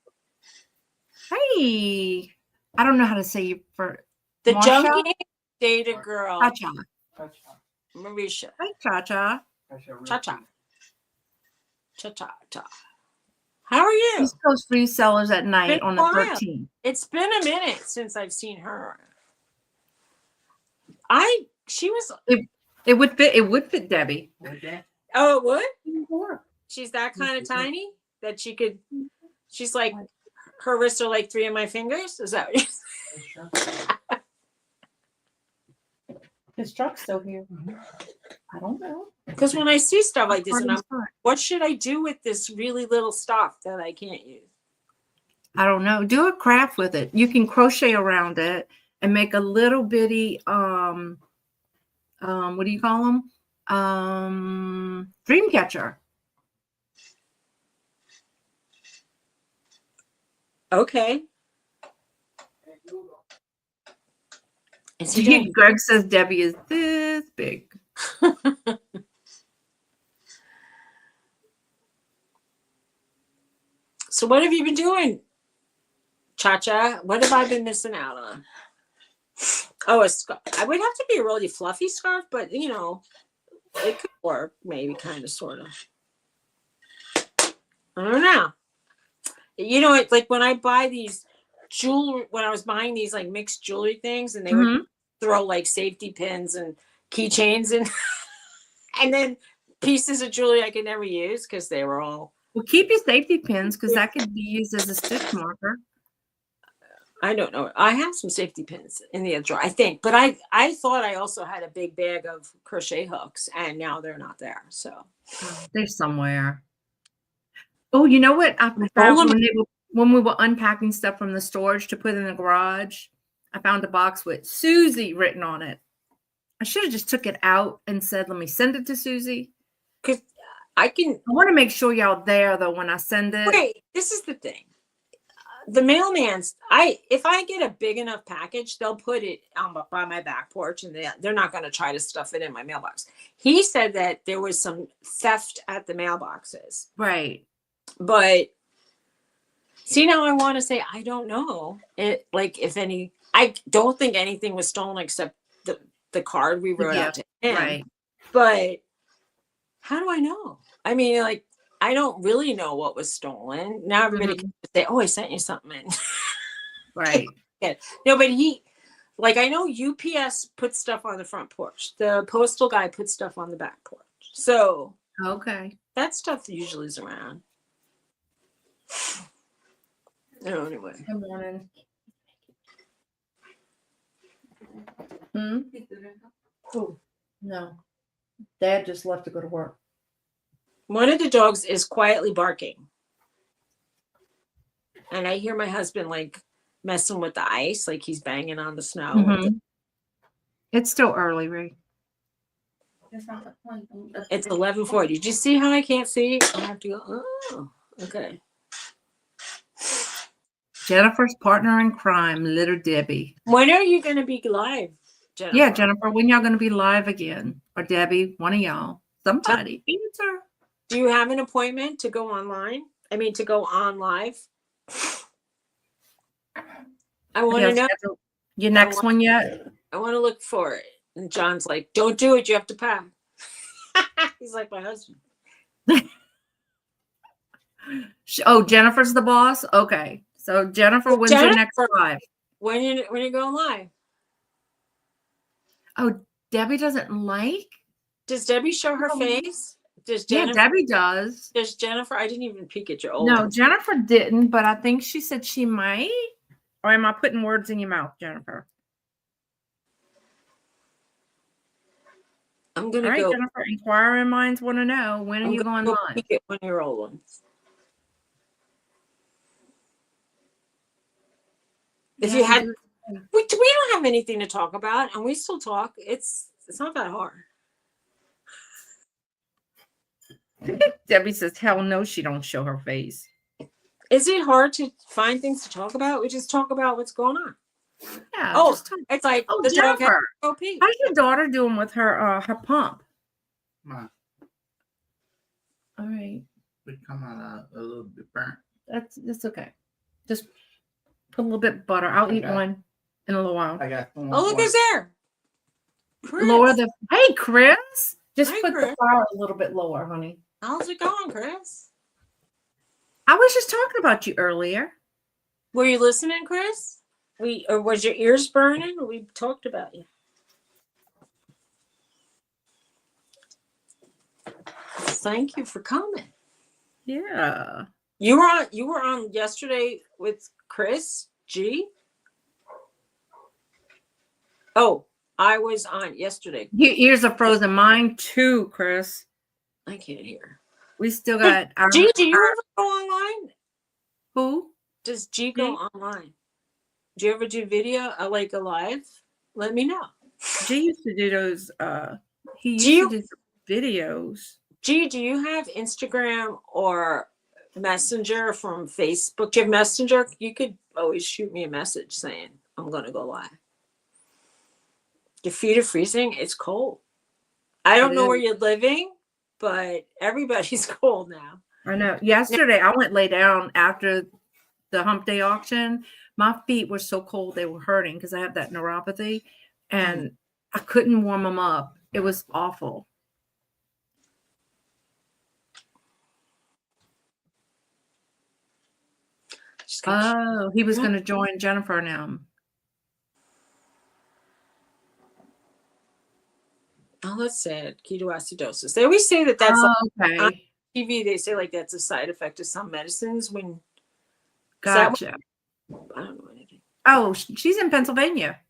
Hey, I don't know how to say you for The Marsha? junkie dated girl. Cha-cha. Marisha. Hi, Cha-cha. Cha-cha. Cha-cha-cha. How are you? East Coast resellers at night Been on a the while. 13th. It's been a minute since I've seen her. She was. It would fit Debbie. Oh, it would? She's that kind of tiny that she's like, her wrists are like 3 of my fingers. Is that what you're saying? His truck's still here. I don't know. Because when I see stuff like this, and I'm, what should I do with this really little stuff that I can't use? I don't know. Do a craft with it. You can crochet around it and make a little bitty what do you call them? Dream catcher. Okay. Is he doing? Greg says Debbie is this big. So what have you been doing, Cha-cha? What have I been missing out on? Oh, a scarf. I would have to be a really fluffy scarf, but it could work, maybe, kind of, sort of. I don't know. It's like when I buy these jewelry, when I was buying these like mixed jewelry things, and they would throw like safety pins and keychains and and then pieces of jewelry I could never use because they were all. Well, keep your safety pins because that could be used as a stitch marker. I don't know. I have some safety pins in the other drawer, I think, but I thought I also had a big bag of crochet hooks, and now they're not there. So they're somewhere. Oh, you know what? I found when we were unpacking stuff from the storage to put in the garage, I found a box with Suzy written on it. I should have just took it out and said, "Let me send it to Suzy." Because I want to make sure y'all there though when I send it. Wait, this is the thing. The mailman's. If I get a big enough package, they'll put it by my back porch, and they're not going to try to stuff it in my mailbox. He said that there was some theft at the mailboxes. Right. But see, now I want to say I don't know if any. I don't think anything was stolen except the card we wrote out to him. Right. But how do I know? I mean, I don't really know what was stolen. Now everybody can say, "Oh, I sent you something." In. Right. No, but I know UPS puts stuff on the front porch. The postal guy puts stuff on the back porch. So okay, that stuff usually is around. No, anyway. Good morning. Hmm? Who? No. Dad just left to go to work. One of the dogs is quietly barking. And I hear my husband like messing with the ice, like he's banging on the snow. Mhm. It's still early, Ray. It's 11:40. Did you see how I can't see? I have to go. Oh, okay. Jennifer's partner in crime, Little Debbie. When are you going to be live, Jennifer? Yeah, Jennifer, when y'all going to be live again? Or Debbie, one of y'all. Somebody. Answer. Do you have an appointment to go online? I mean, to go on live? I want to know. Your next one yet? I want to look for it. And John's like, don't do it. You have to pack. He's like my husband. Oh, Jennifer's the boss? Okay. So Jennifer, when's your next live? When you going live? Oh, Debbie doesn't like? Does Debbie show her face? Does Jennifer? Yeah, Debbie does. Does Jennifer? I didn't even peek at your old No, one. Jennifer didn't, but I think she said she might. Or am I putting words in your mouth, Jennifer? I'm gonna All right, go. Jennifer, inquiring minds want to know, when are I'm you gonna going go live? peek at one of your old ones. If you had, we don't have anything to talk about, and we still talk. It's not that hard. Debbie says, hell no, she don't show her face. Is it hard to find things to talk about? We just talk about what's going on. Yeah. Oh, just talk. it's like Oh, the dog has Jennifer, to go pee. how's your daughter doing with her pump? All right. We come out a little bit burnt. That's okay. Just put a little bit of butter. I'll eat one in a little while. I got one. Oh, look who's there. Chris. Lower the. Hey, Chris. Just Hi, put Chris. the fire a little bit lower, honey. How's it going, Chris? I was just talking about you earlier. Were you listening, Chris? Or was your ears burning? We talked about you. Thank you for coming. Yeah. You were on yesterday with Chris G. Oh, I was on yesterday. Your ears are frozen. Mine too, Chris. I can't hear. We still got our. G, do you ever go online? Who? Does G go online? Do you ever do video? Like a live? Let me know. G used to do those. He used to do videos. G, do you have Instagram or Messenger from Facebook? Do you have Messenger? You could always shoot me a message saying I'm going to go live. Your feet are freezing. It's cold. I don't know where you're living, but everybody's cold now. I know. Yesterday, I went lay down after the hump day auction. My feet were so cold they were hurting because I have that neuropathy, and I couldn't warm them up. It was awful. Oh, he was going to join Jennifer now. Oh, that's sad. Ketoacidosis. They always say that that's okay. On TV. They say like that's a side effect of some medicines. When gotcha. I don't know anything. Oh, she's in Pennsylvania.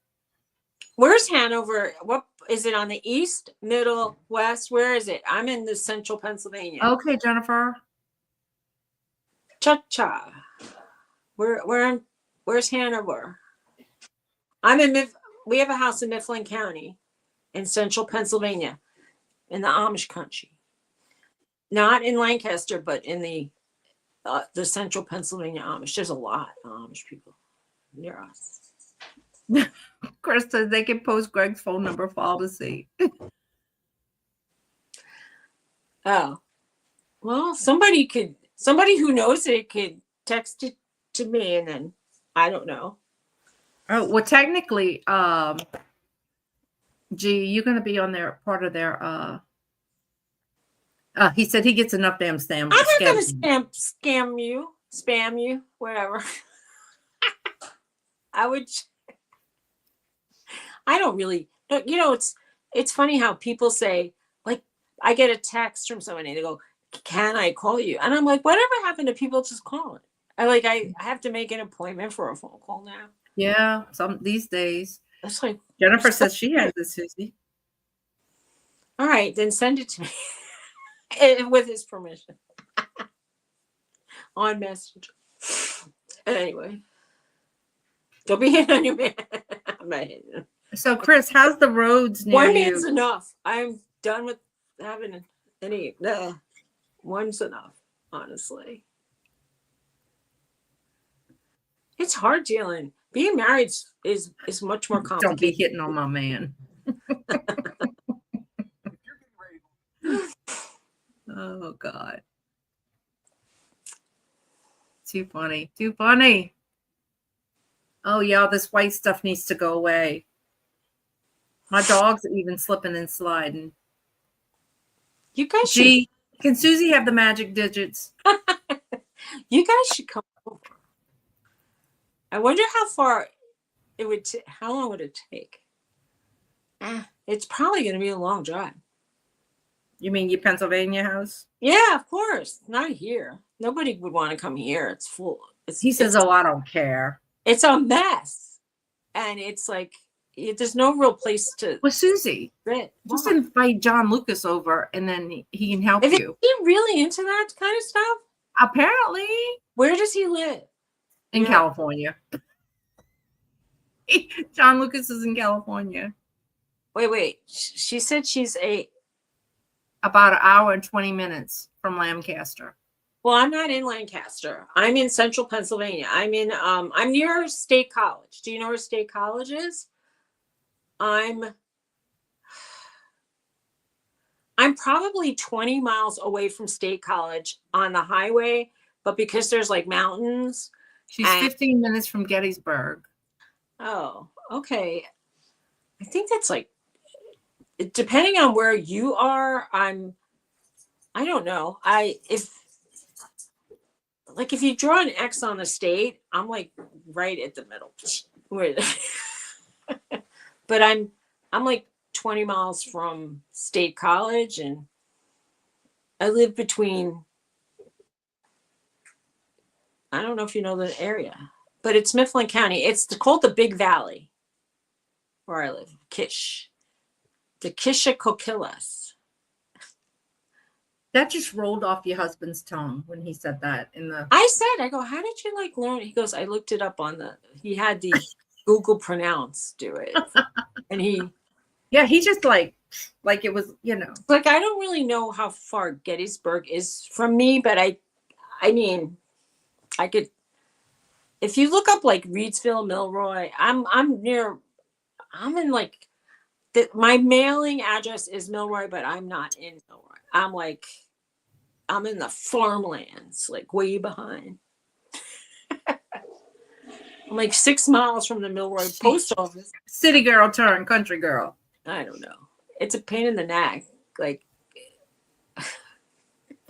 Where's Hanover? What is it on the east, middle, west? Where is it? I'm in the central Pennsylvania. Okay, Jennifer. Cha-cha. Where's Hanover? We have a house in Mifflin County in central Pennsylvania in the Amish country. Not in Lancaster, but in the central Pennsylvania Amish. There's a lot of Amish people near us. Chris says they can post Greg's phone number for all to see. Oh. Well, somebody who knows it could text it to me, and then I don't know. Oh, well, technically, G, you're going to be on their part of their. He said he gets enough damn spam. I'm not going to spam you, whatever. I don't really. It's funny how people say, like, I get a text from somebody, they go, "Can I call you?" And I'm like, whatever happened to people just calling? I have to make an appointment for a phone call now. Yeah, some these days. That's like, Jennifer says she has it, Susie. all right, then send it to me and with his permission on Messenger. Anyway, don't be hitting on your man. I'm not hitting him. So, Chris, how's the roads near One you? man's enough. I'm done with having any. One's enough, honestly. It's hard dealing. Being married is much more Don't be complicated. hitting on my man. Oh, God. Too funny. Too funny. Oh, yeah, this white stuff needs to go away. My dog's even slipping and sliding. You guys should. Gee, can Susie have the magic digits? You guys should come over. I wonder how far it would. How long would it take? It's probably going to be a long drive. You mean your Pennsylvania house? Yeah, of course. Not here. Nobody would want to come here. It's full. He says, "Oh, I don't care." It's a mess, and it's like there's no real place to. Well, Susie, sit. just Why? invite John Lucas over, and then he can help Is you. he really into that kind of stuff? Apparently, Where does he live? in Yeah. California. John Lucas is in California. Wait. She said she's About an hour and 20 minutes from Lancaster. Well, I'm not in Lancaster. I'm in central Pennsylvania. I'm near State College. Do you know where State College is? I'm probably 20 miles away from State College on the highway, but because there's like mountains. She's 15 minutes from Gettysburg. Oh, okay. I think that's like, depending on where you are, I don't know. If you draw an X on the state, I'm like right at the middle. But I'm like 20 miles from State College, and I live between, I don't know if you know the area, but it's Mifflin County. It's called the Big Valley where I live. The Kisha-Kokillas. That just rolled off your husband's tongue when he said that I go, how did you learn? He goes, I looked it up he had the Google Pronounce do it. And he just like it was, I don't really know how far Gettysburg is from me, but I mean, I could, if you look up like Reedsville, Milroy, I'm in like, my mailing address is Milroy, but I'm not in Milroy. I'm in the farmlands, like way behind. I'm like 6 miles from the Milroy post office. City girl turned country girl. I don't know. It's a pain in the neck. Like,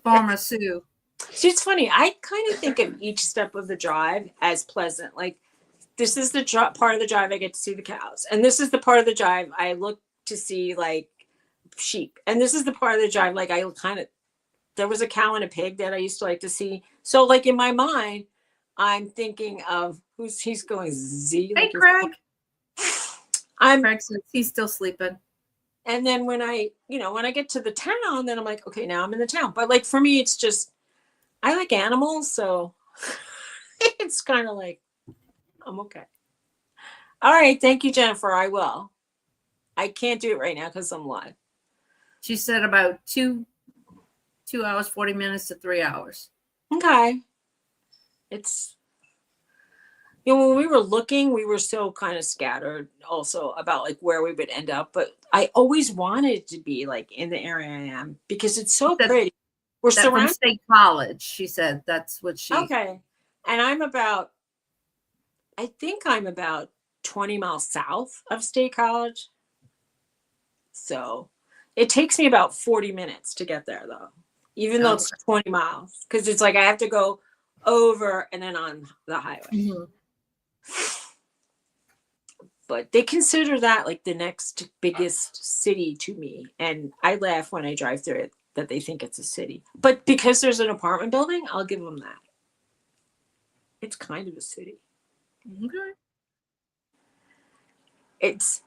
Farmer Sue. see, it's funny. I kind of think of each step of the drive as pleasant. Like, this is the part of the drive I get to see the cows, and this is the part of the drive I look to see like sheep, and this is the part of the drive like there was a cow and a pig that I used to like to see. So like in my mind, I'm thinking of he's going Z. Hey, like Craig. Craig says he's still sleeping. And then when I get to the town, then I'm like, okay, now I'm in the town. But like for me, it's just I like animals, so it's kind of like I'm okay. All right, thank you, Jennifer. I will. I can't do it right now because I'm live. She said about 2 hours, 40 minutes to 3 hours. Okay. It's, when we were looking, we were so kind of scattered also about like where we would end up. But I always wanted to be like in the area I am because it's so pretty. We're surrounded. From State College, she said. That's what she. Okay. And I think I'm about 20 miles south of State College. So it takes me about 40 minutes to get there though, even though it's 20 miles. Because it's like I have to go over and then on the highway. Mm-hmm. But they consider that like the next biggest city to me. And I laugh when I drive through it that they think it's a city. But because there's an apartment building, I'll give them that. It's kind of a city. Okay. It's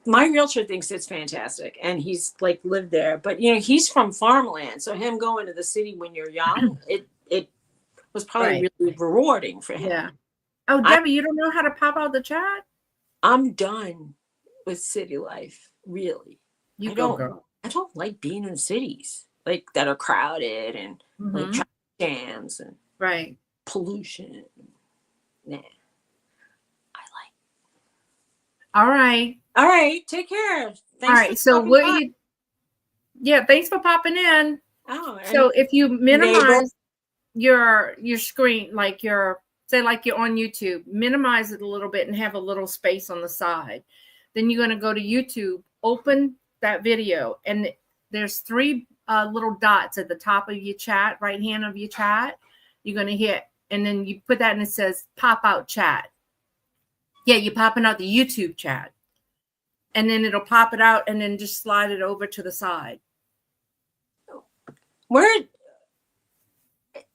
my realtor thinks it's fantastic, and he's like lived there. But you know, he's from farmland, so him going to the city when you're young, it was probably Right. really rewarding for him. Yeah. Oh, Debbie, you don't know how to pop out the chat? I'm done with city life, really. You I go, don't girl. I don't like being in cities like that are crowded and like Mhm. traffic jams and Right. pollution. Nah. I like. All right. All right, take care. All Thanks right. for So stopping what by. you? Yeah. Thanks for popping in. Oh, and So if you neighbor. minimize your screen, like say like you're on YouTube, minimize it a little bit and have a little space on the side. Then you're going to go to YouTube, open that video, and there's 3 little dots at the top of your chat, right hand of your chat. You're going to hit, and then you put that and it says pop out chat. Yeah, you're popping out the YouTube chat. And then it'll pop it out and then just slide it over to the side.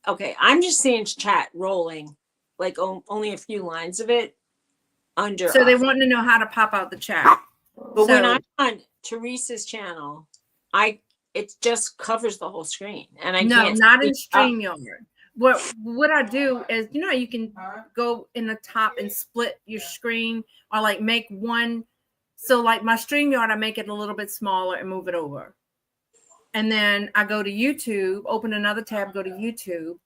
Okay, I'm just seeing chat rolling, like only a few lines of it under. So they want to know how to pop out the chat. But when I'm on Teresa's channel, it just covers the whole screen, and I no, can't. not in StreamYard. What I do is, you know, you can go in the top and split your screen, or like make one. So like my StreamYard, I make it a little bit smaller and move it over. And then I go to YouTube, open another tab, go to YouTube,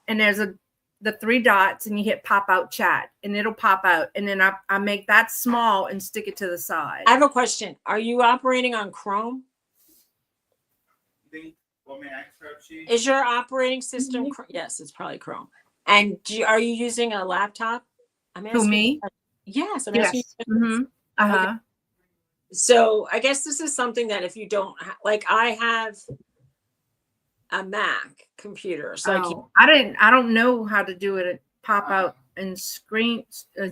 and there's the 3 dots, and you hit pop out chat, and it'll pop out. And then I make that small and stick it to the side. I have a question. Are you operating on Chrome? Is your operating system? Yes, it's probably Chrome. And are you using a laptop? I'm asking. To me? Yes, I'm Yes. asking. Mm-hmm. Uh-huh. Okay. So I guess this is something that if you don't like, I have a Mac computer, so I don't know how to do it. Pop out and StreamYard and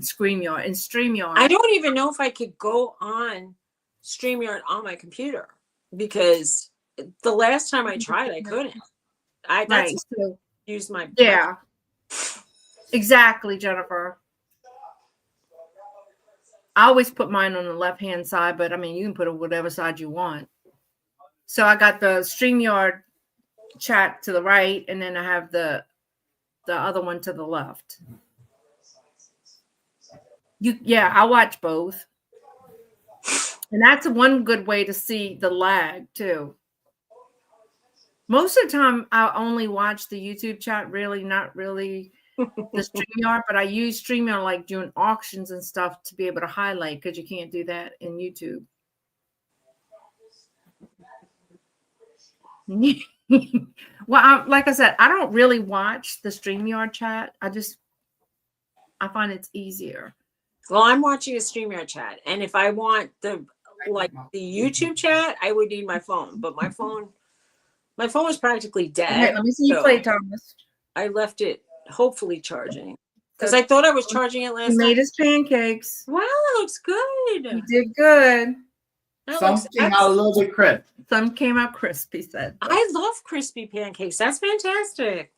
StreamYard. I don't even know if I could go on StreamYard on my computer, because the last time I tried, I couldn't. That's So, use my exactly, Jennifer. I always put mine on the left-hand side, but I mean, you can put it whatever side you want. So I got the StreamYard chat to the right, and then I have the other one to the left. I watch both. And that's one good way to see the lag too. Most of the time I only watch the YouTube chat, really, not really the StreamYard, but I use StreamYard like doing auctions and stuff to be able to highlight, because you can't do that in YouTube. Well, like I said, I don't really watch the StreamYard chat. I find it's easier. Well, I'm watching a StreamYard chat, and if I want the YouTube chat, I would need my phone. But my phone is practically dead. Okay, let me see you play, Thomas. I left it hopefully charging, because I thought I was charging it last night. night. He made his pancakes. Wow, it looks good. He did good. Some came out a little bit crisp. Some came out crisp, he said. I love crispy pancakes. That's fantastic.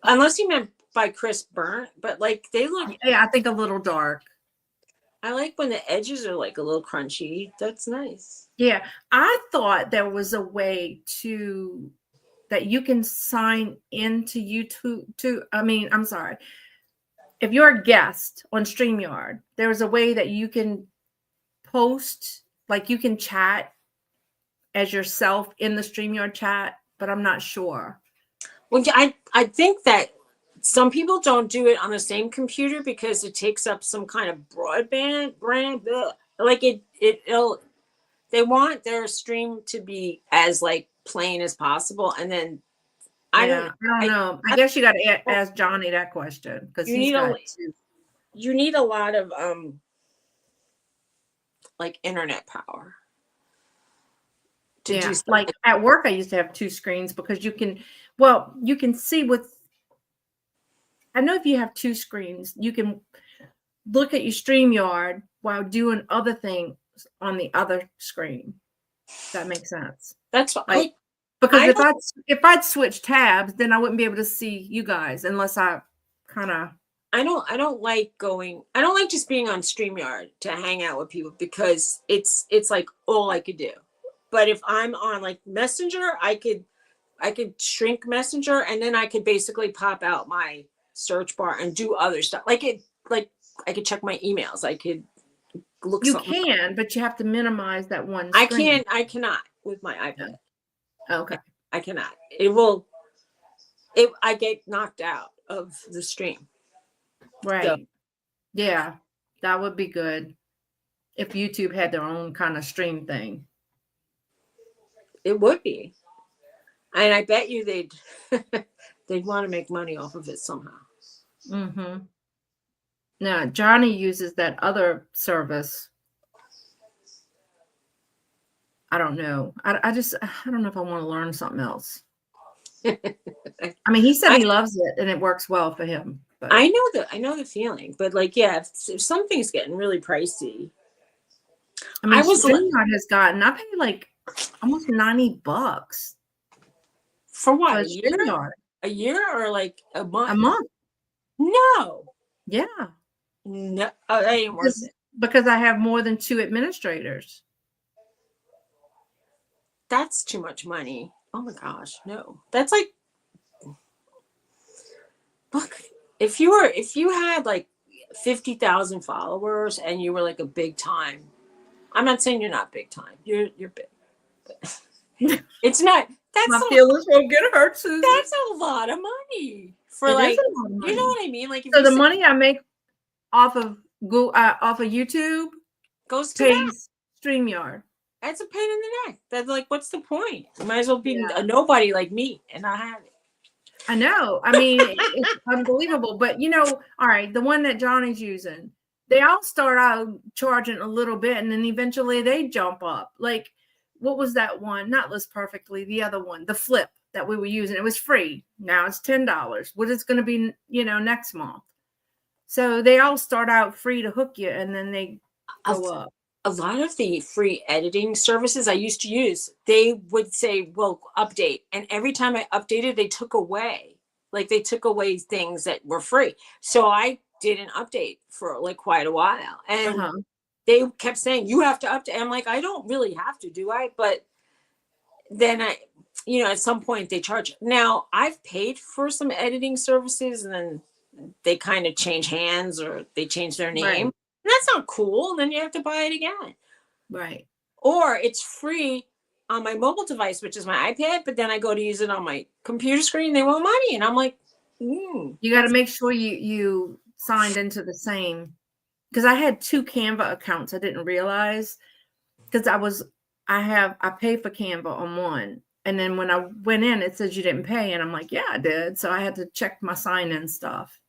Unless you meant by crisp burnt, but like they look. Yeah, I think a little dark. I like when the edges are like a little crunchy. That's nice. Yeah, I thought there was a way that you can sign into YouTube I'm sorry. If you're a guest on StreamYard, there's a way that you can post, like you can chat as yourself in the StreamYard chat, but I'm not sure. Well, I think that some people don't do it on the same computer because it takes up some kind of broadband like they want their stream to be as like plain as possible, and then I don't know. I guess you got to ask Johnny that question, because you need a lot of like internet power to do something. Like at work I used to have 2 screens, because you can see I know if you have 2 screens, you can look at your StreamYard while doing other things on the other screen. That makes sense. That's what Because I if I'd switch tabs, then I wouldn't be able to see you guys unless I kind of. I don't like going. I don't like just being on StreamYard to hang out with people because it's like all I could do. But if I'm on like Messenger, I could shrink Messenger and then I could basically pop out my search bar and do other stuff. Like I could check my emails. I could look You something. can, but you have to minimize that one I screen. I cannot with my iPad. Okay. I cannot. I get knocked out of the stream. Right. So, Yeah. That would be good if YouTube had their own kind of stream thing. it would be. And I bet you they'd want to make money off of it somehow. Mm-hmm. Now, Johnny uses that other service. I don't know. I don't know if I want to learn something else. I mean, he said he loves it and it works well for him. But I know the feeling, but like, yeah, if something's getting really pricey. I mean, StreamYard has gotten, I paid like almost $90 for what? for A year? StreamYard. A year or like a month? A month. No. Yeah. No, that ain't worth it. Because I have more than 2 administrators. That's too much money. Oh my gosh, no. That's like, look, if you had like 50,000 followers and you were like a big time, I'm not saying you're not big time. You're big. It's not. My feelings won't get hurt, Suzy. That's a lot of money for like, you know what I mean? Like, if so the money I make off of Google, off of YouTube goes to pays StreamYard. That's a pain in the neck. That's like, what's the point? You might as well be a nobody like me and not have it. I know. I mean, it's unbelievable. But all right, the one that Johnny's using, they all start out charging a little bit, and then eventually they jump up. Like, what was that one? Not List Perfectly. The other one, the Flip that we were using. It was free. Now it's $10. What it's going to be, next month. So they all start out free to hook you, and then they go up. A lot of the free editing services I used to use, they would say, well, update. And every time I updated, they took away things that were free. So I did an update for like quite a while. And they kept saying, you have to update. I'm like, I don't really have to, do I? But then at some point they charge. Now, I've paid for some editing services and then they kind of change hands or they change their name. Right. That's not cool. Then you have to buy it again. Right. Or it's free on my mobile device, which is my iPad, but then I go to use it on my computer screen. They want money. And I'm like, You got to make sure you signed into the same. Because I had 2 Canva accounts. I didn't realize. Because I paid for Canva on one. And then when I went in, it says you didn't pay. And I'm like, yeah, I did. So I had to check my sign-in stuff.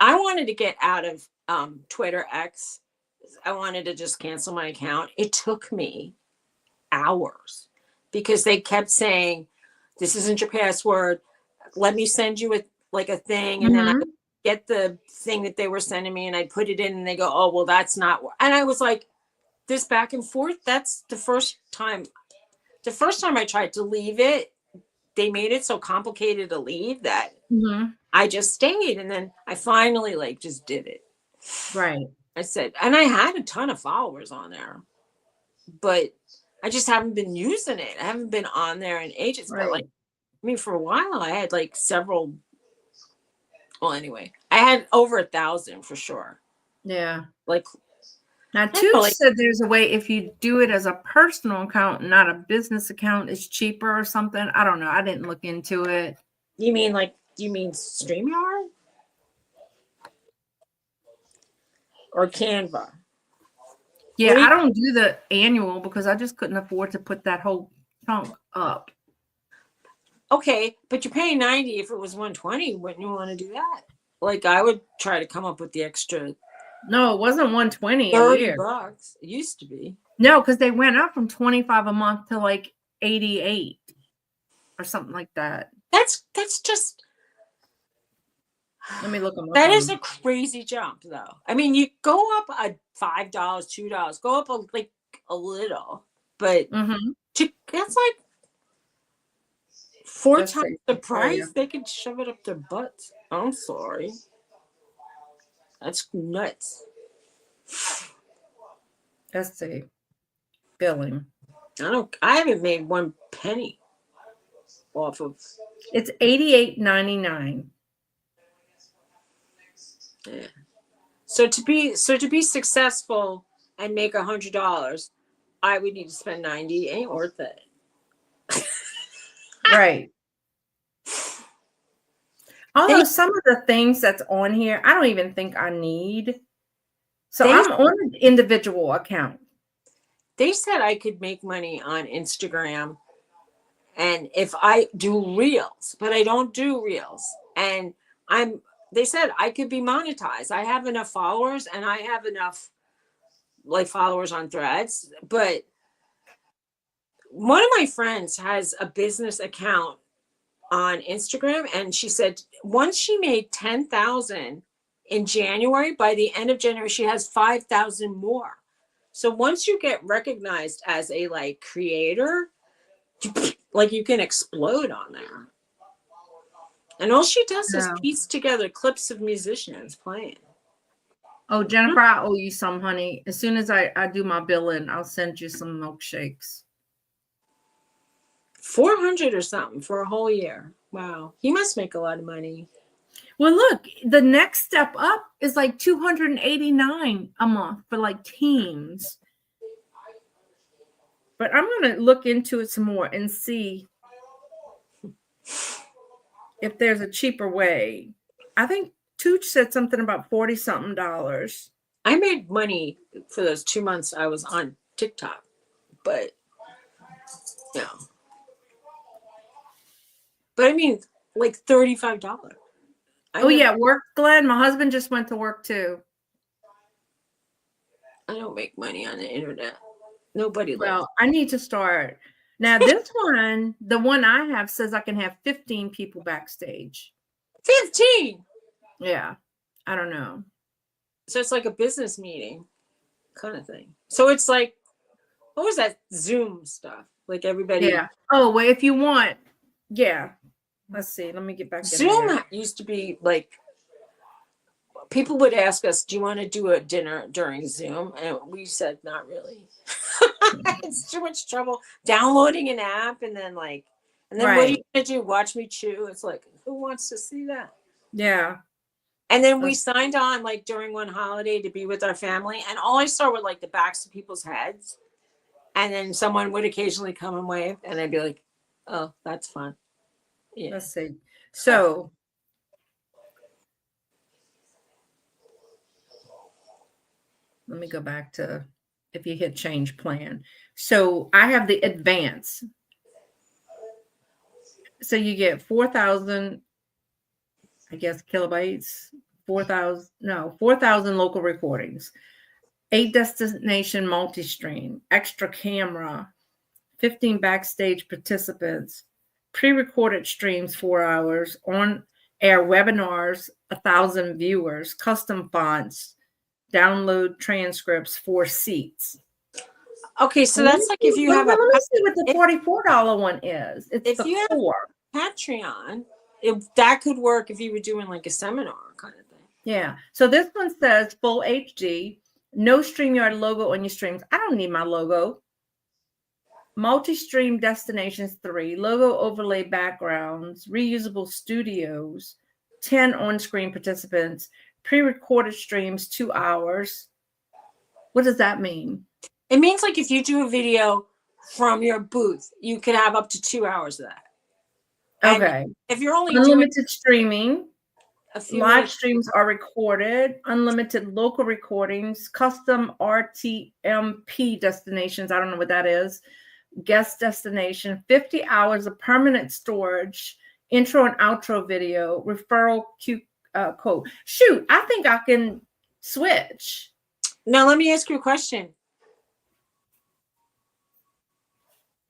I wanted to get out of Twitter X. I wanted to just cancel my account. It took me hours because they kept saying, this isn't your password. Let me send you a thing. And then I get the thing that they were sending me and I put it in and they go, oh, well, that's not. And I was like, this back and forth. That's the first time I tried to leave it. They made it so complicated to leave that I just stayed. And then I finally just did it. Right. I said, and I had a ton of followers on there, but I just haven't been using it. I haven't been on there in ages. Right. But for a while I had several. Well, anyway, I had over 1,000 for sure. Yeah. Now, Toots said there's a way if you do it as a personal account, not a business account, it's cheaper or something. I don't know. I didn't look into it. You mean StreamYard? Or Canva? Yeah, I don't do the annual because I just couldn't afford to put that whole chunk up. Okay, but you're paying $90 if it was $120. Wouldn't you want to do that? I would try to come up with the extra. No, it wasn't $120 $30. It used to be. No, because they went up from $25 a month to $88 or something like that. That's just. Let me look them up. That is a crazy jump, though. I mean, you go up $5, $2, go up a little. but Mm-hmm. that's like 4 Let's times see. the Oh, price. yeah. They can shove it up their butts. I'm sorry. That's nuts. Let's see. Billing. I haven't made 1 penny off of. It's $88.99. Yeah. So to be successful and make $100, I would need to spend 90. Ain't worth it. Right. Although some of the things that's on here, I don't even think I need. So I'm on an individual account. They said I could make money on Instagram, and if I do reels, but I don't do reels, and they said I could be monetized. I have enough followers, and I have enough like followers on Threads, but one of my friends has a business account on Instagram, and she said once she made 10,000 in January, by the end of January she has 5,000 more. So once you get recognized as a like creator, like you can explode on there. And all she does is piece together clips of musicians playing. Oh, Jennifer, I owe you some, honey. As soon as I do my billing, I'll send you some milkshakes. 400 or something for a whole year. Wow. He must make a lot of money. Well, look, the next step up is like $289 a month for like teams. But I'm going to look into it some more and see if there's a cheaper way. I think Tooch said something about $40-something. I made money for those 2 months I was on TikTok, but no. But I mean, like $35. Oh, yeah, work, Glenn. My husband just went to work too. I don't make money on the internet. Nobody Well, I need to start. Now, this one, the one I have says I can have 15 people backstage. 15. Yeah, I don't know. So it's like a business meeting kind of thing. So it's like, what was that Zoom stuff? Like everybody. Yeah. Oh, well, if you want, yeah. Let's see. Let me get back. Zoom used to be like, people would ask us, do you want to do a dinner during Zoom? And we said, not really. It's too much trouble downloading an app and then what are you going to do? Watch me chew? It's like, who wants to see that? Yeah. And then we signed on like during one holiday to be with our family. And all I saw were like the backs of people's heads. And then someone would occasionally come and wave. And I'd be like, oh, that's fun. Yeah. Let's see. So let me go back to if you hit change plan. So I have the advance. So you get 4,000, I guess, kilobytes, 4,000 local recordings, 8 destination multi-stream, extra camera, 15 backstage participants, pre-recorded streams, 4 hours, on-air webinars, 1,000 viewers, custom fonts, download transcripts, 4 seats. Okay, so that's like if you have let me see what the $44 one is. It's if the you 4. Have Patreon, that could work if you were doing like a seminar kind of thing. Yeah. So this one says full HD, no StreamYard logo on your streams. I don't need my logo. Multi-stream destinations 3, logo overlay backgrounds, reusable studios, 10 on-screen participants, pre-recorded streams 2 hours. What does that mean? It means like if you do a video from your booth, you could have up to 2 hours of that. Okay. And if you're only unlimited streaming, live minutes, streams are recorded, unlimited local recordings, custom RTMP destinations. I don't know what that is. Guest destination, 50 hours of permanent storage, intro and outro video, referral code. Shoot, I think I can switch. Now, let me ask you a question.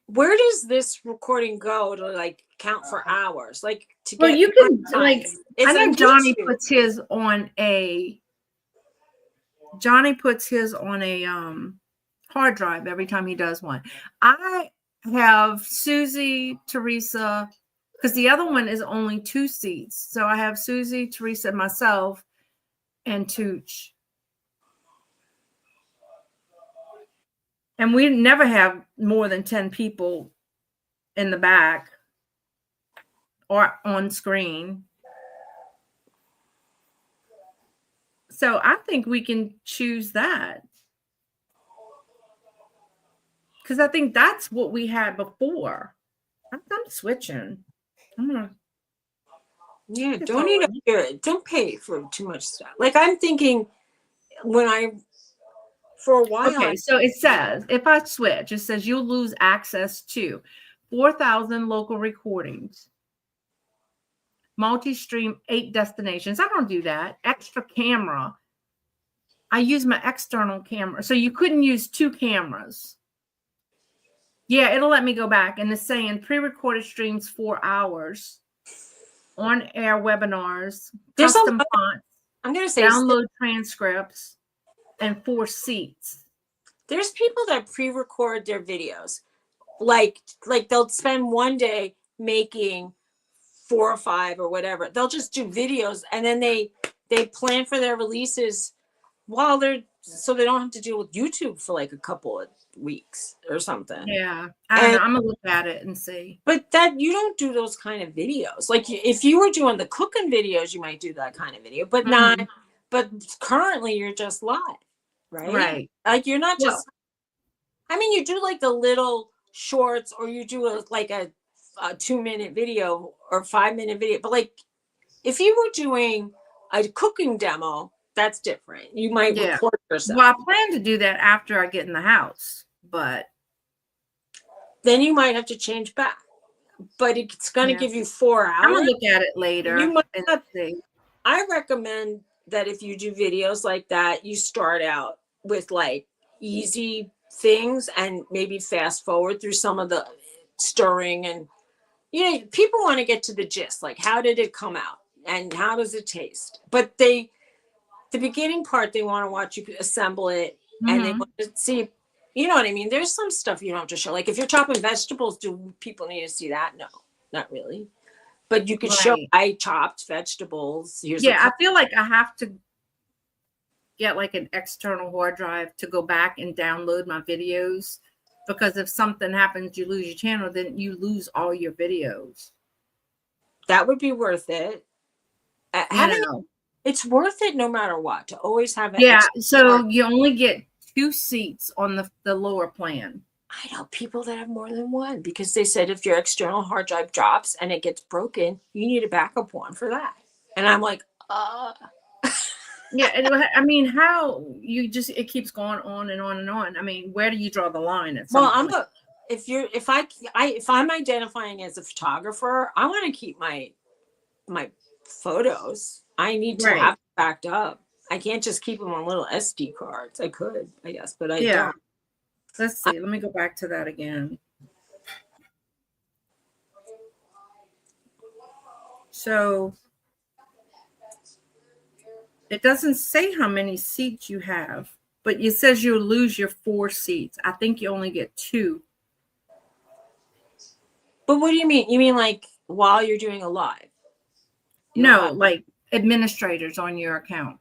Where does this recording go to like count for hours? Like to get you can like. I know Johnny puts his on a. Johnny puts his on a hard drive every time he does one. I have Suzy, Teresa, because the other one is only 2 seats. So I have Suzy, Teresa, myself, and Tooch. And we never have more than 10 people in the back or on screen. So I think we can choose that. Because I think that's what we had before. I'm switching. I'm gonna. Yeah, It's don't eat up don't pay for too much stuff. Like I'm thinking for a while. Okay, so it says if I switch, it says you'll lose access to 4,000 local recordings, multi-stream 8 destinations. I don't do that. Extra camera. I use my external camera. So you couldn't use 2 cameras. Yeah, it'll let me go back. And it's saying pre-recorded streams 4 hours, on-air webinars, There's custom fonts, I'm going to say download transcripts, and 4 seats. There's people that pre-record their videos. Like they'll spend one day making 4 or 5 or whatever. They'll just do videos and then they plan for their releases so they don't have to deal with YouTube for like a couple of weeks or something. Yeah, I don't know. I'm gonna look at it and see. But that you don't do those kind of videos. Like if you were doing the cooking videos, you might do that kind of video, but not. But currently, you're just live, right? Right. Like you're not just. I mean, you do like the little shorts, or you do a 2-minute video or 5-minute video. But like, if you were doing a cooking demo, that's different. You might record yourself. Well, I plan to do that after I get in the house, but then you might have to change back. But it's going to give you 4 hours. I'm gonna look at it later. You might and see. I recommend that if you do videos like that, you start out with like easy things and maybe fast forward through some of the stirring, and people want to get to the gist, like how did it come out and how does it taste, but the beginning part, they want to watch you assemble it, and they want to see, you know what I mean? There's some stuff you don't have to show. Like if you're chopping vegetables, do people need to see that? No, not really. But you could show I chopped vegetables. I feel like I have to get like an external hard drive to go back and download my videos, because if something happens, you lose your channel, then you lose all your videos. That would be worth it. It's worth it no matter what, to always have it. So you only get 2 seats on the lower plan. I know people that have more than one, because they said if your external hard drive drops and it gets broken, you need a backup one for that. And I'm like, Yeah, I mean, how you just, it keeps going on and on and on. I mean, where do you draw the line at some point? if I'm identifying as a photographer, I want to keep my photos. I need to have it backed up. I can't just keep them on little SD cards. I could, I guess, but I don't. Let's see. Let me go back to that again. So it doesn't say how many seats you have, but it says you'll lose your 4 seats. I think you only get 2. But what do you mean? You mean like while you're doing a live? No, like administrators on your account.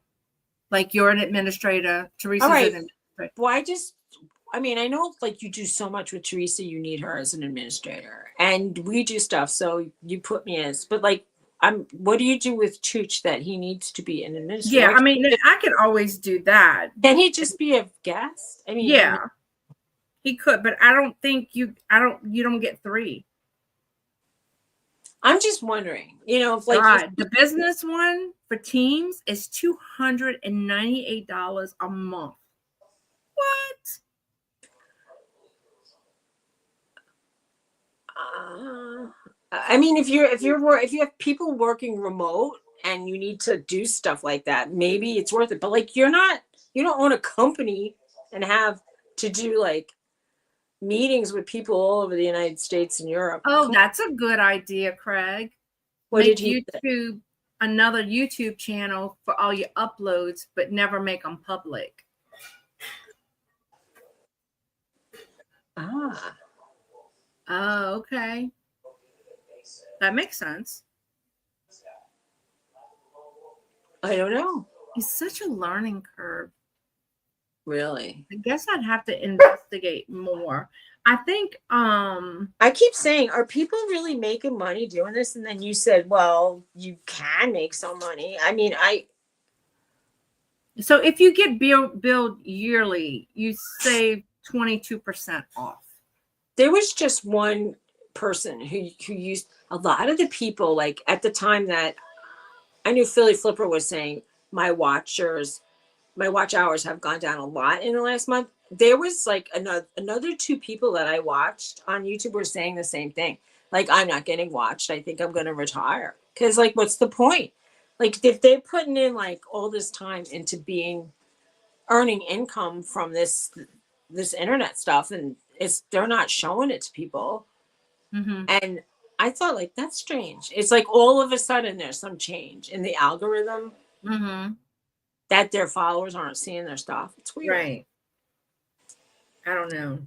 Like you're an administrator, Teresa's an administrator. Well, I mean, I know like you do so much with Teresa, you need her as an administrator, and we do stuff. So you put me as, but like, what do you do with Chooch that he needs to be an administrator? Yeah, I mean, I could always do that. Can he just be a guest? I mean, he could, but I don't think you don't get 3. I'm just wondering, if like the business one for teams is $298 a month. What? I mean, if you have people working remote and you need to do stuff like that, maybe it's worth it. But like, you don't own a company and have to do like meetings with people all over the United States and Europe. Oh, that's a good idea, Craig. Make YouTube another YouTube channel for all your uploads, but never make them public. Ah, Oh, okay. That makes sense. I don't know. It's such a learning curve. Really. I guess I'd have to investigate more. I think I keep saying, are people really making money doing this? And then you said, well, you can make some money. I mean, so if you get billed yearly, you save 22% off. there was just one person who used a lot of the people, like at the time that I knew Philly Flipper was saying my watch hours have gone down a lot in the last month. There was like another two people that I watched on YouTube were saying the same thing. Like, I'm not getting watched. I think I'm going to retire. Because, like, what's the point? Like, if they're putting in like all this time into earning income from this internet stuff, and they're not showing it to people. Mm-hmm. And I thought, like, that's strange. It's like all of a sudden there's some change in the algorithm Mm-hmm. that their followers aren't seeing their stuff. It's weird. Right. I don't know.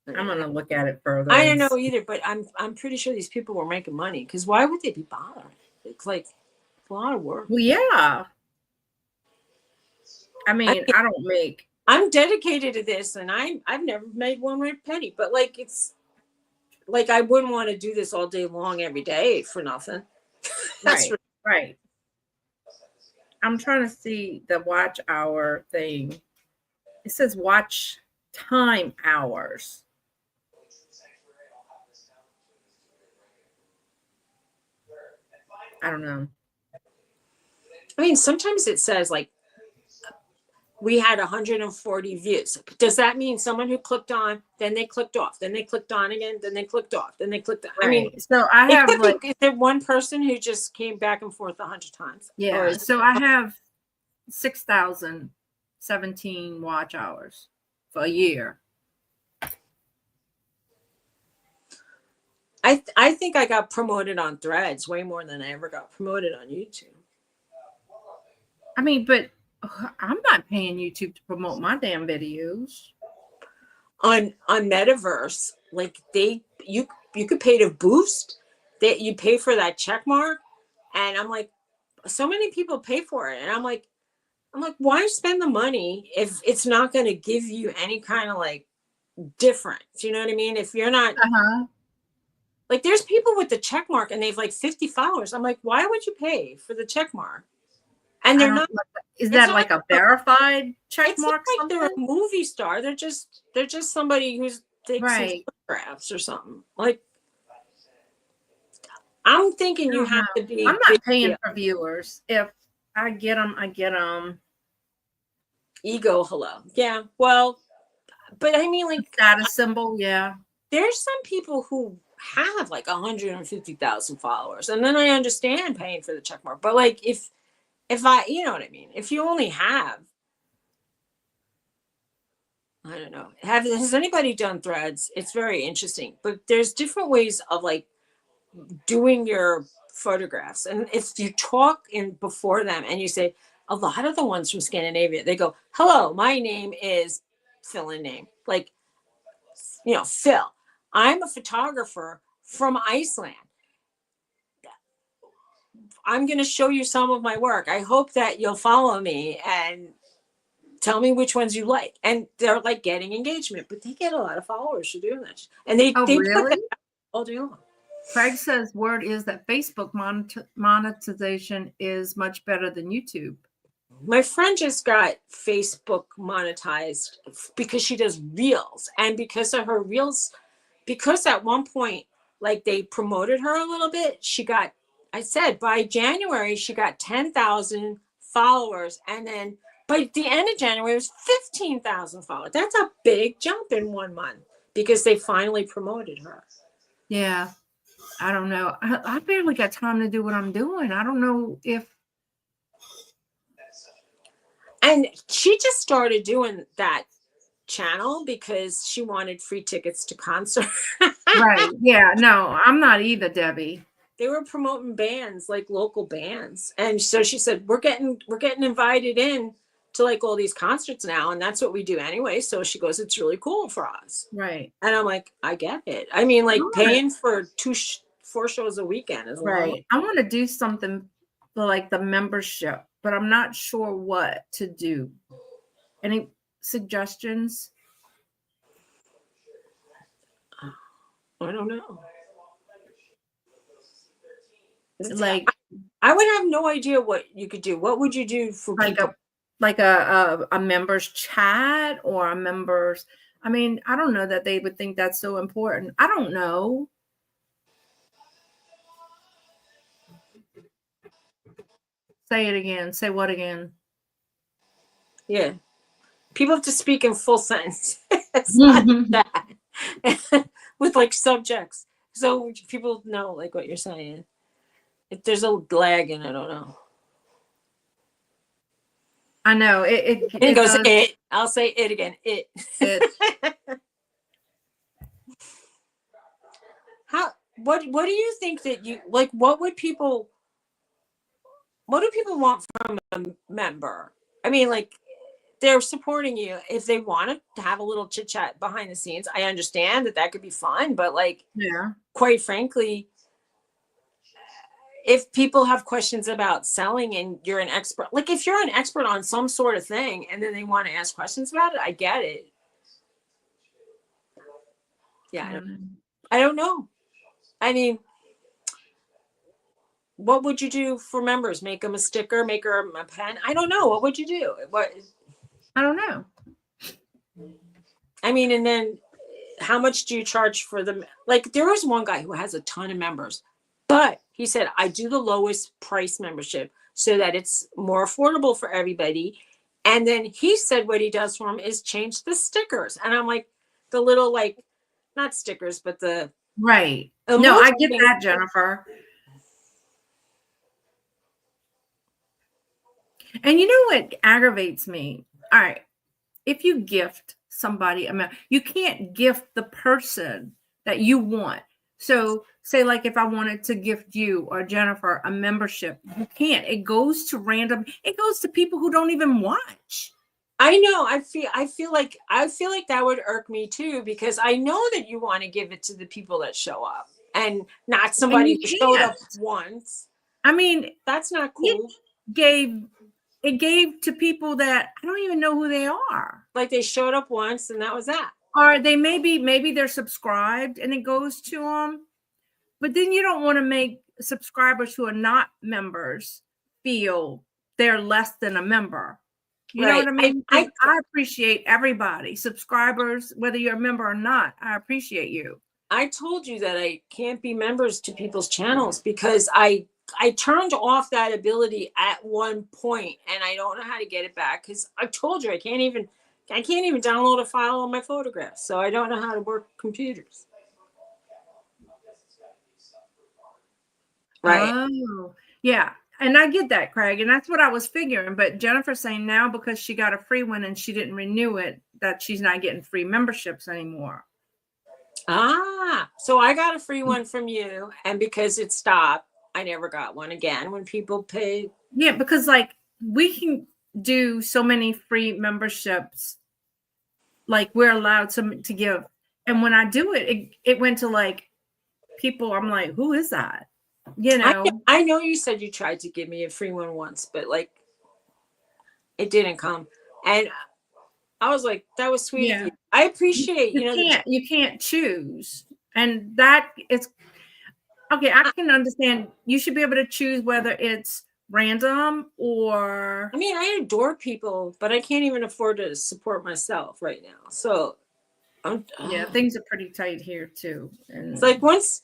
I'm gonna look at it further. I don't know either, but I'm pretty sure these people were making money, because why would they be bothering? It's like a lot of work. Well, yeah. I mean, I don't make. I'm dedicated to this, and I've never made one red penny, but like, it's like I wouldn't want to do this all day long every day for nothing. That's Right. Right. I'm trying to see the watch hour thing. It says watch time hours. I don't know. I mean, sometimes it says like we had 140 views. Does that mean someone who clicked on, then they clicked off, then they clicked on again, then they clicked off, then they clicked? Right. I mean, so I have like, is there one person who just came back and forth 100 times? yeah. So I have 6,017 watch hours for a year. I think I got promoted on Threads way more than I ever got promoted on YouTube. I mean, but I'm not paying YouTube to promote my damn videos. On Metaverse, like you could pay to boost, that you pay for that check mark, and I'm like, so many people pay for it, and I'm like, why spend the money if it's not going to give you any kind of like difference? You know what I mean? If you're not like, there's people with the check mark and they've like 50 followers. I'm like, why would you pay for the check mark? And they're not. Is that like a verified check It's mark? not like they're a movie star. They're just somebody who's takes some Right. photographs or something. Like, I'm thinking you have to be. I'm not paying for viewers. If I get them, I get them. Ego, hello. Yeah. Well, but I mean, like, Status symbol. Yeah. there's some people who have like 150,000 followers, and then I understand paying for the check mark. But like, if I, you know what I mean? If you only have, I don't know. Has anybody done Threads? It's very interesting, but there's different ways of like doing your photographs. And if you talk in before them and you say, a lot of the ones from Scandinavia, they go, hello, my name is fill in name. Like, you know, Phil, I'm a photographer from Iceland. I'm going to show you some of my work. I hope that you'll follow me and tell me which ones you like. And they're like getting engagement, but they get a lot of followers for doing that. And they put really? that all day long. Craig says word is that Facebook monetization is much better than YouTube. My friend just got Facebook monetized because she does reels, and because of her reels, because at one point, like, they promoted her a little bit, she got, I said by January, she got 10,000 followers. And then by the end of January, it was 15,000 followers. That's a big jump in 1 month because they finally promoted her. Yeah. I don't know. I barely got time to do what I'm doing. I don't know if. And she just started doing that channel because she wanted free tickets to concert. Right. Yeah. No, I'm not either, Debbie. They were promoting bands, like local bands. And so she said, we're getting invited in to like all these concerts now, and that's what we do anyway. So she goes, it's really cool for us. Right. And I'm like, I get it. I mean, like I wanna- paying for 4 shows a weekend is a lot. Right. I want to do something for like the membership, but I'm not sure what to do. Any suggestions? I don't know. Like I would have no idea what you could do. What would you do for people? a members chat or a members, I mean, I don't know that they would think that's so important. I don't know. Say it again. Say what again? Yeah. People have to speak in full sentence. It's not that. With like subjects. So people know like what you're saying. If there's a lag in it, I don't know. I know It goes does, it. I'll say it again. It. What do you think that you like? What do people want from a member? I mean, like they're supporting you. If they want to have a little chit chat behind the scenes, I understand that could be fun. But like, yeah. quite frankly, if people have questions about selling and you're an expert, like if you're an expert on some sort of thing and then they want to ask questions about it, I get it. Yeah, I don't know. I mean, what would you do for members? Make them a sticker, make them a pen? I don't know. What would you do? I don't know. I mean, and then how much do you charge for them? Like there was one guy who has a ton of members, but he said, I do the lowest price membership so that it's more affordable for everybody. And then he said what he does for them is change the stickers. And I'm like, the little, like, not stickers, but the right. No, I get that, Jennifer. And you know what aggravates me? All right. If you gift somebody, you can't gift the person that you want. So say like if I wanted to gift you or Jennifer a membership, you can't. It goes to people who don't even watch. I know. I feel like that would irk me too, because I know that you want to give it to the people that show up and not somebody who showed up once. I mean, that's not cool. It gave to people that I don't even know who they are. Like they showed up once and that was that. Or they maybe they're subscribed and it goes to them. But then you don't want to make subscribers who are not members feel they're less than a member. You know what I mean? I appreciate everybody, subscribers, whether you're a member or not. I appreciate you. I told you that I can't be members to people's channels because I turned off that ability at one point and I don't know how to get it back because I told you I can't even download a file on my photographs. So I don't know how to work computers. Right. Oh, yeah. And I get that, Craig. And that's what I was figuring. But Jennifer's saying now because she got a free one and she didn't renew it, that she's not getting free memberships anymore. Ah, so I got a free one from you. And because it stopped, I never got one again when people paid. Yeah, because like we can do so many free memberships. Like we're allowed to give. And when I do it went to like people. I'm like, who is that? You know, I know you said you tried to give me a free one once, but like it didn't come. And I was like, that was sweet of you. I appreciate, you can't choose. And that is okay. I can understand. You should be able to choose whether it's random or. I mean, I adore people, but I can't even afford to support myself right now. So things are pretty tight here too. And it's like once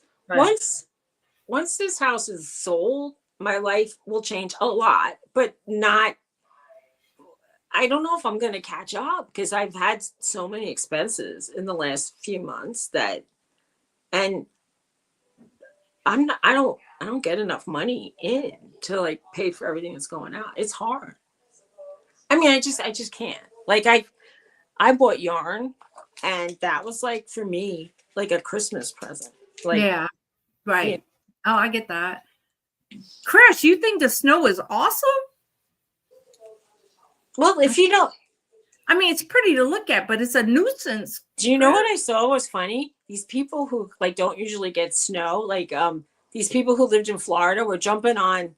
this house is sold, my life will change a lot, but not. I don't know if I'm going to catch up because I've had so many expenses in the last few months and I don't get enough money in to like pay for everything that's going out. It's hard. I mean, I just can't. Like I bought yarn and that was like for me like a Christmas present. Like yeah, right. Yeah. Oh, I get that. Chris, you think the snow is awesome? Well, if you don't, I mean, it's pretty to look at, but it's a nuisance. do you know what I saw was funny? These people who like don't usually get snow, like these people who lived in Florida were jumping on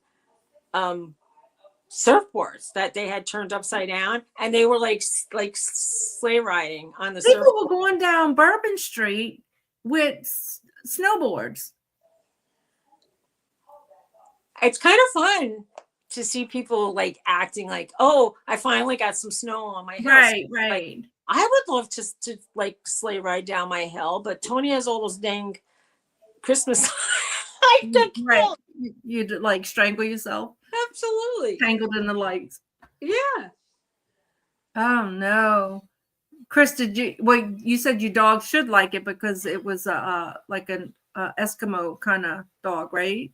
surfboards that they had turned upside down, and they were like sleigh riding on the People surf. were going down Bourbon Street with snowboards. It's kind of fun to see people like acting like, oh, I finally got some snow on my hill. Right, Like, right. I would love to like sleigh ride down my hill, but Tony has all those dang Christmas. I could kill. Right. You'd like strangle yourself, Absolutely. tangled in the lights. Yeah. Oh no. Chris, did you? Well, you said your dog should like it because it was like an Eskimo kind of dog, right?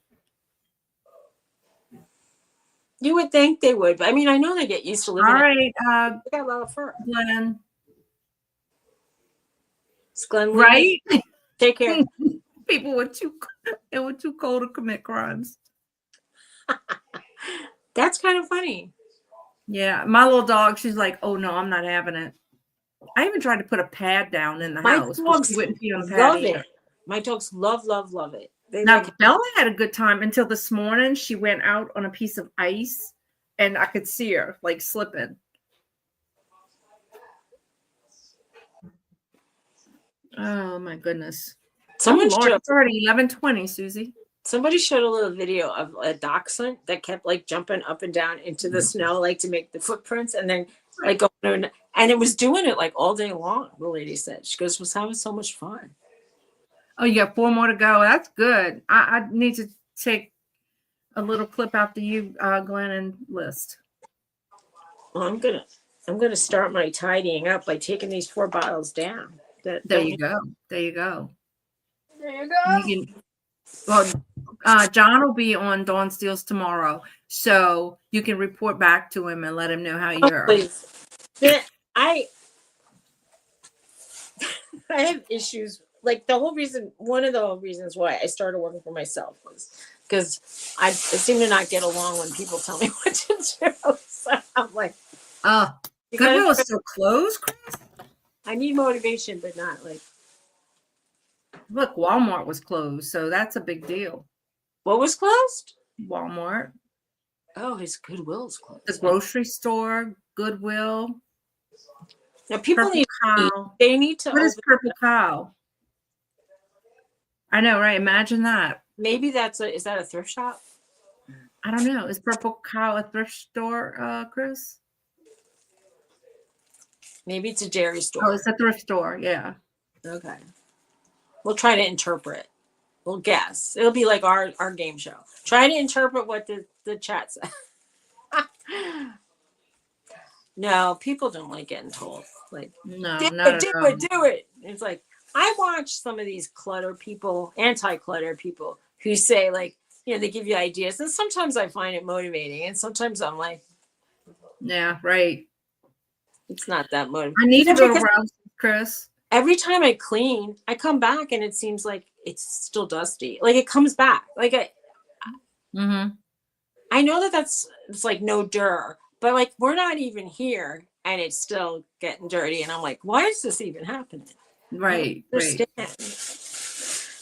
You would think they would, but I mean, I know they get used to living. All right, They got a lot of fur. Glenn. It's Glenn. Right? Take care. People were they were too cold to commit crimes. That's kind of funny. Yeah, my little dog, she's like, oh no, I'm not having it. I even tried to put a pad down in the My house. But dogs she wouldn't pee on the pad love either. it. My dogs love it. They Now, like it. Bella had a good time until this morning. She went out on a piece of ice and I could see her like slipping. Oh my goodness. Someone Oh, Lord, showed, it's already 11:20, Susie. somebody showed a little video of a dachshund that kept like jumping up and down into the snow, like to make the footprints, and then like going, and it was doing it like all day long. The lady said, she goes, was having so much fun. Oh, you got 4 more to go. That's good. I need to take a little clip after you, Glenn, and list. Well, I'm gonna start my tidying up by taking these 4 bottles down. There you go. There you go. There you go. You can, well, John will be on Dawn Steals tomorrow, so you can report back to him and let him know how you're. Please. I have issues. Like one of the whole reasons why I started working for myself was because I seem to not get along when people tell me what to do. So I'm like, Goodwill is still closed, Chris? I need motivation, but not like. Look, Walmart was closed, so that's a big deal. What was closed? Walmart. Oh, his Goodwill's closed. The grocery store, Goodwill. Now people Purple need. Cow. They need to. What is Purple Cow? I know, right? Imagine that. Maybe is that a thrift shop? I don't know. Is Purple Cow a thrift store, Chris? Maybe it's a Jerry store. Oh, it's a thrift store. Yeah. Okay. We'll try to interpret. We'll guess. It'll be like our game show. Try to interpret what the chat says. No, people don't like getting told. Like, No, do not it, do at all. it, do it. It's like, I watch some of these clutter people, anti-clutter people who say like, they give you ideas. And sometimes I find it motivating. And sometimes I'm like, Yeah, right. it's not that motivating. I need to go to Because Rouse, Chris. every time I clean, I come back and it seems like it's still dusty. Like it comes back. Like I know it's like no dirt, but like we're not even here and it's still getting dirty. And I'm like, why is this even happening? Right, I right.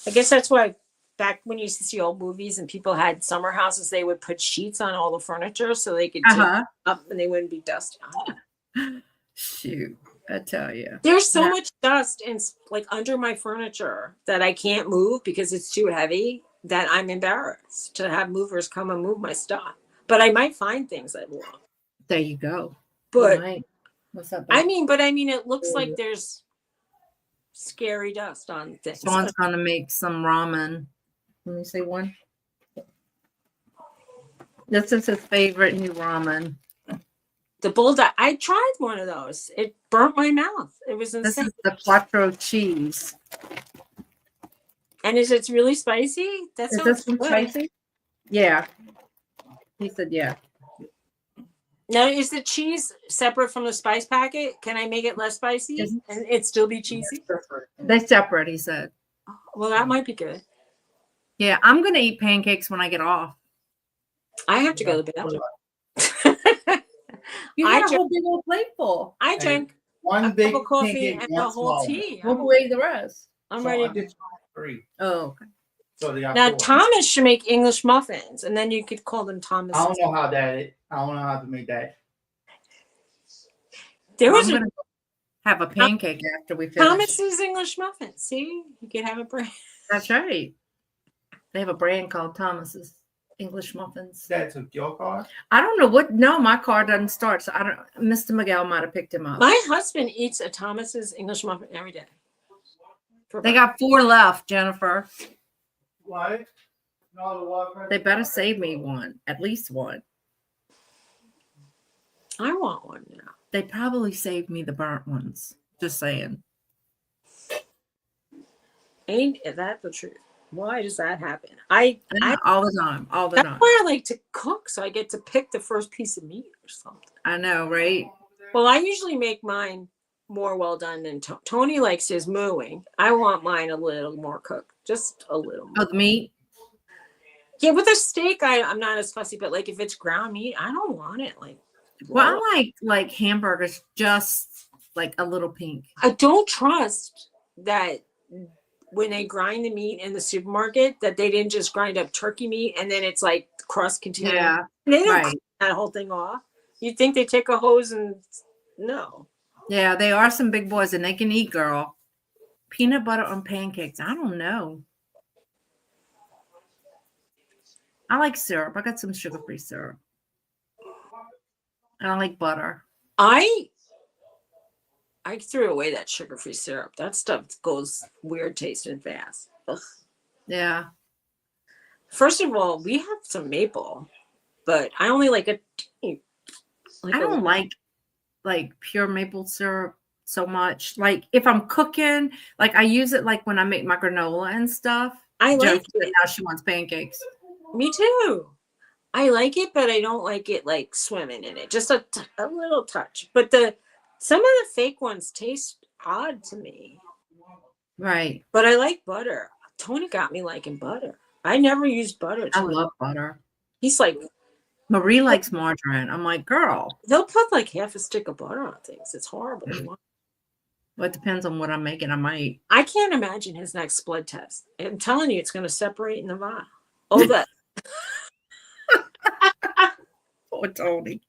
I guess that's why back when you used to see old movies and people had summer houses, they would put sheets on all the furniture so they could take it up and they wouldn't be dusty. Shoot, I tell you. There's so much dust and like under my furniture that I can't move because it's too heavy that I'm embarrassed to have movers come and move my stuff. But I might find things I want. There you go. But what's up? I mean, it looks like there's scary dust on things. Sean's gonna make some ramen. Let me say one. This is his favorite new ramen. The bulldog. I tried one of those. It burnt my mouth. It was insane. This is the quattro cheese. And is it really spicy? That Is sounds this one good. spicy? Yeah. He said, yeah. Now, is the cheese separate from the spice packet? Can I make it less spicy Yes. and it still be cheesy? They separate, he said. Well, that might be good. Yeah, I'm gonna eat pancakes when I get off. I have to go to the bathroom. You I had a drink- whole big old plate full. I drank a One big cup of coffee pancake, and one a whole small one. tea. Well, who ate the rest? I'm So I ready. did 3. Oh, okay. So they got Now 4. Thomas should make English muffins, and then you could call them Thomas. I don't know how that is. I don't know how to make that. There Well, was I'm a gonna have a pancake after we finish. Thomas's English muffins. See, you could have a brand. That's right. They have a brand called Thomas's English Muffins. That took your car? I don't know what. No, my car doesn't start, so I don't. Mr. Miguel might have picked him up. My husband eats a Thomas's English muffin every day. They got 4 left, Jennifer. What? No, the water. They better save me one, at least one. I want one now. They probably saved me the burnt ones. Just saying. Ain't that the truth? Why does that happen? I All the time. All the that's time. why I like to cook, so I get to pick the first piece of meat or something. I know, right? Well, I usually make mine more well done than Tony likes his mooing. I want mine a little more cooked, just a little more. Oh, the meat? Yeah, with a steak, I'm not as fussy, but like if it's ground meat, I don't want it like. Well, raw. I like hamburgers just like a little pink. I don't trust that when they grind the meat in the supermarket that they didn't just grind up turkey meat and then it's like crust container. Yeah, They don't right. cut that whole thing off. You'd think they take a hose and no. Yeah, they are some big boys and they can eat, girl. Peanut butter on pancakes. I don't know. I like syrup. I got some sugar-free syrup. And I like butter. I threw away that sugar-free syrup. That stuff goes weird tasting fast. Ugh. Yeah. First of all, we have some maple, but I only like a teeny. I don't like pure maple syrup so much. Like if I'm cooking, like I use it like when I make my granola and stuff. I like Joke, it. now she wants pancakes. Me too. I like it, but I don't like it like swimming in it. Just a little touch. But some of the fake ones taste odd to me. Right. But I like butter. Tony got me liking butter. I never used butter. I love butter. He's like, Marie likes margarine. I'm like, girl. they'll put like half a stick of butter on things. It's horrible. Well, it depends on what I'm making. I might. I can't imagine his next blood test. I'm telling you, it's going to separate in the vial. Oh, that. Poor Tony.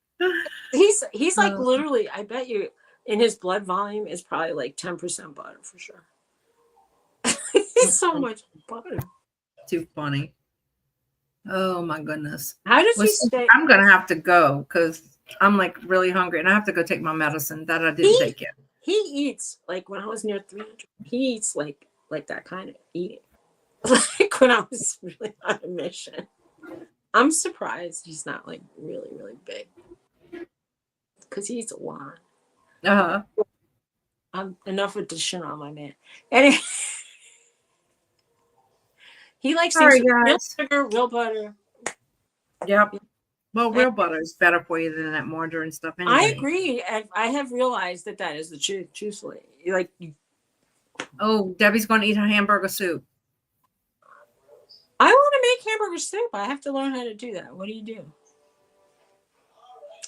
He's like literally, I bet you in his blood volume is probably like 10% butter for sure. He's so much butter. Too funny. Oh my goodness. How does he Listen, stay? I'm gonna have to go because I'm like really hungry and I have to go take my medicine that I didn't take yet. He eats like when I was near 300. He eats like that kind of eating. Like when I was really on a mission. I'm surprised he's not like really, really big. Because he eats a lot. Uh-huh. Enough addition on my man. Anyway. He likes Sorry, things with real guys. sugar, real butter. Yep. Well, real butter is better for you than that margarine stuff anyway. I agree. I have realized that is the truth, truthfully. Oh, Debbie's going to eat her hamburger soup. I want to make hamburger soup. I have to learn how to do that. What do you do?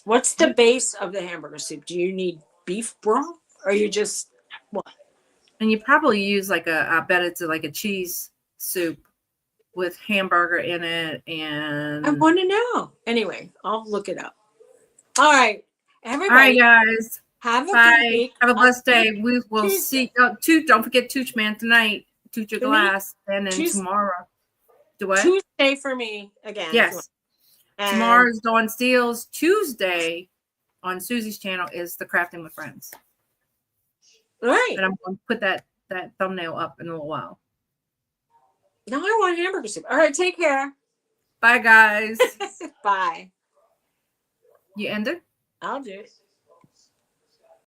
What's the base of the hamburger soup? Do you need beef broth or you just what? And you probably use I bet it's like a cheese soup with hamburger in it. And I want to know. Anyway, I'll look it up. All right. Everybody. All right, guys. Have a Bye. good week. Have a blessed day. We will Tuesday. see. Don't forget Tooch Man tonight. Tooch your glass. And then Tuesday. tomorrow. Do what? Tuesday for me again. Yes. And Tomorrow's Dawn Steals. Tuesday on Suzy's channel is the Crafting with Friends. All right. And I'm going to put that thumbnail up in a little while. Now I want hamburger soup. All right. Take care. Bye, guys. Bye. You ended? I'll do it.